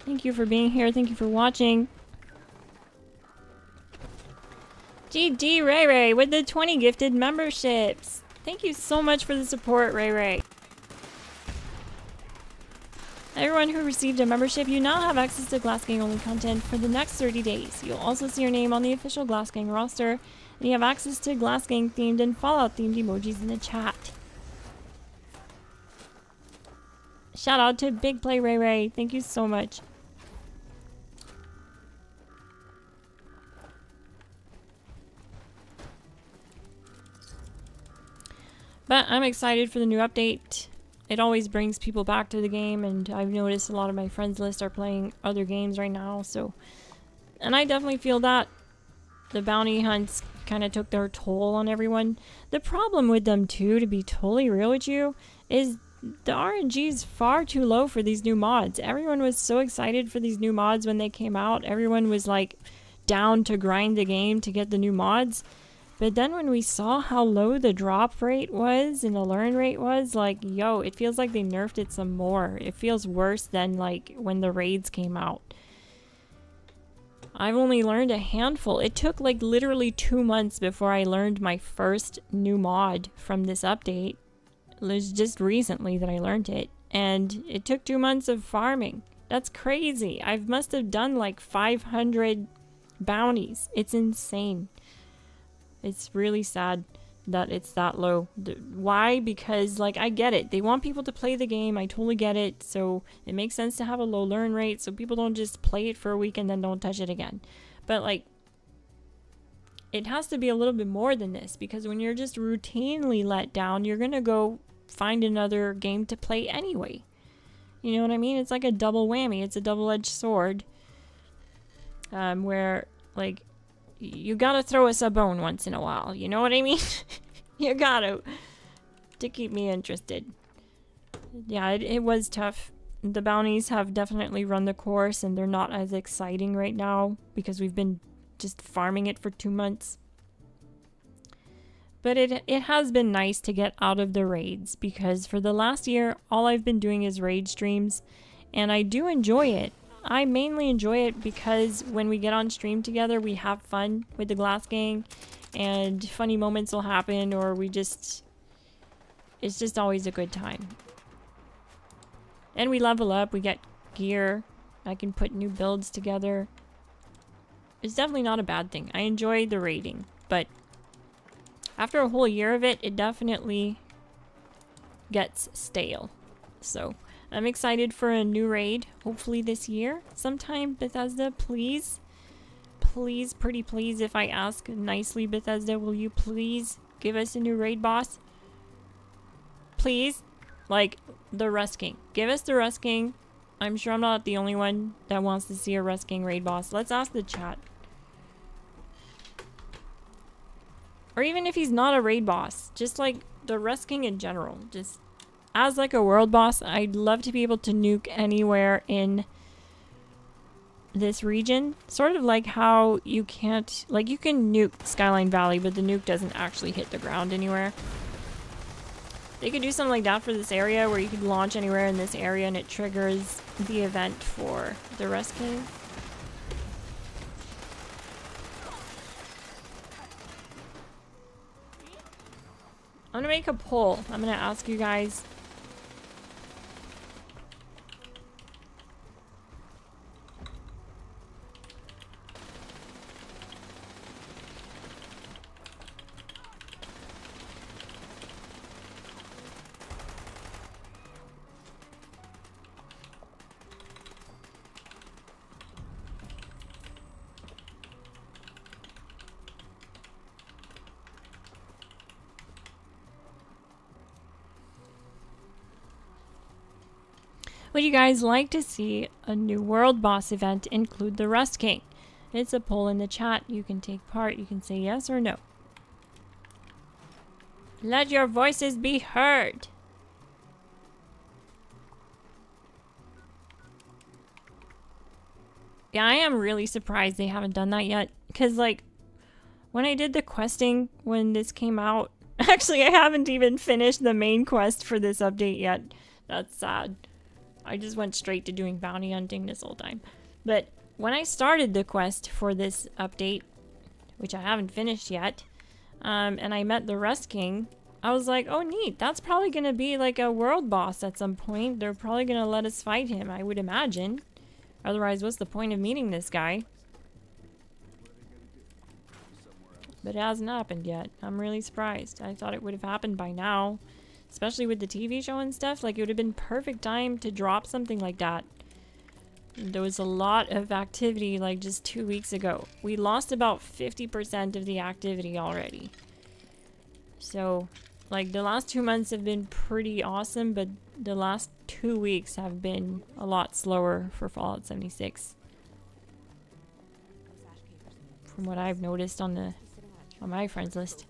Thank you for being here. Thank you for watching. GD Ray Ray with the 20 gifted memberships. Thank you so much for the support, Ray Ray. Everyone who received a membership, you now have access to Glass Gang only content for the next 30 days. You'll also see your name on the official Glass Gang roster, and you have access to Glass Gang themed and Fallout themed emojis in the chat. Shout out to Big Play Ray Ray. Thank you so much. But I'm excited for the new update. It always brings people back to the game, and I've noticed a lot of my friends list are playing other games right now, so... And I definitely feel that the bounty hunts kind of took their toll on everyone. The problem with them too, to be totally real with you, is the RNG is far too low for these new mods. Everyone was so excited for these new mods when they came out. Everyone was like down to grind the game to get the new mods. But then when we saw how low the drop rate was and the learn rate was, like, yo, it feels like they nerfed it some more. It feels worse than like when the raids came out. I've only learned a handful. It took like literally 2 months before I learned my first new mod from this update. It was just recently that I learned it, and it took 2 months of farming. That's crazy. I must have done like 500 bounties. It's insane. It's really sad that it's that low. Why? Because, like, I get it. They want people to play the game. I totally get it. So it makes sense to have a low learn rate so people don't just play it for a week and then don't touch it again. But, like, it has to be a little bit more than this, because when you're just routinely let down, you're gonna go find another game to play anyway. You know what I mean? It's like a double whammy. It's a double-edged sword. Where, like, you gotta throw us a bone once in a while. You know what I mean? You gotta. To keep me interested. Yeah, it was tough. The bounties have definitely run the course, and they're not as exciting right now because we've been just farming it for 2 months. But it has been nice to get out of the raids, because for the last year, all I've been doing is raid streams, and I do enjoy it. I mainly enjoy it because when we get on stream together, we have fun with the Glass Gang, and funny moments will happen, or it's just always a good time. And we level up, we get gear, I can put new builds together. It's definitely not a bad thing. I enjoy the raiding, but after a whole year of it, it definitely gets stale. So I'm excited for a new raid, hopefully this year sometime. Bethesda, please, please, pretty please, if I ask nicely, Bethesda, will you please give us a new raid boss? Please, like the Rust King. Give us the Rust King. I'm sure I'm not the only one that wants to see a Rust King raid boss. Let's ask the chat. Or even if he's not a raid boss, just like the Rust King in general, just as like a world boss, I'd love to be able to nuke anywhere in this region. Sort of like how you can't, like you can nuke Skyline Valley, but the nuke doesn't actually hit the ground anywhere. They could do something like that for this area, where you could launch anywhere in this area and it triggers the event for the Rust King. I'm gonna make a poll. I'm gonna ask you guys. Would you guys like to see a new world boss event include the Rust King? It's a poll in the chat. You can take part. You can say yes or no. Let your voices be heard. Yeah, I am really surprised they haven't done that yet. Because, like, when I did the questing when this came out, actually, I haven't even finished the main quest for this update yet. That's sad. I just went straight to doing bounty hunting this whole time. But when I started the quest for this update, which I haven't finished yet, and I met the Rust King, I was like, oh neat, that's probably going to be like a world boss at some point. They're probably going to let us fight him, I would imagine. Otherwise, what's the point of meeting this guy? But it hasn't happened yet. I'm really surprised. I thought it would have happened by now. Especially with the TV show and stuff. Like, it would have been perfect time to drop something like that. There was a lot of activity, like, just 2 weeks ago. We lost about 50% of the activity already. So, like, the last 2 months have been pretty awesome, but the last 2 weeks have been a lot slower for Fallout 76. From what I've noticed on my friends list.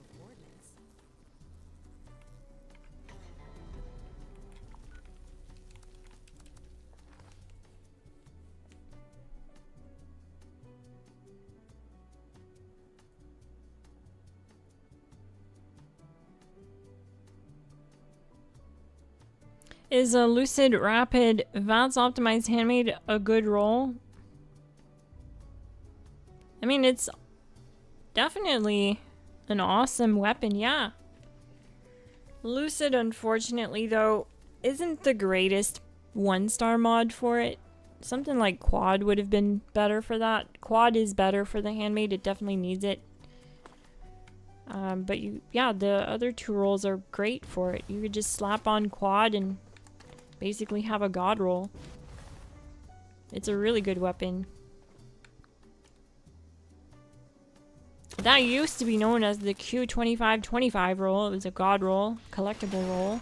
Is a Lucid Rapid VATS Optimized Handmade a good roll? I mean, it's definitely an awesome weapon, yeah. Lucid, unfortunately, though, isn't the greatest 1-star mod for it. Something like Quad would have been better for that. Quad is better for the handmade, it definitely needs it. But yeah, the other 2 rolls are great for it. You could just slap on Quad and basically have a god roll. It's a really good weapon. That used to be known as the Q2525 roll. It was a god roll, collectible roll,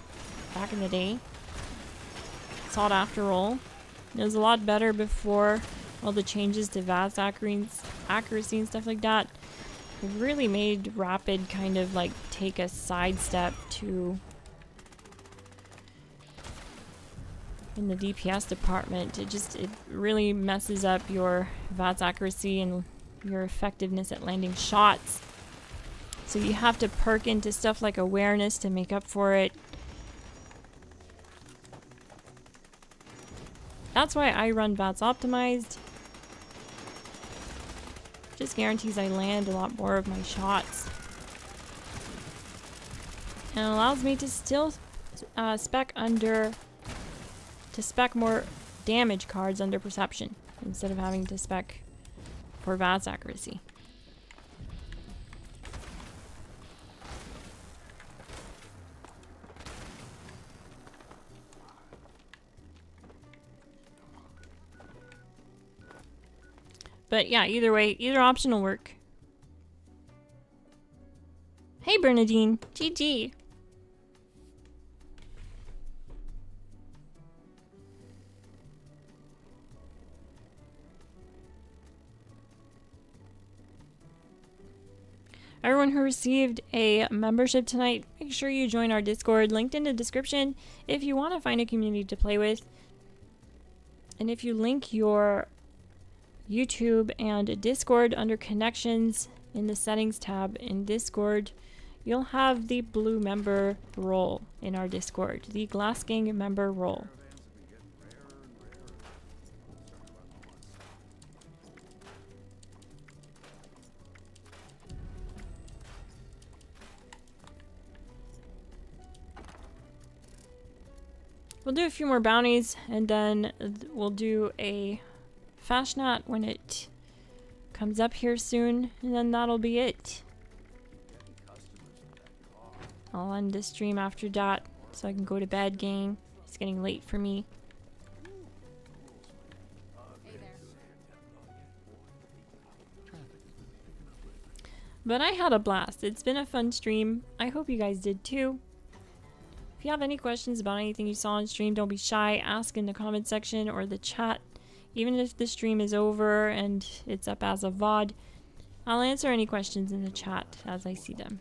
back in the day. Sought after roll. It was a lot better before all the changes to VATS accuracy and stuff like that. It really made Rapid kind of like take a sidestep to in the DPS department. It really messes up your VATS accuracy and your effectiveness at landing shots. So you have to perk into stuff like awareness to make up for it. That's why I run VATS optimized. Just guarantees I land a lot more of my shots. And it allows me to still spec more damage cards under perception instead of having to spec for VATS accuracy. But yeah, either way, either option will work. Hey Bernadine, GG. Everyone who received a membership tonight, make sure you join our Discord, linked in the description if you want to find a community to play with. And if you link your YouTube and Discord under connections in the settings tab in Discord, you'll have the blue member role in our Discord, the GLASSGANG member role. We'll do a few more bounties and then we'll do a Fasnacht when it comes up here soon, and then that'll be it. I'll end the stream after that so I can go to bed, gang. It's getting late for me. But I had a blast. It's been a fun stream. I hope you guys did too. If you have any questions about anything you saw on stream, don't be shy. Ask in the comment section or the chat. Even if the stream is over and it's up as a VOD, I'll answer any questions in the chat as I see them.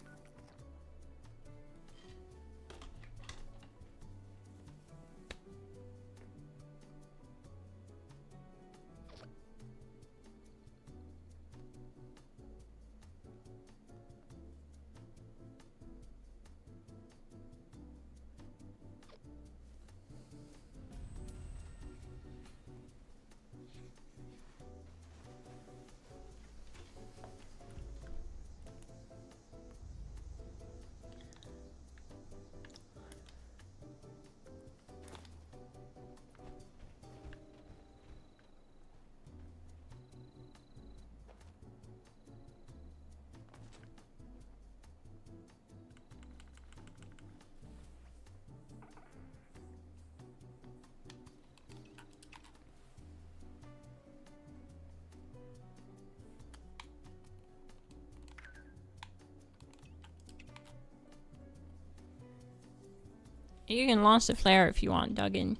You can launch the flare if you want, Duggan.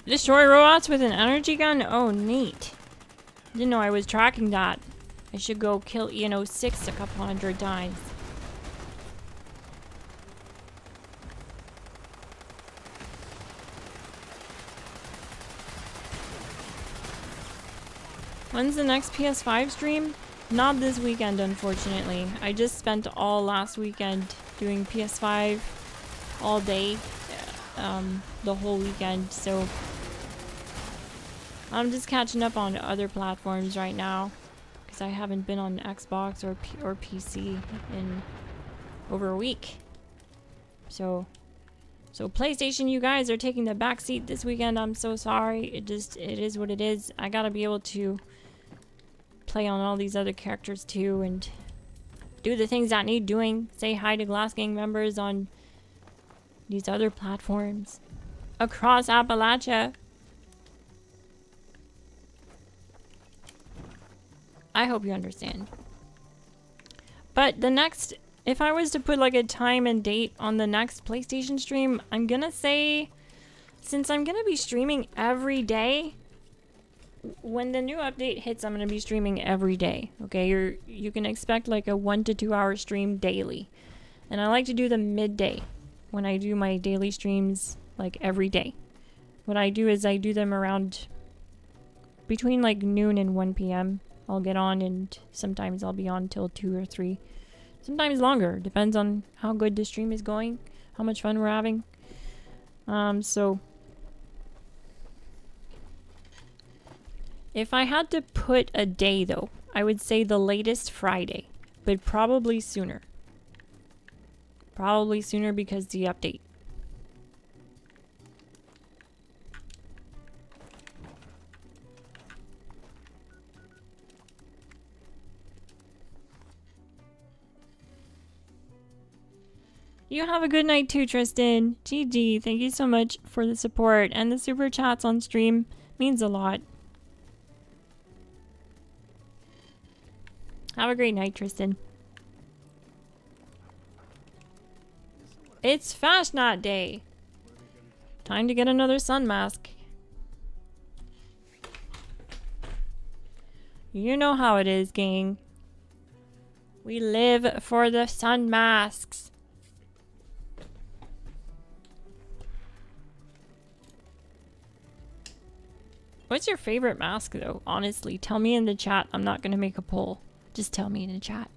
Destroy robots with an energy gun? Oh, neat. Didn't know I was tracking that. I should go kill EN06 a couple hundred times. When's the next PS5 stream? Not this weekend, unfortunately. I just spent all last weekend doing PS5 all day, the whole weekend, so I'm just catching up on other platforms right now because I haven't been on Xbox or PC in over a week. So PlayStation, you guys are taking the back seat this weekend. I'm so sorry. It is what it is. I gotta be able to play on all these other characters too and do the things that need doing. Say hi to GLASSGANG members on these other platforms across Appalachia. I hope you understand. But the next, if I was to put like a time and date on the next PlayStation stream, I'm gonna say, since I'm gonna be streaming every day, when the new update hits, I'm gonna be streaming every day. Okay, you can expect like a 1 to 2 hour stream daily, and I like to do them midday when I do my daily streams, like every day. What I do is I do them around between like noon and 1 p.m. I'll get on, and sometimes I'll be on till 2 or 3. Sometimes longer, depends on how good the stream is going, how much fun we're having. So if I had to put a day though, I would say the latest Friday, but probably sooner. Probably sooner because the update. You have a good night too, Tristan. GG, thank you so much for the support and the super chats on stream. Means a lot. Have a great night, Tristan. It's Fasnacht day. Time to get another sun mask. You know how it is, gang. We live for the sun masks. What's your favorite mask though? Honestly, tell me in the chat. I'm not gonna make a poll. Just tell me in the chat.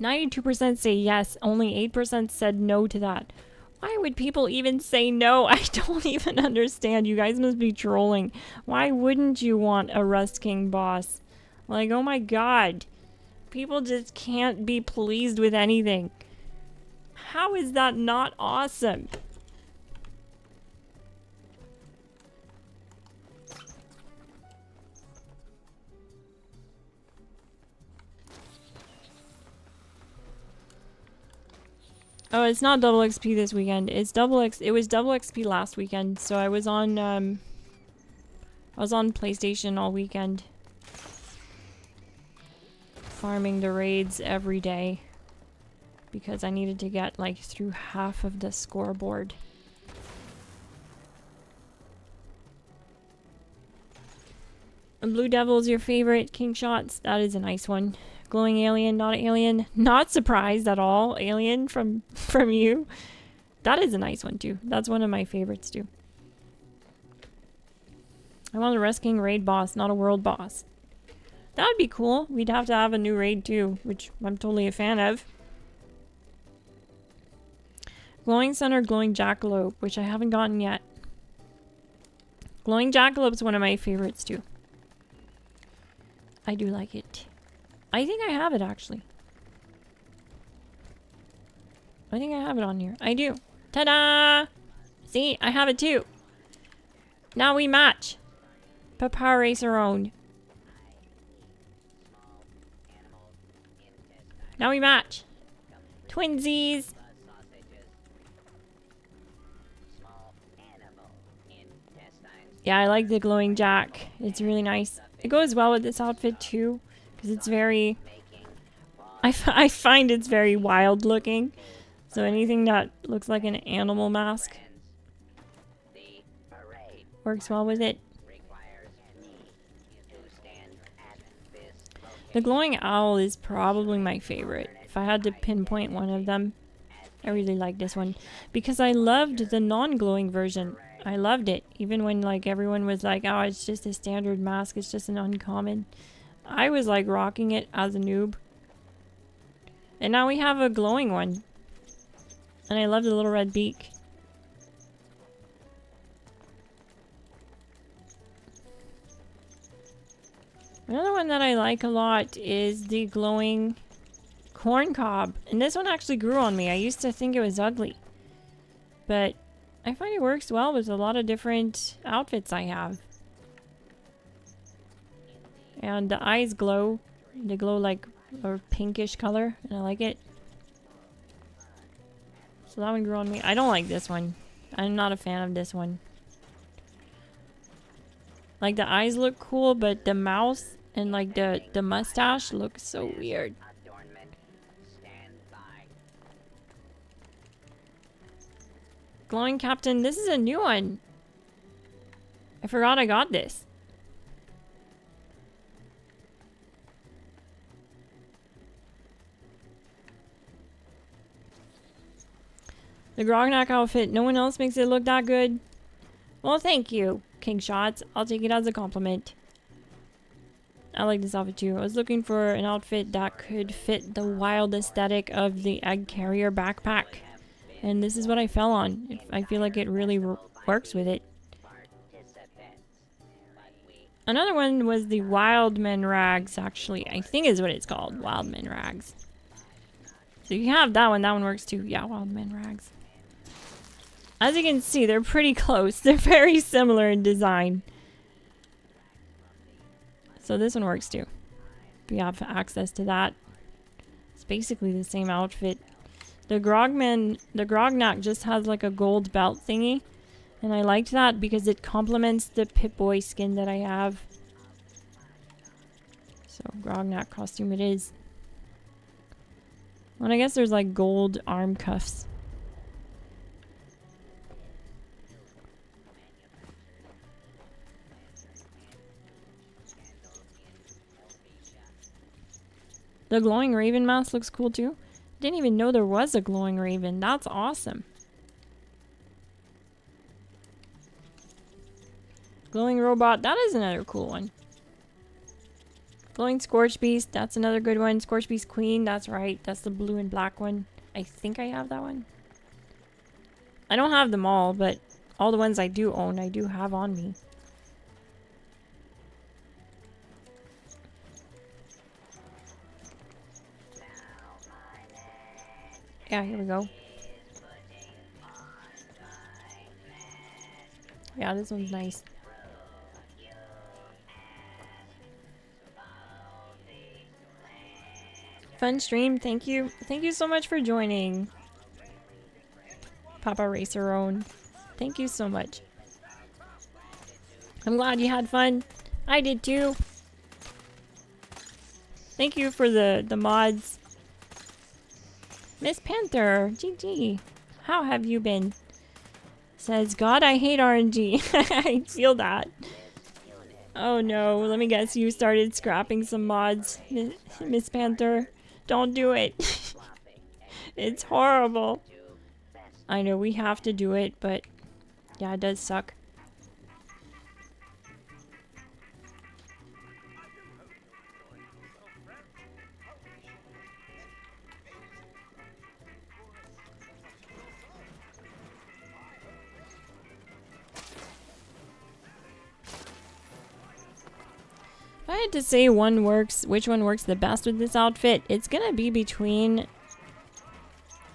92% say yes, only 8% said no to that. Why would people even say no? I don't even understand. You guys must be trolling. Why wouldn't you want a Rust King boss? Like, oh my god. People just can't be pleased with anything. How is that not awesome? Oh, it's not double XP this weekend. It's it was double XP last weekend, so I was on PlayStation all weekend. Farming the raids every day. Because I needed to get like through half of the scoreboard. And Blue Devil's your favorite King Shots. That is a nice one. Glowing alien, not alien. Not surprised at all. Alien from you. That is a nice one too. That's one of my favorites too. I want a Rust King raid boss, not a world boss. That would be cool. We'd have to have a new raid too, which I'm totally a fan of. Glowing Sun or Glowing Jackalope, which I haven't gotten yet. Glowing Jackalope's one of my favorites too. I do like it. I think I have it actually. I think I have it on here. I do. Ta-da! See, I have it too. Now we match. Papa Racer owned. Now we match. Twinsies. Yeah, I like the glowing jack. It's really nice. It goes well with this outfit too. Because it's very... I find it's very wild looking. So anything that looks like an animal mask works well with it. The glowing owl is probably my favorite. If I had to pinpoint one of them, I really like this one. Because I loved the non-glowing version. I loved it. Even when like everyone was like, oh, it's just a standard mask. It's just an uncommon. I was like rocking it as a noob. And now we have a glowing one. And I love the little red beak. Another one that I like a lot is the glowing corn cob. And this one actually grew on me. I used to think it was ugly. But I find it works well with a lot of different outfits I have. And the eyes glow. They glow like a pinkish color. And I like it. So that one grew on me. I don't like this one. I'm not a fan of this one. Like the eyes look cool, but the mouth and like the mustache looks so weird. Glowing Captain, this is a new one. I forgot I got this. The Grognak outfit, no one else makes it look that good. Well, thank you, King Shots. I'll take it as a compliment. I like this outfit too. I was looking for an outfit that could fit the wild aesthetic of the egg carrier backpack. And this is what I fell on. I feel like it really works with it. Another one was the Wildman Rags, actually. I think is what it's called. Wildman Rags. So you have that one. That one works too. Yeah, Wildman Rags. As you can see, they're pretty close. They're very similar in design. So this one works too. We have access to that. It's basically the same outfit. The Grognak just has like a gold belt thingy. And I liked that because it complements the Pip-Boy skin that I have. So Grognak costume it is. And I guess there's like gold arm cuffs. The glowing raven mask looks cool too. Didn't even know there was a glowing raven. That's awesome. Glowing robot, that is another cool one. Glowing scorch beast, that's another good one. Scorch beast queen, that's right. That's the blue and black one. I think I have that one. I don't have them all, but all the ones I do own, I do have on me. Yeah, here we go. Yeah, this one's nice. Fun stream, thank you. Thank you so much for joining. Papa Racerone. Thank you so much. I'm glad you had fun. I did too. Thank you for the mods. Miss Panther, GG. How have you been? Says, God, I hate RNG. I feel that. Oh no, let me guess you started scrapping some mods, Miss Panther. Don't do it. It's horrible. I know we have to do it, but yeah, it does suck. If I had to say which one works the best with this outfit, it's gonna be between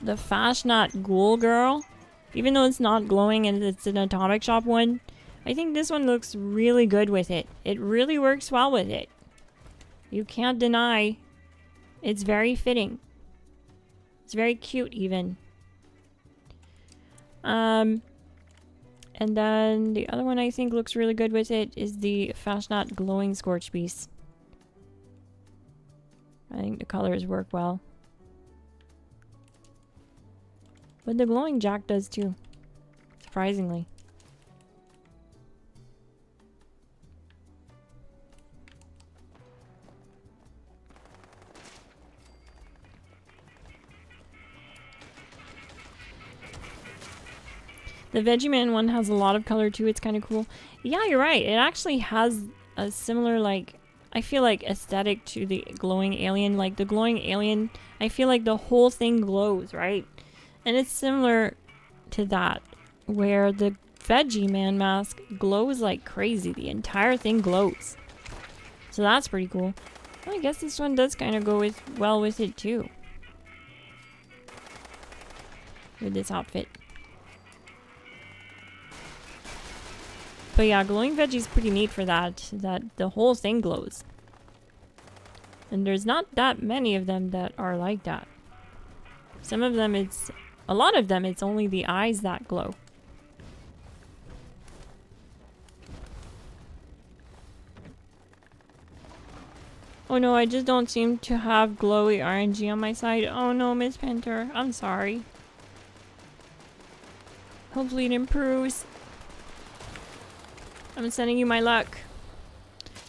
the Fasnacht ghoul girl. Even though it's not glowing and it's an atomic shop one, I think this one looks really good with it. It really works well with it. You can't deny it's very fitting. It's very cute even. And then the other one I think looks really good with it is the Fasnacht glowing scorch beast. I think the colors work well. But the glowing jack does too, surprisingly. The Vegemite one has a lot of color too. It's kind of cool. Yeah, you're right. It actually has a similar, like, I feel like aesthetic to the glowing alien. Like the glowing alien, I feel like the whole thing glows, right? And it's similar to that, where the Vegemite mask glows like crazy. The entire thing glows. So that's pretty cool. Well, I guess this one does kind of go well with it too. With this outfit. But yeah, glowing veggie is pretty neat for that the whole thing glows. And there's not that many of them that are like that. Some of them a lot of them it's only the eyes that glow. Oh no, I just don't seem to have glowy RNG on my side. Oh no, Miss Panther, I'm sorry. Hopefully it improves. I'm sending you my luck.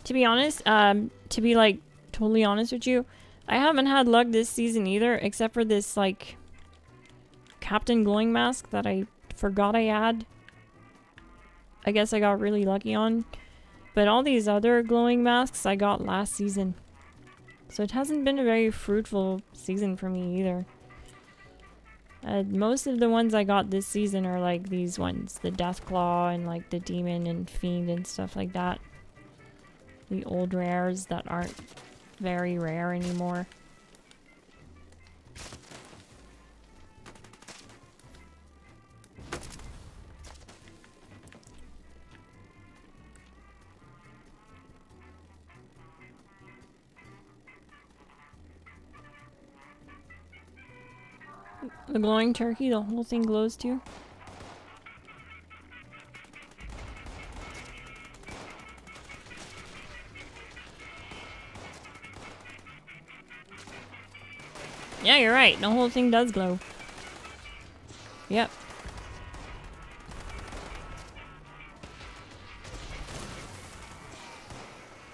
To be honest, to be like totally honest with you, I haven't had luck this season either, except for this like Captain Glowing Mask that I forgot I had. I guess I got really lucky on. But all these other glowing masks I got last season. So it hasn't been a very fruitful season for me either. Most of the ones I got this season are like these ones. The Deathclaw and like the Demon and Fiend and stuff like that. The old rares that aren't very rare anymore. The glowing turkey, the whole thing glows too. Yeah, you're right. The whole thing does glow. Yep.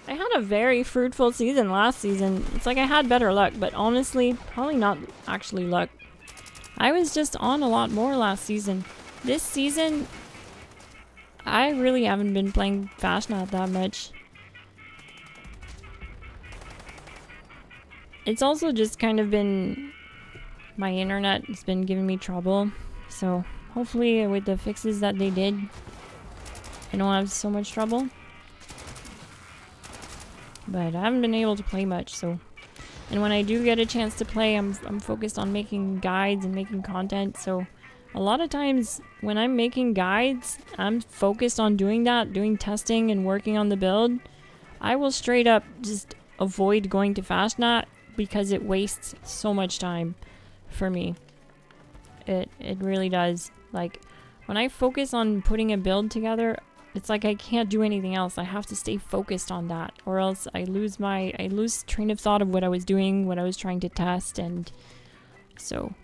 I had a very fruitful season last season. It's like I had better luck, but honestly, probably not actually luck. I was just on a lot more last season. This season, I really haven't been playing Fasnacht that much. It's also just kind of been... my internet has been giving me trouble. So, hopefully with the fixes that they did, I don't have so much trouble. But I haven't been able to play much, so... and when I do get a chance to play, I'm focused on making guides and making content. So a lot of times when I'm making guides, I'm focused on doing that, doing testing and working on the build. I will straight up just avoid going to Fasnacht because it wastes so much time for me. It really does. Like when I focus on putting a build together, it's like I can't do anything else. I have to stay focused on that, or else I lose train of thought of what I was doing, what I was trying to test, and so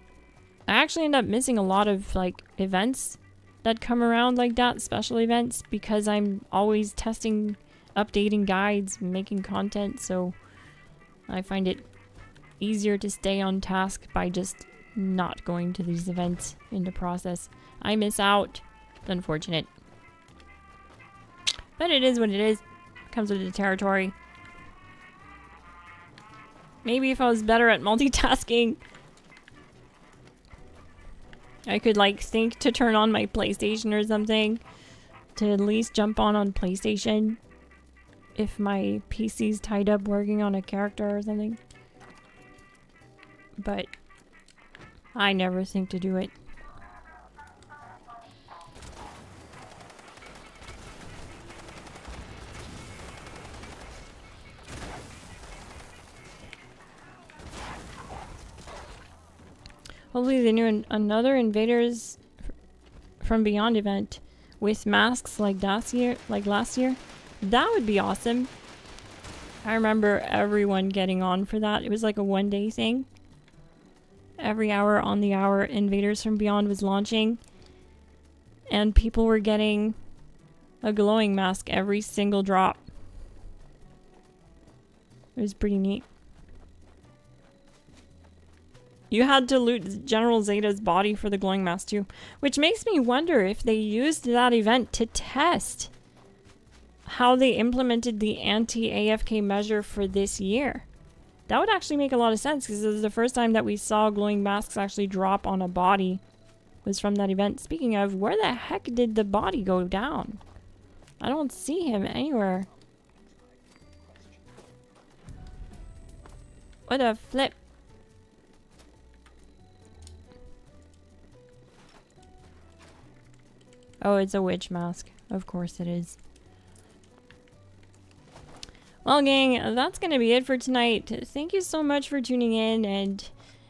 I actually end up missing a lot of like events that come around like that, special events, because I'm always testing, updating guides, making content. So I find it easier to stay on task by just not going to these events in the process. I miss out. It's unfortunate. But it is what it is. Comes with the territory. Maybe if I was better at multitasking, I could like think to turn on my PlayStation or something. To at least jump on PlayStation. If my PC's tied up working on a character or something. But I never think to do it. Hopefully they do another Invaders from Beyond event with masks like last year. That would be awesome. I remember everyone getting on for that. It was like a one-day thing. Every hour on the hour, Invaders from Beyond was launching. And people were getting a glowing mask every single drop. It was pretty neat. You had to loot General Zeta's body for the glowing mask too. Which makes me wonder if they used that event to test how they implemented the anti-AFK measure for this year. That would actually make a lot of sense, because this is the first time that we saw glowing masks actually drop on a body was from that event. Speaking of, where the heck did the body go down? I don't see him anywhere. What a flip. Oh, it's a witch mask. Of course it is. Well, gang, that's going to be it for tonight. Thank you so much for tuning in and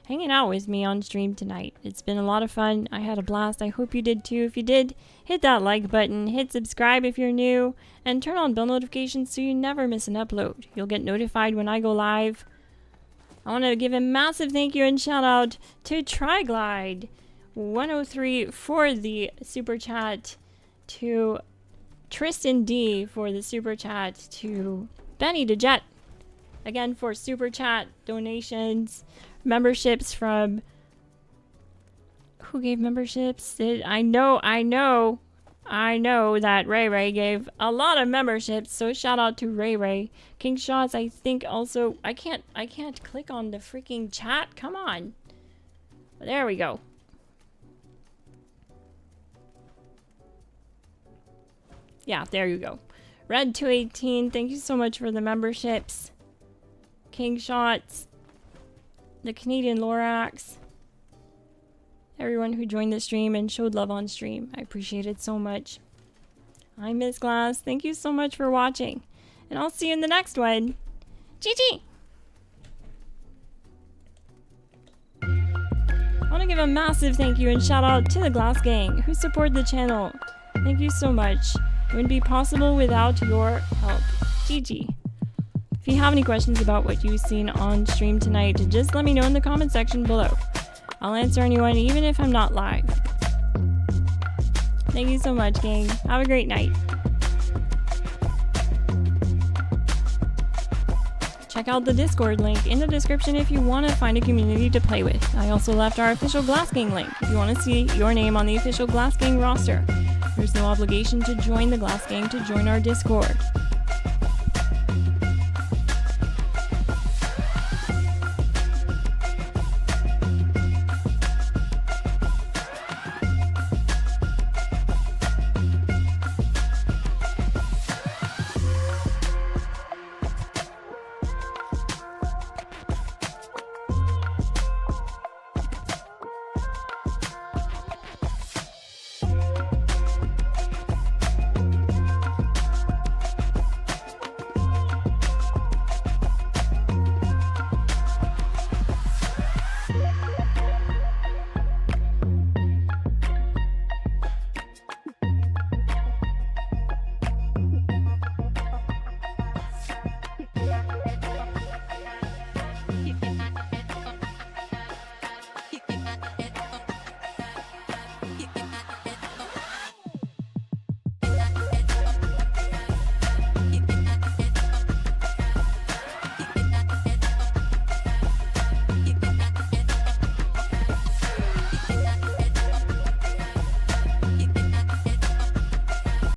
hanging out with me on stream tonight. It's been a lot of fun. I had a blast. I hope you did too. If you did, hit that like button, hit subscribe if you're new, and turn on bell notifications so you never miss an upload. You'll get notified when I go live. I want to give a massive thank you and shout out to Triglide 103 for the super chat, to Tristan D for the super chat, to Benny the Jet again for super chat donations, memberships from who gave memberships? I know that Ray Ray gave a lot of memberships, so shout out to Ray Ray. King Shots, I think also I can't click on the freaking chat. Come on. There we go. Yeah, there you go. Red 218, thank you so much for the memberships. King Shots, the Canadian Lorax, everyone who joined the stream and showed love on stream. I appreciate it so much. I'm Miss Glass. Thank you so much for watching. And I'll see you in the next one. GG! I want to give a massive thank you and shout out to the Glass Gang who support the channel. Thank you so much. It wouldn't be possible without your help. GG. If you have any questions about what you've seen on stream tonight, just let me know in the comment section below. I'll answer anyone even if I'm not live. Thank you so much, gang. Have a great night. Check out the Discord link in the description if you want to find a community to play with. I also left our official Glass Gang link if you want to see your name on the official Glass Gang roster. There's no obligation to join the Glass Gang to join our Discord.